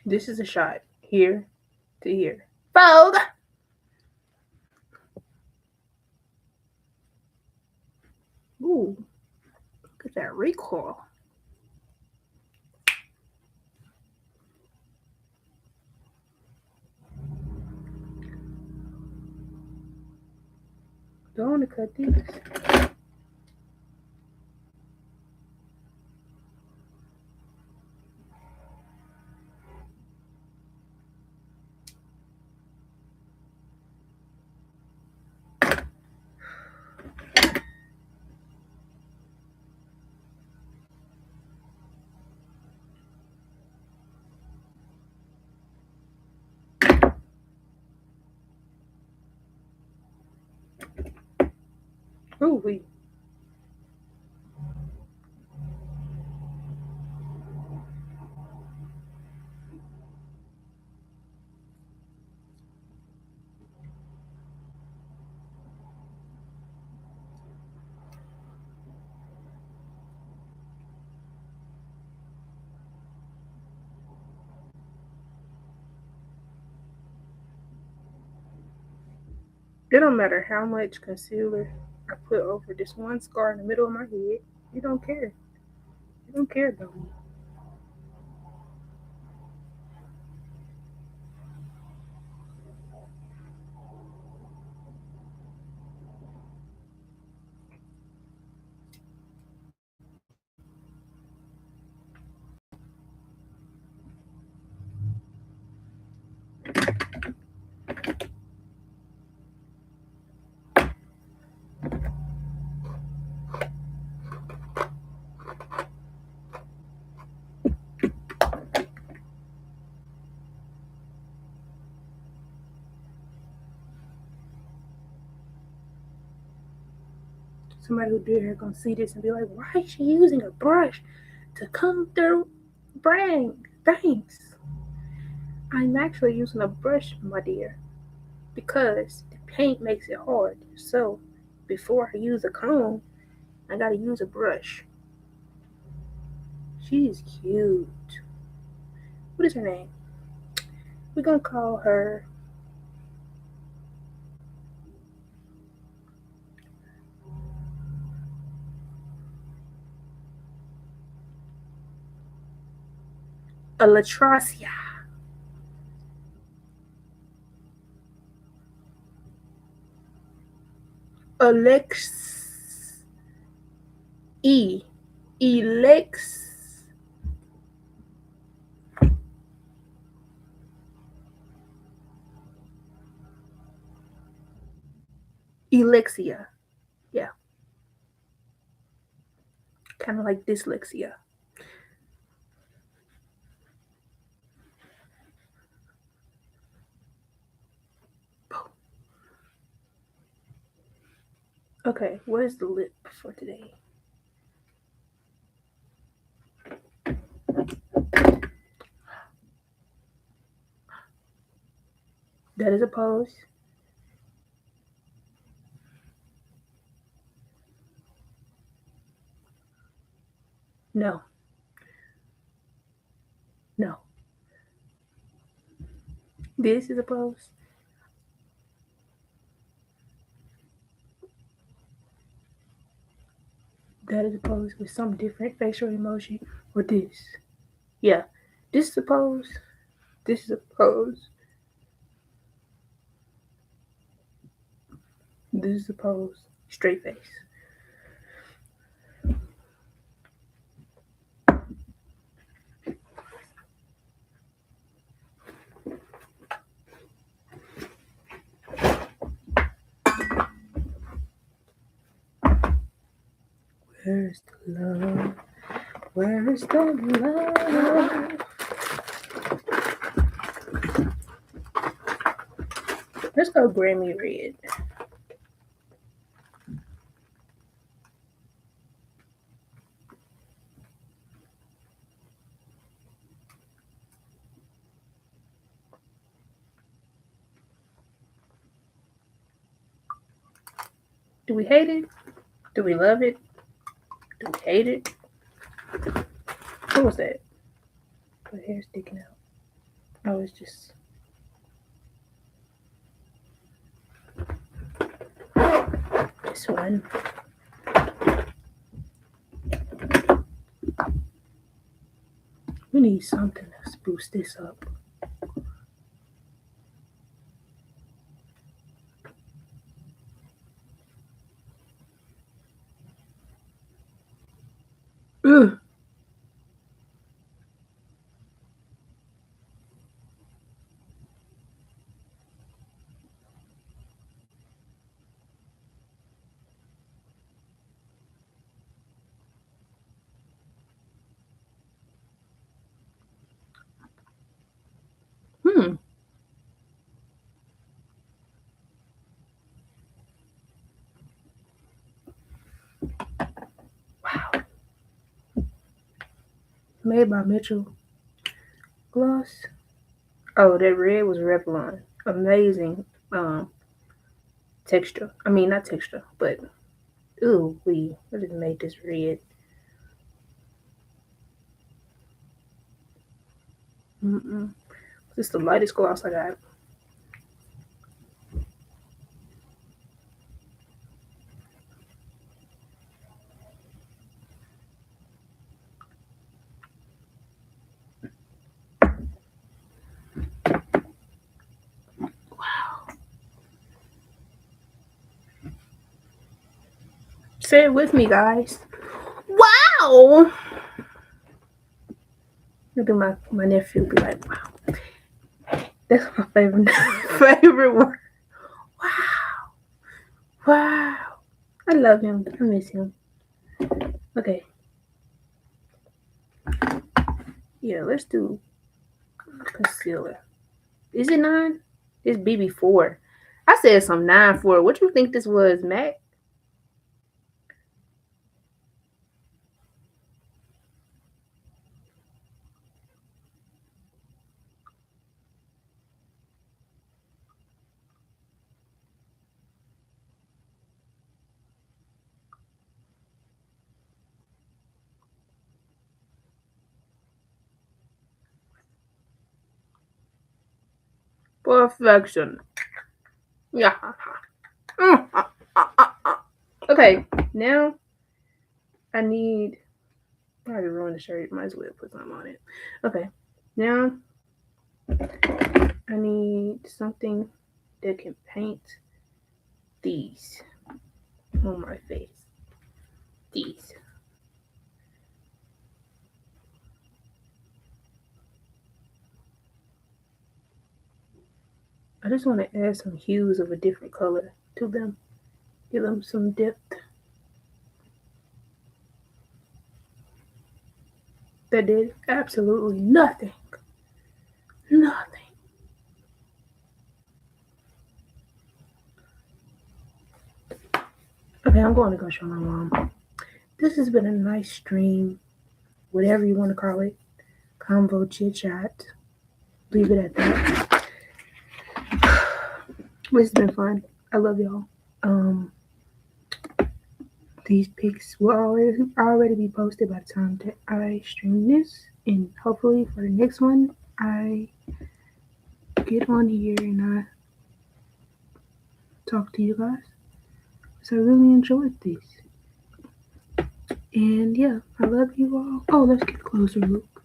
This is a shot. Here to here. Fold! Ooh. Look at that recoil. Don't want to cut these. Ooh, wait. It don't matter how much concealer I put over this one scar in the middle of my head. You don't care. You don't care about me. Somebody who did her gonna see this and be like, why is she using a brush to comb through brain things? I'm actually using a brush, my dear, because the paint makes it hard. So before I use a comb, I gotta use a brush. She's cute. What is her name? We're gonna call her Alatracia. Alex. E. Elex. Elixia. Yeah. Kind of like dyslexia. Okay, what is the lip for today? That is a pose. No. No. This is a pose. That is a pose with some different facial emoji. Or this. Yeah. This is a pose. This is a pose. This is a pose. Straight face. Where's the love? Where's the love? Let's go Grammy Red. Do we hate it? Do we love it? Do we hate it? What was that? The hair sticking out. Oh, it's just. This one. We need something to spruce this up. Ugh. Hmm. Wow. Made by Mitchell Gloss. Oh, that red was Revlon. Amazing texture. I mean, not texture, but ooh, I just made this red. Mm-mm. This is the lightest gloss I got. Say it with me, guys. Wow. Maybe my nephew will be like, wow. That's my favorite favorite word. Wow. Wow. I love him. I miss him. Okay. Yeah, let's do concealer. Is it 9? It's BB4. I said some 9 4. What you think this was, Mac? Perfection. Yeah. Okay, now I need. I already ruined the shirt. Might as well put something on it. Okay. Now I need something that can paint these on my face. These. I just want to add some hues of a different color to them. Give them some depth. That did absolutely nothing. Nothing. Okay, I'm going to go show my mom. This has been a nice stream, whatever you want to call it. Convo chit chat. Leave it at that. It's been fun. I love y'all. Um, these pics will already be posted by the time that I stream this, and hopefully for the next one, I get on here and I talk to you guys. So I really enjoyed this, and yeah, I love you all. Oh, let's get a closer look.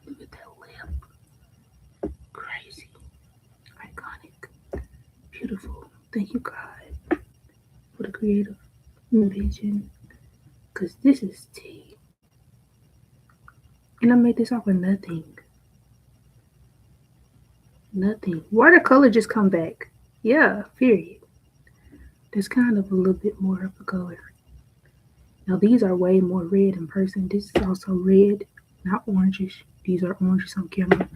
Look at that lip, crazy, iconic, beautiful. Thank you, God, for the creative vision, cause this is tea, and I made this off of nothing. Nothing. Watercolor just come back. Yeah, period. There's kind of a little bit more of a color. Now these are way more red in person. This is also red, not orangish. These are oranges on camera.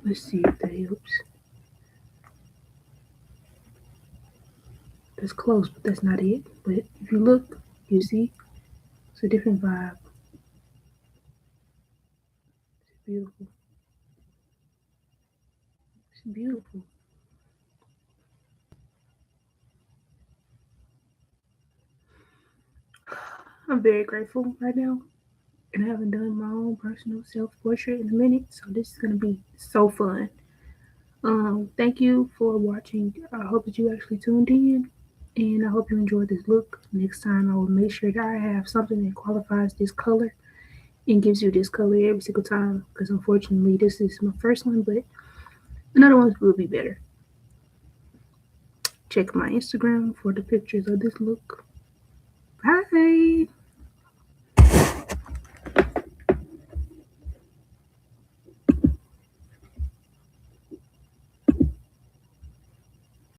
Let's see if that helps. That's close, but that's not it. But if you look, you see it's a different vibe. It's beautiful. It's beautiful. I'm very grateful right now. And I haven't done my own personal self portrait in a minute, so this is gonna be so fun. Thank you for watching. I hope that you actually tuned in, and I hope you enjoyed this look. Next time, I will make sure that I have something that qualifies this color and gives you this color every single time. Because unfortunately, this is my first one, but another one will be better. Check my Instagram for the pictures of this look. Bye.